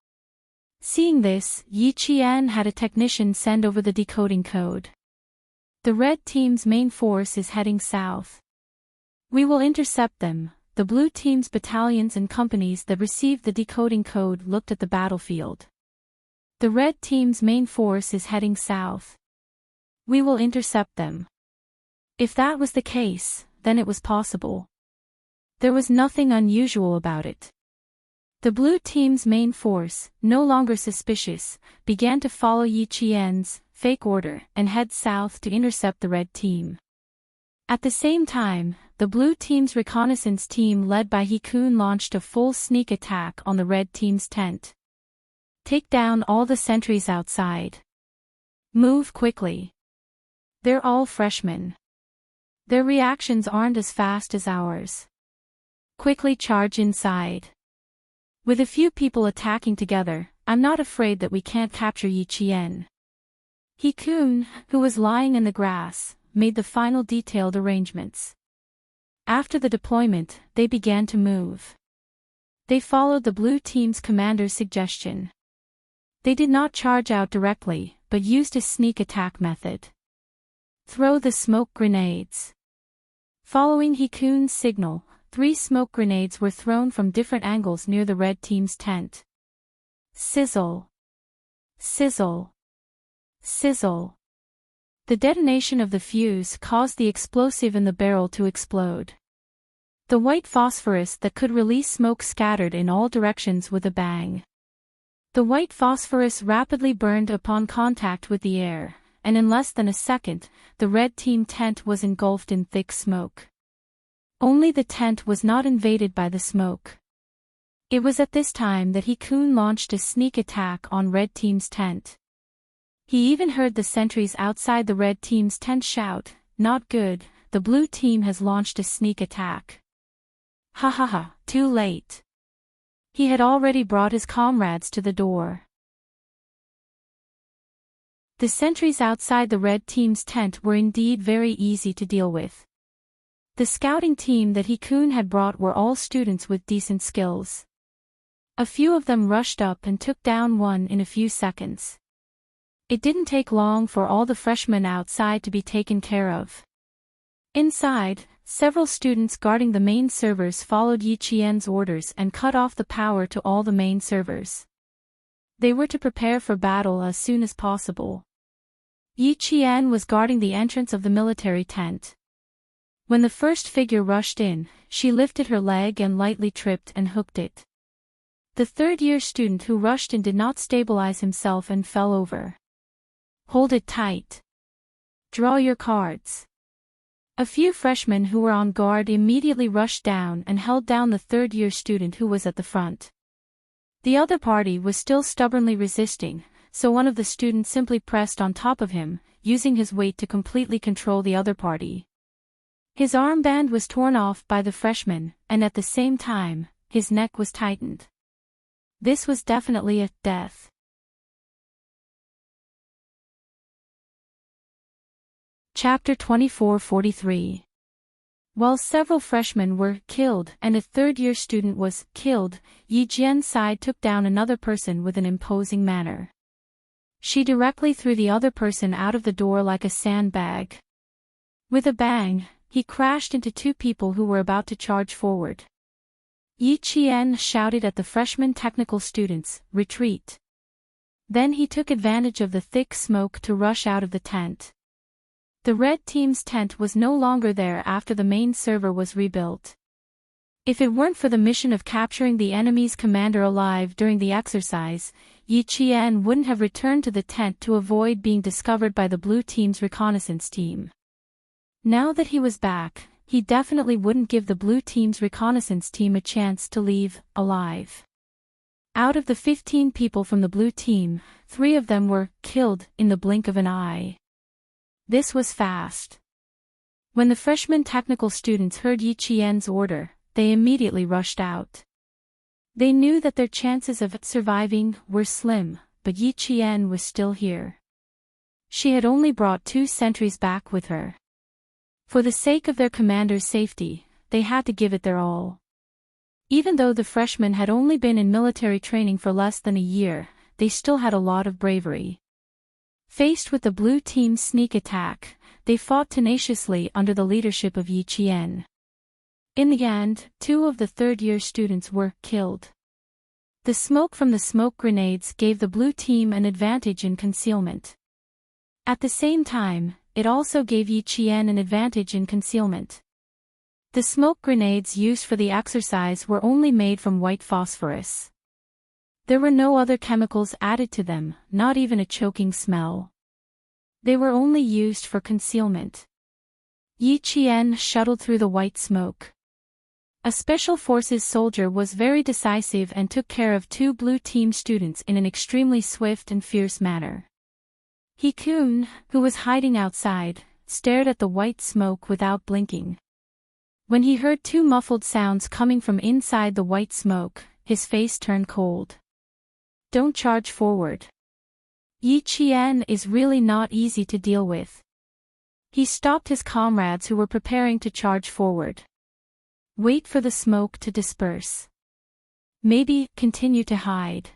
Seeing this, Yi Qian had a technician send over the decoding code. The red team's main force is heading south. We will intercept them. The blue team's battalions and companies that received the decoding code looked at the battlefield. The red team's main force is heading south. We will intercept them. If that was the case, then it was possible. There was nothing unusual about it. The blue team's main force, no longer suspicious, began to follow Yi Qian's fake order and head south to intercept the red team. At the same time, the blue team's reconnaissance team led by He Kun launched a full sneak attack on the red team's tent. Take down all the sentries outside. Move quickly. They're all freshmen. Their reactions aren't as fast as ours. Quickly charge inside. With a few people attacking together, I'm not afraid that we can't capture Yi Qian. He-kun, who was lying in the grass, made the final detailed arrangements. After the deployment, they began to move. They followed the blue team's commander's suggestion. They did not charge out directly, but used a sneak attack method. Throw the smoke grenades. Following He-kun's signal, 3 smoke grenades were thrown from different angles near the red team's tent. Sizzle. Sizzle. Sizzle. The detonation of the fuse caused the explosive in the barrel to explode. The white phosphorus that could release smoke scattered in all directions with a bang. The white phosphorus rapidly burned upon contact with the air, and in less than a second, the red team tent was engulfed in thick smoke. Only the tent was not invaded by the smoke. It was at this time that He-kun launched a sneak attack on red team's tent. He even heard the sentries outside the red team's tent shout, "Not good, the blue team has launched a sneak attack." Ha ha ha, too late. He had already brought his comrades to the door. The sentries outside the red team's tent were indeed very easy to deal with. The scouting team that He-kun had brought were all students with decent skills. A few of them rushed up and took down one in a few seconds. It didn't take long for all the freshmen outside to be taken care of. Inside, several students guarding the main servers followed Yi Qian's orders and cut off the power to all the main servers. They were to prepare for battle as soon as possible. Yi Qian was guarding the entrance of the military tent. When the first figure rushed in, she lifted her leg and lightly tripped and hooked it. The third-year student who rushed in did not stabilize himself and fell over. Hold it tight. Draw your cards. A few freshmen who were on guard immediately rushed down and held down the third-year student who was at the front. The other party was still stubbornly resisting, so one of the students simply pressed on top of him, using his weight to completely control the other party. His armband was torn off by the freshman, and at the same time, his neck was tightened. This was definitely a death. Chapter 2443. While several freshmen were killed and a third-year student was killed, Yi Jian's side took down another person with an imposing manner. She directly threw the other person out of the door like a sandbag. With a bang, he crashed into 2 people who were about to charge forward. Yi Qian shouted at the freshman technical students, "Retreat." Then he took advantage of the thick smoke to rush out of the tent. The red team's tent was no longer there after the main server was rebuilt. If it weren't for the mission of capturing the enemy's commander alive during the exercise, Yi Qian wouldn't have returned to the tent to avoid being discovered by the blue team's reconnaissance team. Now that he was back, he definitely wouldn't give the blue team's reconnaissance team a chance to leave alive. Out of the 15 people from the blue team, 3 of them were killed in the blink of an eye. This was fast. When the freshman technical students heard Yi Qian's order, they immediately rushed out. They knew that their chances of surviving were slim, but Yi Qian was still here. She had only brought 2 sentries back with her. For the sake of their commander's safety, they had to give it their all. Even though the freshmen had only been in military training for less than a year, they still had a lot of bravery. Faced with the blue team's sneak attack, they fought tenaciously under the leadership of Yi Qian. In the end, 2 of the third-year students were killed. The smoke from the smoke grenades gave the blue team an advantage in concealment. At the same time, it also gave Yi Qian an advantage in concealment. The smoke grenades used for the exercise were only made from white phosphorus. There were no other chemicals added to them, not even a choking smell. They were only used for concealment. Yi Qian shuttled through the white smoke. A Special Forces soldier was very decisive and took care of 2 blue team students in an extremely swift and fierce manner. He-kun, who was hiding outside, stared at the white smoke without blinking. When he heard two muffled sounds coming from inside the white smoke, his face turned cold. Don't charge forward. Yi Qian is really not easy to deal with. He stopped his comrades who were preparing to charge forward. Wait for the smoke to disperse. Maybe continue to hide.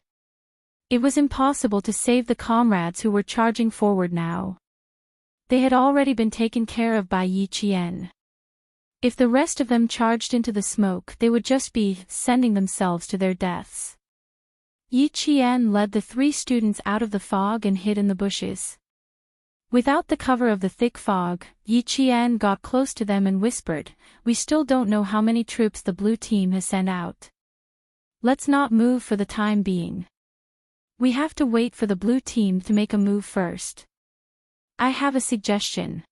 It was impossible to save the comrades who were charging forward now. They had already been taken care of by Yi Qian. If the rest of them charged into the smoke, they would just be sending themselves to their deaths. Yi Qian led the three students out of the fog and hid in the bushes. Without the cover of the thick fog, Yi Qian got close to them and whispered, "We still don't know how many troops the blue team has sent out. Let's not move for the time being. We have to wait for the blue team to make a move first." "I have a suggestion,"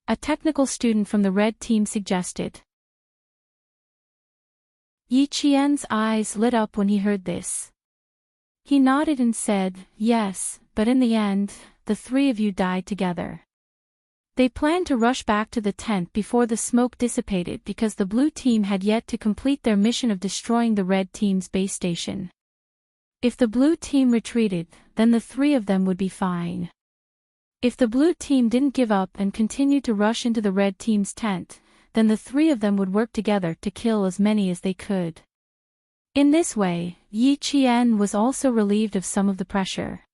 a technical student from the red team suggested. Yi Qian's eyes lit up when he heard this. He nodded and said, "Yes, but in the end, the three of you died together." They planned to rush back to the tent before the smoke dissipated because the blue team had yet to complete their mission of destroying the red team's base station. If the blue team retreated, then the three of them would be fine. If the blue team didn't give up and continued to rush into the red team's tent, then the three of them would work together to kill as many as they could. In this way, Yi Qian was also relieved of some of the pressure.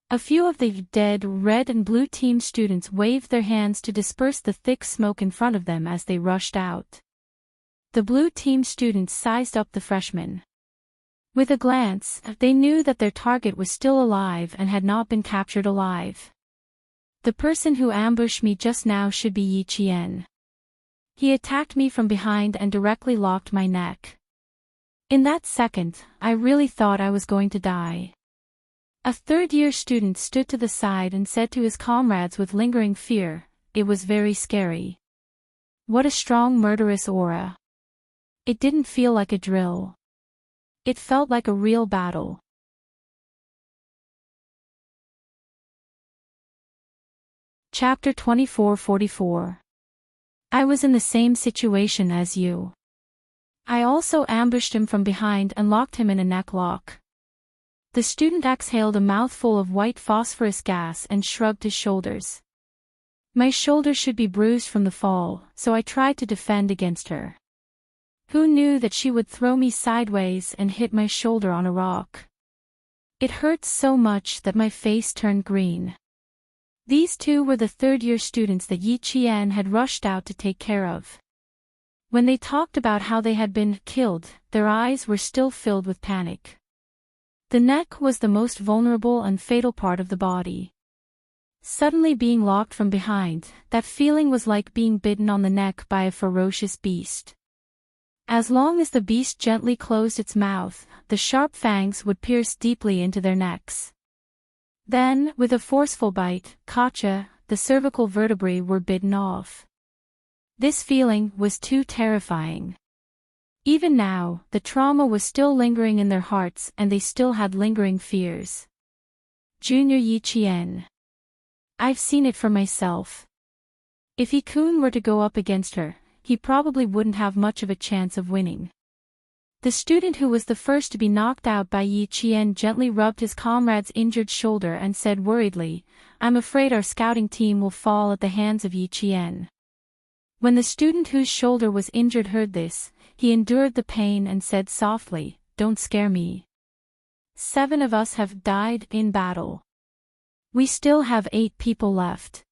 A few of the dead red and blue team students waved their hands to disperse the thick smoke in front of them as they rushed out. The blue team students sized up the freshmen. With a glance, they knew that their target was still alive and had not been captured alive. The person who ambushed me just now should be Yi Qian. He attacked me from behind and directly locked my neck. In that second, I really thought I was going to die. A third-year student stood to the side and said to his comrades with lingering fear, "It was very scary. What a strong murderous aura. It didn't feel like a drill. It felt like a real battle." Chapter 2444. I was in the same situation as you. I also ambushed him from behind and locked him in a neck lock. The student exhaled a mouthful of white phosphorus gas and shrugged his shoulders. My shoulder should be bruised from the fall, so I tried to defend against her. Who knew that she would throw me sideways and hit my shoulder on a rock? It hurt so much that my face turned green. These two were the third-year students that Yi Qian had rushed out to take care of. When they talked about how they had been killed, their eyes were still filled with panic. The neck was the most vulnerable and fatal part of the body. Suddenly being locked from behind, that feeling was like being bitten on the neck by a ferocious beast. As long as the beast gently closed its mouth, the sharp fangs would pierce deeply into their necks. Then, with a forceful bite, gotcha, the cervical vertebrae were bitten off. This feeling was too terrifying. Even now, the trauma was still lingering in their hearts and they still had lingering fears. Junior Yi Qian. I've seen it for myself. If He-kun were to go up against her, he probably wouldn't have much of a chance of winning. The student who was the first to be knocked out by Yi Qian gently rubbed his comrade's injured shoulder and said worriedly, "I'm afraid our scouting team will fall at the hands of Yi Qian." When the student whose shoulder was injured heard this, he endured the pain and said softly, "Don't scare me. 7 of us have died in battle. We still have 8 people left.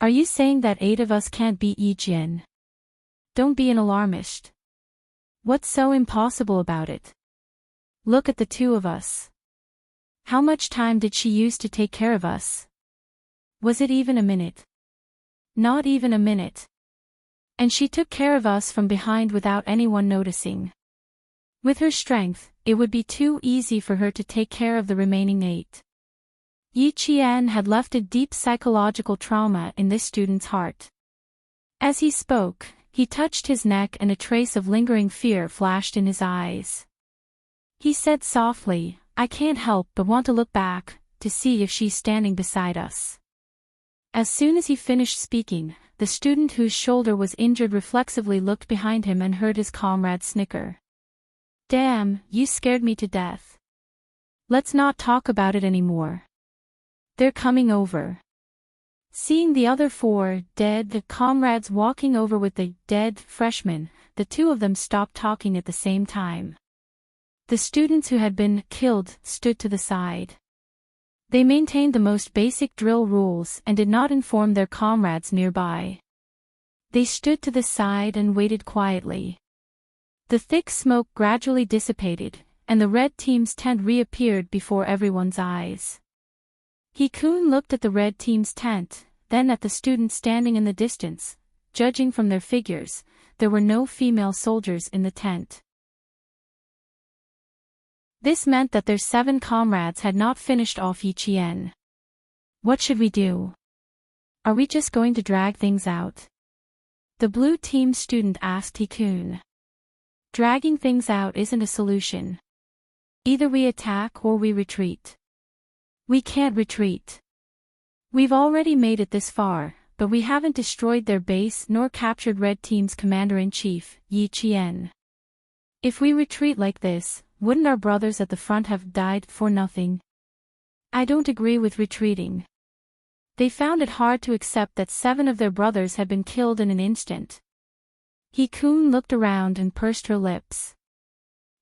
Are you saying that 8 of us can't beat Yi Qian? Don't be an alarmist. What's so impossible about it? Look at the 2 of us. How much time did she use to take care of us? Was it even a minute? Not even a minute. And she took care of us from behind without anyone noticing. With her strength, it would be too easy for her to take care of the remaining 8. Yi Qian had left a deep psychological trauma in this student's heart. As he spoke, he touched his neck and a trace of lingering fear flashed in his eyes. He said softly, "I can't help but want to look back, to see if she's standing beside us. As soon as he finished speaking, the student whose shoulder was injured reflexively looked behind him and heard his comrade snicker. Damn, you scared me to death. Let's not talk about it anymore. They're coming over. Seeing the other 4 dead comrades walking over with the dead freshman, the 2 of them stopped talking at the same time. The students who had been killed stood to the side. They maintained the most basic drill rules and did not inform their comrades nearby. They stood to the side and waited quietly. The thick smoke gradually dissipated, and the red team's tent reappeared before everyone's eyes. Hikun looked at the red team's tent, then at the students standing in the distance. Judging from their figures, there were no female soldiers in the tent. This meant that their 7 comrades had not finished off Yiqian. What should we do? Are we just going to drag things out? The blue team student asked Hikun. Dragging things out isn't a solution. Either we attack or we retreat. We can't retreat. We've already made it this far, but we haven't destroyed their base nor captured Red Team's commander-in-chief, Yi Qian. If we retreat like this, wouldn't our brothers at the front have died for nothing? I don't agree with retreating. They found it hard to accept that 7 of their brothers had been killed in an instant. Hikun looked around and pursed her lips.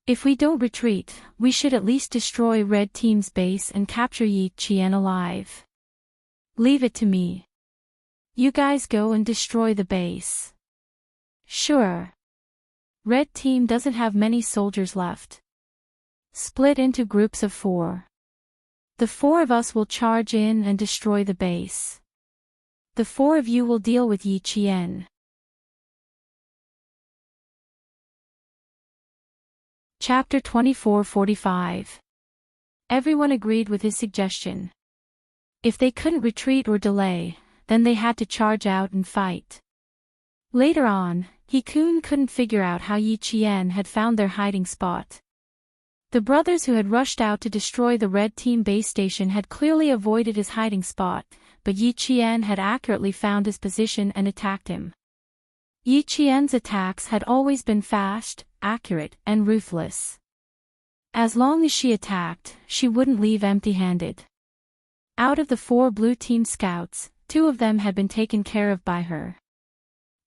If we don't retreat, we should at least destroy Red Team's base and capture Yi Qian alive. Leave it to me. You guys go and destroy the base. Sure. Red Team doesn't have many soldiers left. Split into groups of 4. The 4 of us will charge in and destroy the base. The 4 of you will deal with Yi Qian. Chapter 24:45. Everyone agreed with his suggestion. If they couldn't retreat or delay, then they had to charge out and fight. Later on, Hikun couldn't figure out how Yi Qian had found their hiding spot. The brothers who had rushed out to destroy the Red Team base station had clearly avoided his hiding spot, but Yi Qian had accurately found his position and attacked him. Yi Qian's attacks had always been fast, accurate, and ruthless. As long as she attacked, she wouldn't leave empty-handed. Out of the 4 blue team scouts, 2 of them had been taken care of by her.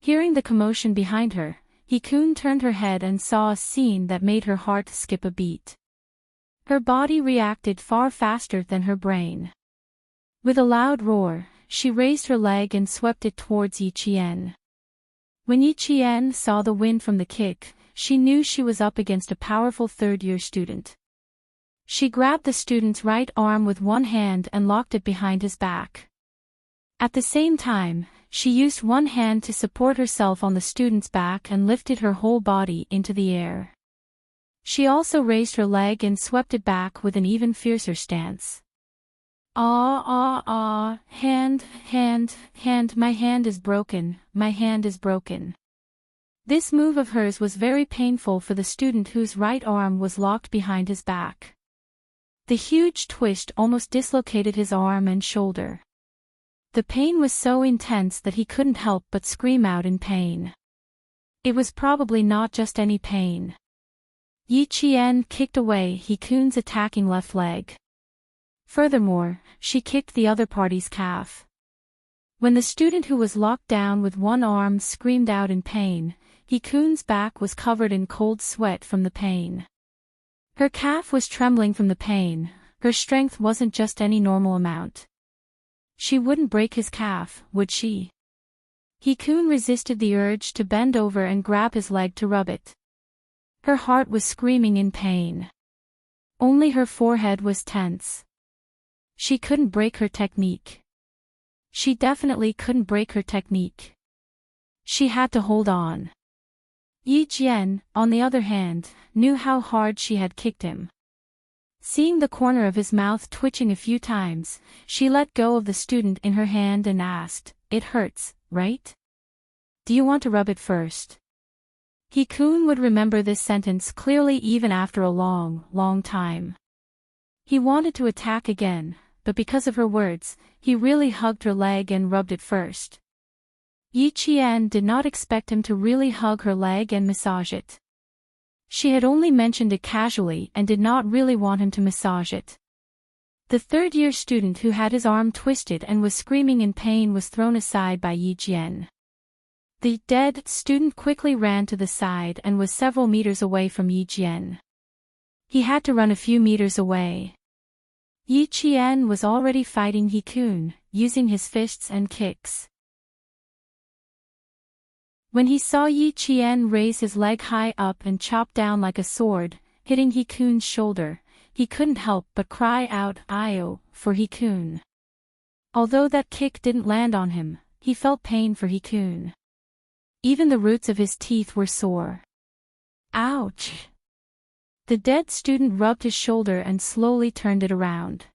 Hearing the commotion behind her, Hikun turned her head and saw a scene that made her heart skip a beat. Her body reacted far faster than her brain. With a loud roar, she raised her leg and swept it towards Yi Qian. When Yi Qian saw the wind from the kick, she knew she was up against a powerful third-year student. She grabbed the student's right arm with one hand and locked it behind his back. At the same time, she used one hand to support herself on the student's back and lifted her whole body into the air. She also raised her leg and swept it back with an even fiercer stance. Hand, my hand is broken, my hand is broken. This move of hers was very painful for the student whose right arm was locked behind his back. The huge twist almost dislocated his arm and shoulder. The pain was so intense that he couldn't help but scream out in pain. It was probably not just any pain. Yi Qian kicked away Hikun's attacking left leg. Furthermore, she kicked the other party's calf. When the student who was locked down with one arm screamed out in pain, Hikun's back was covered in cold sweat from the pain. Her calf was trembling from the pain. Her strength wasn't just any normal amount. She wouldn't break his calf, would she? Hikun resisted the urge to bend over and grab his leg to rub it. Her heart was screaming in pain. Only her forehead was tense. She couldn't break her technique. She definitely couldn't break her technique. She had to hold on. Yi Qian, on the other hand, knew how hard she had kicked him. Seeing the corner of his mouth twitching a few times, she let go of the student in her hand and asked, "It hurts, right? Do you want to rub it first?" Hikun would remember this sentence clearly even after a long, long time. He wanted to attack again, but because of her words, he really hugged her leg and rubbed it first. Yi Qian did not expect him to really hug her leg and massage it. She had only mentioned it casually and did not really want him to massage it. The third-year student who had his arm twisted and was screaming in pain was thrown aside by Yi Qian. The dead student quickly ran to the side and was several meters away from Yi Qian. He had to run a few meters away. Yi Qian was already fighting He Kun, using his fists and kicks. When he saw Yi Qian raise his leg high up and chop down like a sword, hitting He Kun's shoulder, he couldn't help but cry out "Ayo" for He Kun. Although that kick didn't land on him, he felt pain for He Kun. Even the roots of his teeth were sore. Ouch! The dead student rubbed his shoulder and slowly turned it around.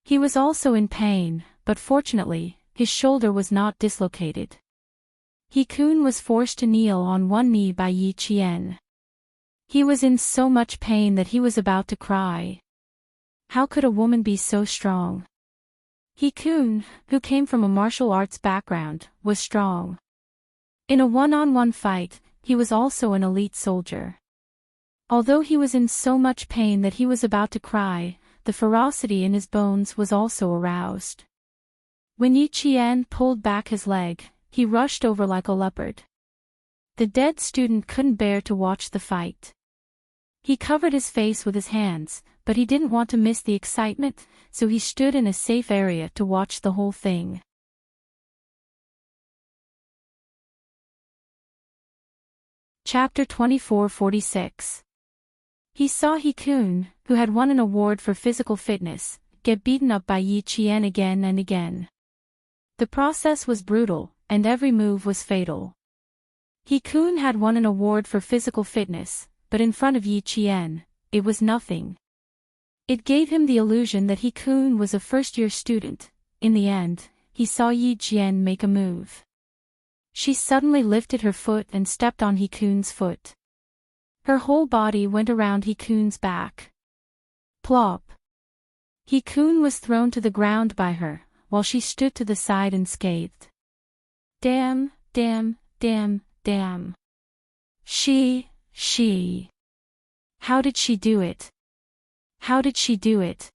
He was also in pain, but fortunately, his shoulder was not dislocated. He Kun was forced to kneel on one knee by Yi Qian. He was in so much pain that he was about to cry. How could a woman be so strong? He Kun, who came from a martial arts background, was strong. In a one-on-one fight, he was also an elite soldier. Although he was in so much pain that he was about to cry, the ferocity in his bones was also aroused. When Yi Qian pulled back his leg, he rushed over like a leopard. The dead student couldn't bear to watch the fight. He covered his face with his hands, but he didn't want to miss the excitement, so he stood in a safe area to watch the whole thing. Chapter 2446. He saw He Kun, who had won an award for physical fitness, get beaten up by Yi Qian again and again. The process was brutal, and every move was fatal. He Kun had won an award for physical fitness, but in front of Yi Qian, it was nothing. It gave him the illusion that He Kun was a first-year student. In the end, he saw Yi Qian make a move. She suddenly lifted her foot and stepped on He Kun's foot. Her whole body went around He Kun's back. Plop! He Kun was thrown to the ground by her, while she stood to the side and scathed. Damn, damn, damn, damn. She. How did she do it? How did she do it?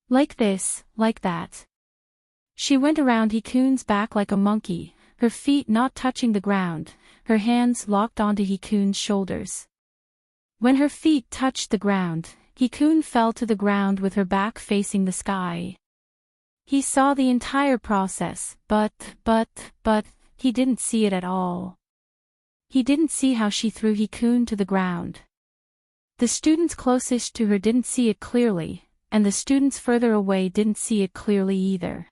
Like this, like that. She went around He Kun's back like a monkey, her feet not touching the ground, her hands locked onto He Kun's shoulders. When her feet touched the ground, He Kun fell to the ground with her back facing the sky. He saw the entire process, but, he didn't see it at all. He didn't see how she threw He Kun to the ground. The students closest to her didn't see it clearly, and the students further away didn't see it clearly either.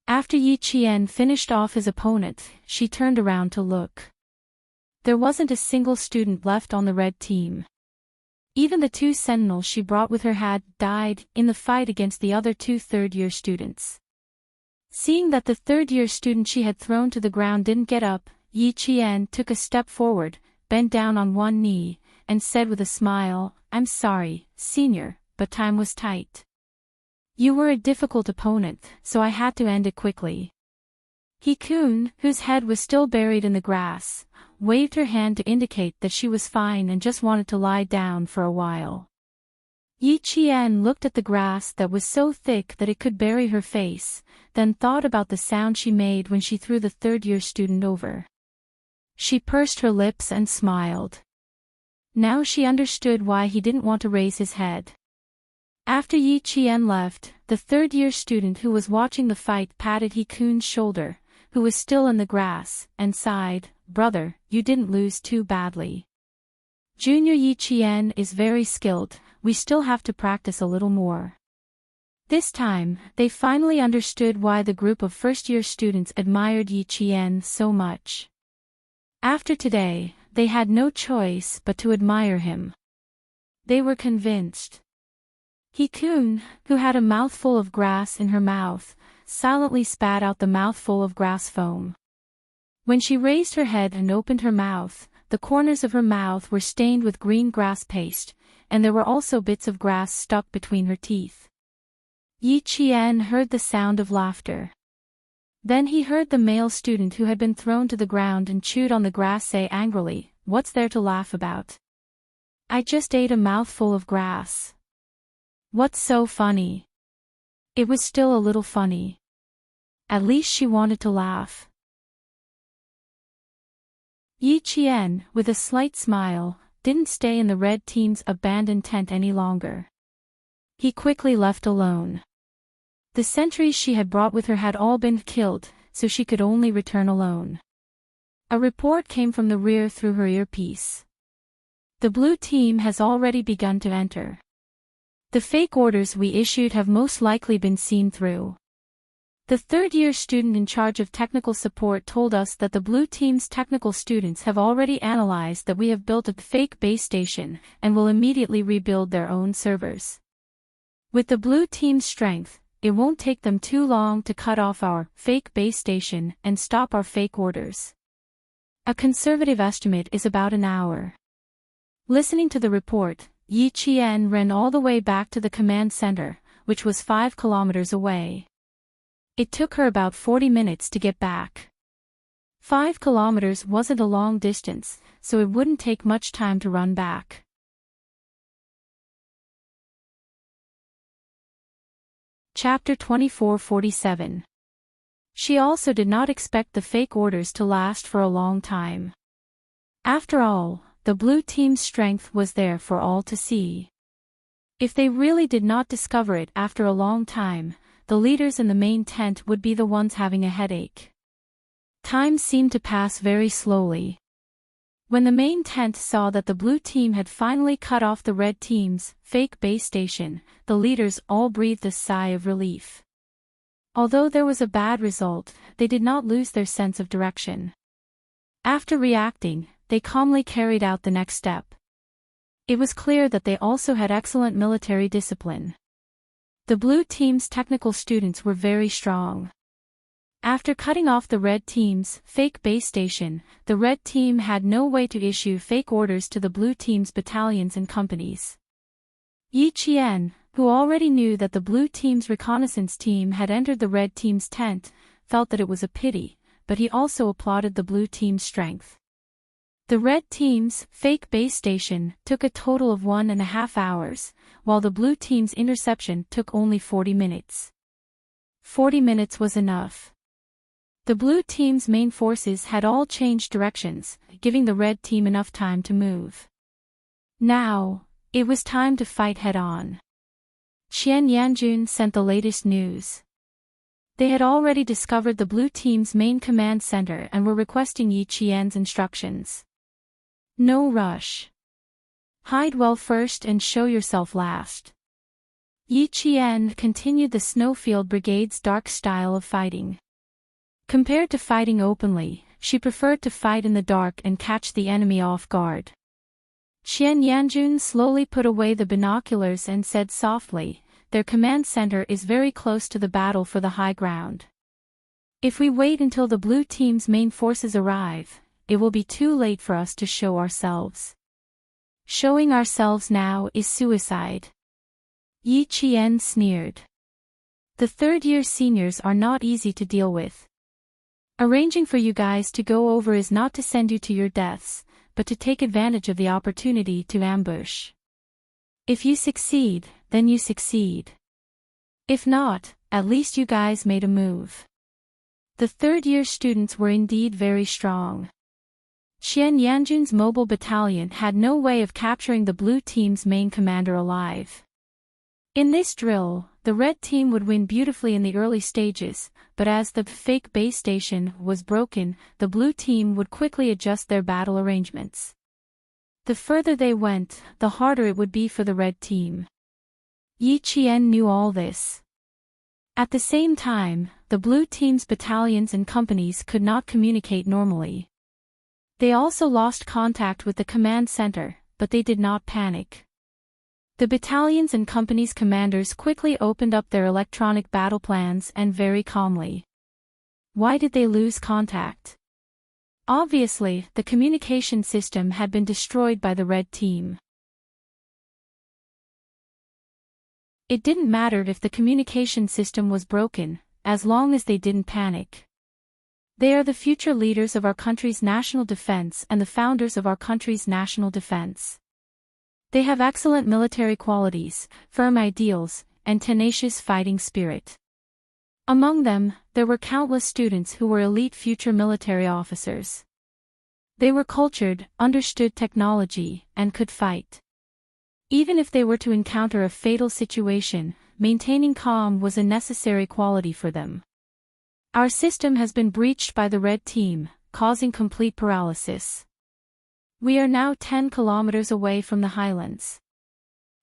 After Yi Qian finished off his opponent, she turned around to look. There wasn't a single student left on the red team. Even the two sentinels she brought with her had died in the fight against the other two third-year students. Seeing that the third-year student she had thrown to the ground didn't get up, Yi Qian took a step forward, bent down on one knee, and said with a smile, "I'm sorry, senior, but time was tight. You were a difficult opponent, so I had to end it quickly." He Kun, whose head was still buried in the grass, waved her hand to indicate that she was fine and just wanted to lie down for a while. Yi Qian looked at the grass that was so thick that it could bury her face, then thought about the sound she made when she threw the third-year student over. She pursed her lips and smiled. Now she understood why he didn't want to raise his head. After Yi Qian left, the third-year student who was watching the fight patted He Kun's shoulder, who was still in the grass, and sighed, "Brother, you didn't lose too badly. Junior Yi Qian is very skilled, we still have to practice a little more." This time, they finally understood why the group of first-year students admired Yi Qian so much. After today, they had no choice but to admire him. They were convinced. He Kun, who had a mouthful of grass in her mouth, silently spat out the mouthful of grass foam. When she raised her head and opened her mouth, the corners of her mouth were stained with green grass paste, and there were also bits of grass stuck between her teeth. Yi Qian heard the sound of laughter. Then he heard the male student who had been thrown to the ground and chewed on the grass say angrily, "What's there to laugh about? I just ate a mouthful of grass. What's so funny?" It was still a little funny. At least she wanted to laugh. Yi Qian, with a slight smile, didn't stay in the red team's abandoned tent any longer. He quickly left alone. The sentries she had brought with her had all been killed, so she could only return alone. A report came from the rear through her earpiece. "The blue team has already begun to enter. The fake orders we issued have most likely been seen through. The third-year student in charge of technical support told us that the blue team's technical students have already analyzed that we have built a fake base station and will immediately rebuild their own servers. With the blue team's strength, it won't take them too long to cut off our fake base station and stop our fake orders. A conservative estimate is about an hour." Listening to the report, Yi Qian ran all the way back to the command center, which was 5 kilometers away. It took her about 40 minutes to get back. 5 kilometers wasn't a long distance, so it wouldn't take much time to run back. Chapter 2447. She also did not expect the fake orders to last for a long time. After all, the blue team's strength was there for all to see. If they really did not discover it after a long time, the leaders in the main tent would be the ones having a headache. Time seemed to pass very slowly. When the main tent saw that the blue team had finally cut off the red team's fake base station, the leaders all breathed a sigh of relief. Although there was a bad result, they did not lose their sense of direction. After reacting, they calmly carried out the next step. It was clear that they also had excellent military discipline. The blue team's technical students were very strong. After cutting off the red team's fake base station, the red team had no way to issue fake orders to the blue team's battalions and companies. Yi Qian, who already knew that the blue team's reconnaissance team had entered the red team's tent, felt that it was a pity, but he also applauded the blue team's strength. The red team's fake base station took a total of 1.5 hours, while the blue team's interception took only 40 minutes. 40 minutes was enough. The blue team's main forces had all changed directions, giving the red team enough time to move. Now, it was time to fight head-on. Qian Yanjun sent the latest news. They had already discovered the blue team's main command center and were requesting Yi Qian's instructions. "No rush. Hide well first and show yourself last." Yi Qian continued the Snowfield Brigade's dark style of fighting. Compared to fighting openly, she preferred to fight in the dark and catch the enemy off guard. Qian Yanjun slowly put away the binoculars and said softly, "Their command center is very close to the battle for the high ground. If we wait until the blue team's main forces arrive, it will be too late for us to show ourselves. Showing ourselves now is suicide." Yi Qian sneered. "The third-year seniors are not easy to deal with. Arranging for you guys to go over is not to send you to your deaths, but to take advantage of the opportunity to ambush. If you succeed, then you succeed. If not, at least you guys made a move." The third-year students were indeed very strong. Qian Yanjun's mobile battalion had no way of capturing the blue team's main commander alive. In this drill, the red team would win beautifully in the early stages, but as the fake base station was broken, the blue team would quickly adjust their battle arrangements. The further they went, the harder it would be for the red team. Yi Qian knew all this. At the same time, the blue team's battalions and companies could not communicate normally. They also lost contact with the command center, but they did not panic. The battalions and companies' commanders quickly opened up their electronic battle plans and very calmly. Why did they lose contact? Obviously, the communication system had been destroyed by the red team. It didn't matter if the communication system was broken, as long as they didn't panic. They are the future leaders of our country's national defense and the founders of our country's national defense. They have excellent military qualities, firm ideals, and tenacious fighting spirit. Among them, there were countless students who were elite future military officers. They were cultured, understood technology, and could fight. Even if they were to encounter a fatal situation, maintaining calm was a necessary quality for them. Our system has been breached by the Red Team, causing complete paralysis. We are now 10 kilometers away from the highlands.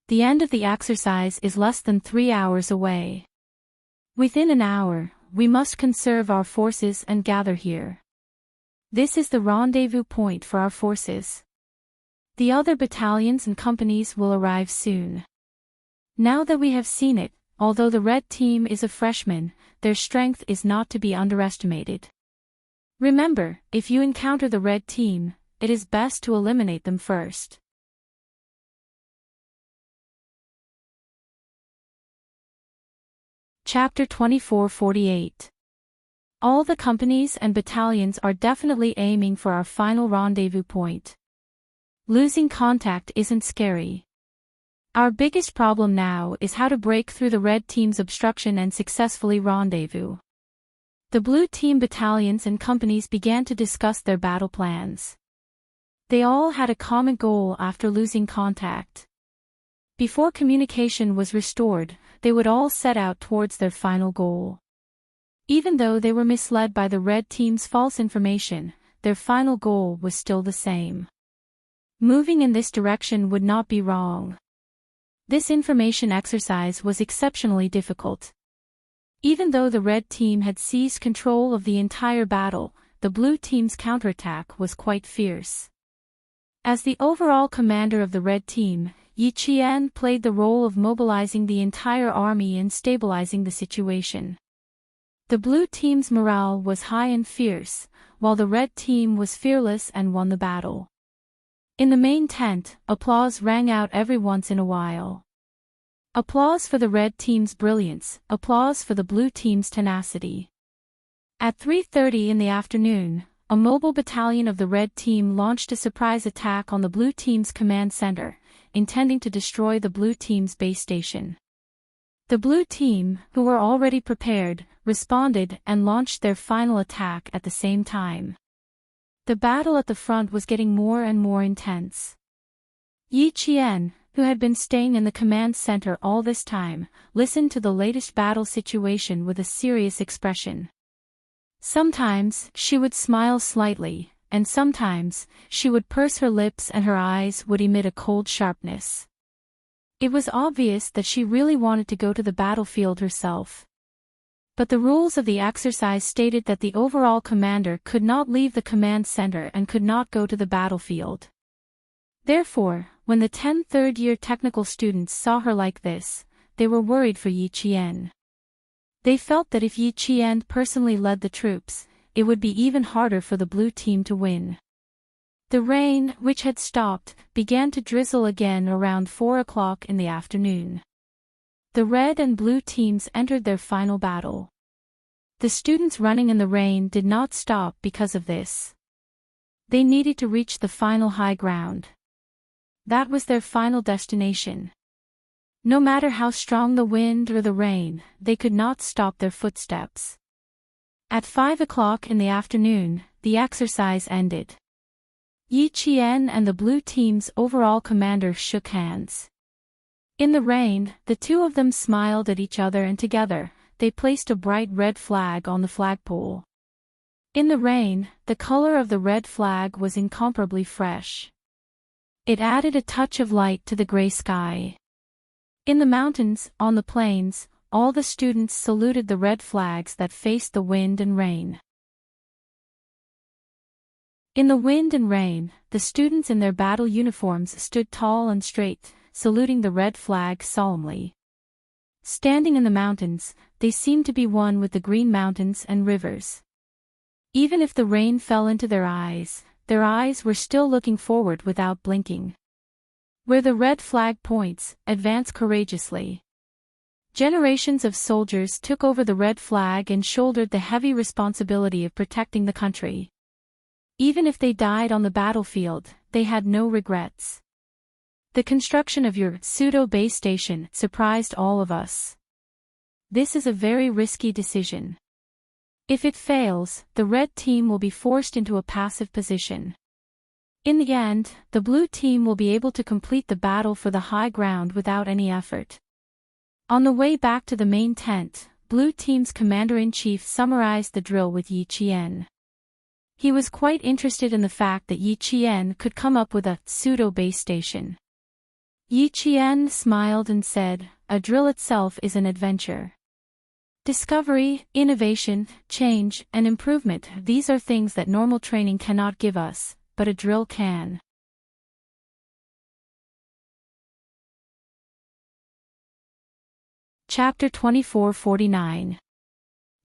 The end of the exercise is less than 3 hours away. Within an hour, we must conserve our forces and gather here. This is the rendezvous point for our forces. The other battalions and companies will arrive soon. Now that we have seen it, although the Red Team is a freshman, their strength is not to be underestimated. Remember, if you encounter the Red Team, it is best to eliminate them first. Chapter 2448. All the companies and battalions are definitely aiming for our final rendezvous point. Losing contact isn't scary. Our biggest problem now is how to break through the Red Team's obstruction and successfully rendezvous. The Blue Team battalions and companies began to discuss their battle plans. They all had a common goal after losing contact. Before communication was restored, they would all set out towards their final goal. Even though they were misled by the Red Team's false information, their final goal was still the same. Moving in this direction would not be wrong. This information exercise was exceptionally difficult. Even though the Red Team had seized control of the entire battle, the Blue Team's counterattack was quite fierce. As the overall commander of the Red Team, Yi Qian played the role of mobilizing the entire army and stabilizing the situation. The Blue Team's morale was high and fierce, while the Red Team was fearless and won the battle. In the main tent, applause rang out every once in a while. Applause for the Red Team's brilliance, applause for the Blue Team's tenacity. At 3:30 in the afternoon, a mobile battalion of the Red Team launched a surprise attack on the Blue Team's command center, intending to destroy the Blue Team's base station. The Blue Team, who were already prepared, responded and launched their final attack at the same time. The battle at the front was getting more and more intense. Yi Qian, who had been staying in the command center all this time, listened to the latest battle situation with a serious expression. Sometimes she would smile slightly, and sometimes she would purse her lips and her eyes would emit a cold sharpness. It was obvious that she really wanted to go to the battlefield herself. But the rules of the exercise stated that the overall commander could not leave the command center and could not go to the battlefield. Therefore, when the 10 third-year technical students saw her like this, they were worried for Yi Qian. They felt that if Yi Qian personally led the troops, it would be even harder for the Blue Team to win. The rain, which had stopped, began to drizzle again around 4 o'clock in the afternoon. The Red and Blue Teams entered their final battle. The students running in the rain did not stop because of this. They needed to reach the final high ground. That was their final destination. No matter how strong the wind or the rain, they could not stop their footsteps. At 5 o'clock in the afternoon, the exercise ended. Yi Qian and the Blue Team's overall commander shook hands. In the rain, the two of them smiled at each other and together, they placed a bright red flag on the flagpole. In the rain, the color of the red flag was incomparably fresh. It added a touch of light to the gray sky. In the mountains, on the plains, all the students saluted the red flags that faced the wind and rain. In the wind and rain, the students in their battle uniforms stood tall and straight, saluting the red flag solemnly. Standing in the mountains, they seemed to be one with the green mountains and rivers. Even if the rain fell into their eyes were still looking forward without blinking. Where the red flag points, advance courageously. Generations of soldiers took over the red flag and shouldered the heavy responsibility of protecting the country. Even if they died on the battlefield, they had no regrets. The construction of your pseudo-base station surprised all of us. This is a very risky decision. If it fails, the red team will be forced into a passive position. In the end, the blue team will be able to complete the battle for the high ground without any effort. On the way back to the main tent, blue team's commander-in-chief summarized the drill with Yi Qian. He was quite interested in the fact that Yi Qian could come up with a pseudo-base station. Yi Qian smiled and said, "A drill itself is an adventure. Discovery, innovation, change, and improvement, these are things that normal training cannot give us, but a drill can." Chapter 2449.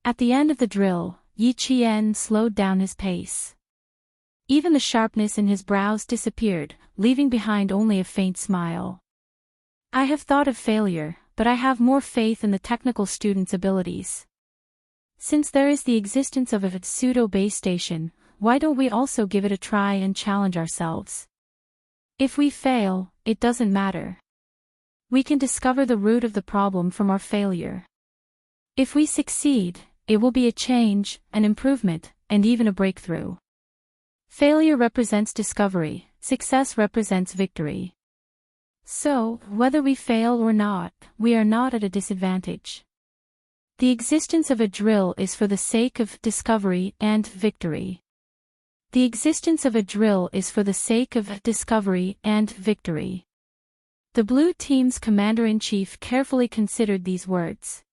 At the end of the drill, Yi Qian slowed down his pace. Even the sharpness in his brows disappeared, leaving behind only a faint smile. "I have thought of failure, but I have more faith in the technical student's abilities. Since there is the existence of a pseudo-base station, why don't we also give it a try and challenge ourselves? If we fail, it doesn't matter. We can discover the root of the problem from our failure. If we succeed, it will be a change, an improvement, and even a breakthrough. Failure represents discovery, success represents victory. So, whether we fail or not, we are not at a disadvantage. The existence of a drill is for the sake of discovery and victory. The existence of a drill is for the sake of discovery and victory." The blue team's commander-in-chief carefully considered these words.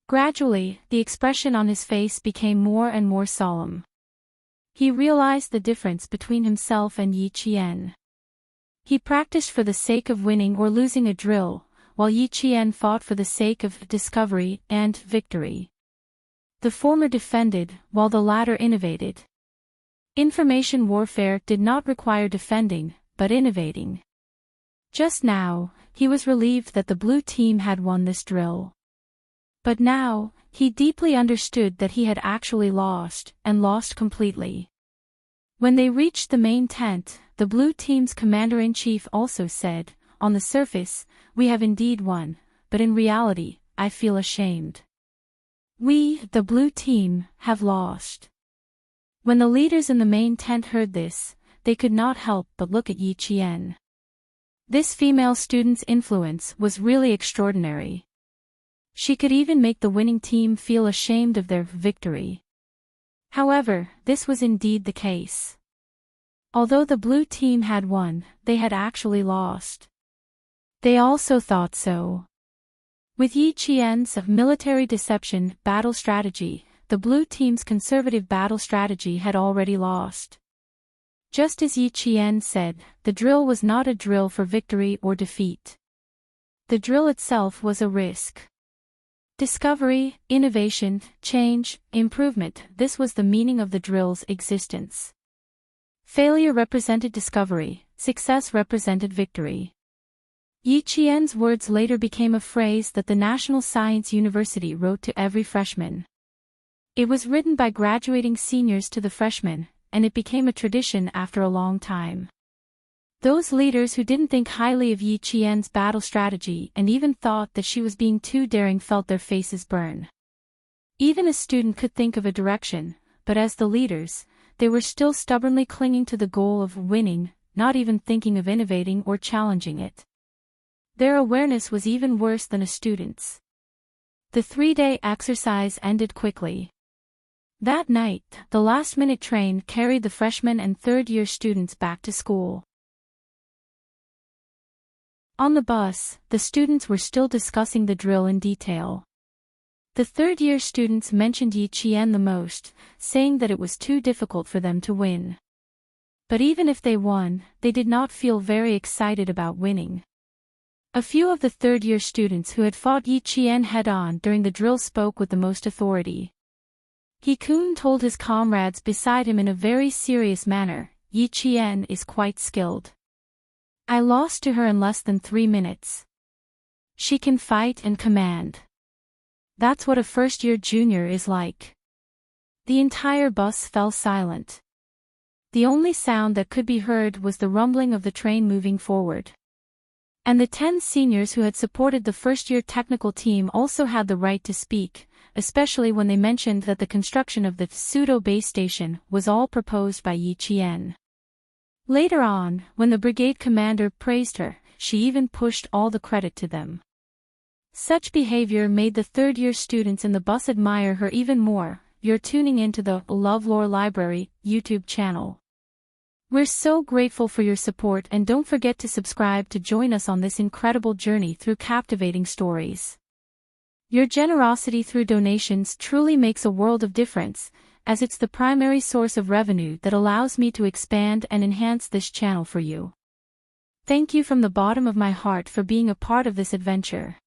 Gradually, the expression on his face became more and more solemn. He realized the difference between himself and Yi Qian. He practiced for the sake of winning or losing a drill, while Yi Qian fought for the sake of discovery and victory. The former defended, while the latter innovated. Information warfare did not require defending, but innovating. Just now, he was relieved that the blue team had won this drill. But now, he deeply understood that he had actually lost, and lost completely. When they reached the main tent, the blue team's commander-in-chief also said, "On the surface, we have indeed won, but in reality, I feel ashamed. We, the blue team, have lost." When the leaders in the main tent heard this, they could not help but look at Yi Qian. This female student's influence was really extraordinary. She could even make the winning team feel ashamed of their victory. However, this was indeed the case. Although the blue team had won, they had actually lost. They also thought so. With Yi Qian's military deception battle strategy, the blue team's conservative battle strategy had already lost. Just as Yi Qian said, the drill was not a drill for victory or defeat. The drill itself was a risk. Discovery, innovation, change, improvement, this was the meaning of the drill's existence. Failure represented discovery, success represented victory. Yi Qian's words later became a phrase that the National Science University wrote to every freshman. It was written by graduating seniors to the freshmen, and it became a tradition after a long time. Those leaders who didn't think highly of Yi Qian's battle strategy and even thought that she was being too daring felt their faces burn. Even a student could think of a direction, but as the leaders, they were still stubbornly clinging to the goal of winning, not even thinking of innovating or challenging it. Their awareness was even worse than a student's. The 3-day exercise ended quickly. That night, the last-minute train carried the freshmen and third-year students back to school. On the bus, the students were still discussing the drill in detail. The third-year students mentioned Yi Qian the most, saying that it was too difficult for them to win. But even if they won, they did not feel very excited about winning. A few of the third-year students who had fought Yi Qian head-on during the drill spoke with the most authority. He Kun told his comrades beside him in a very serious manner, "Yi Qian is quite skilled. I lost to her in less than 3 minutes. She can fight and command. That's what a first-year junior is like. The entire bus fell silent. The only sound that could be heard was the rumbling of the train moving forward. And the 10 seniors who had supported the first-year technical team also had the right to speak, especially when they mentioned that the construction of the pseudo-base station was all proposed by Yi Qian. Later on, when the brigade commander praised her, she even pushed all the credit to them. Such behavior made the third-year students in the bus admire her even more. You're tuning into the LoveLore Library YouTube channel. We're so grateful for your support, and don't forget to subscribe to join us on this incredible journey through captivating stories. Your generosity through donations truly makes a world of difference, as it's the primary source of revenue that allows me to expand and enhance this channel for you. Thank you from the bottom of my heart for being a part of this adventure.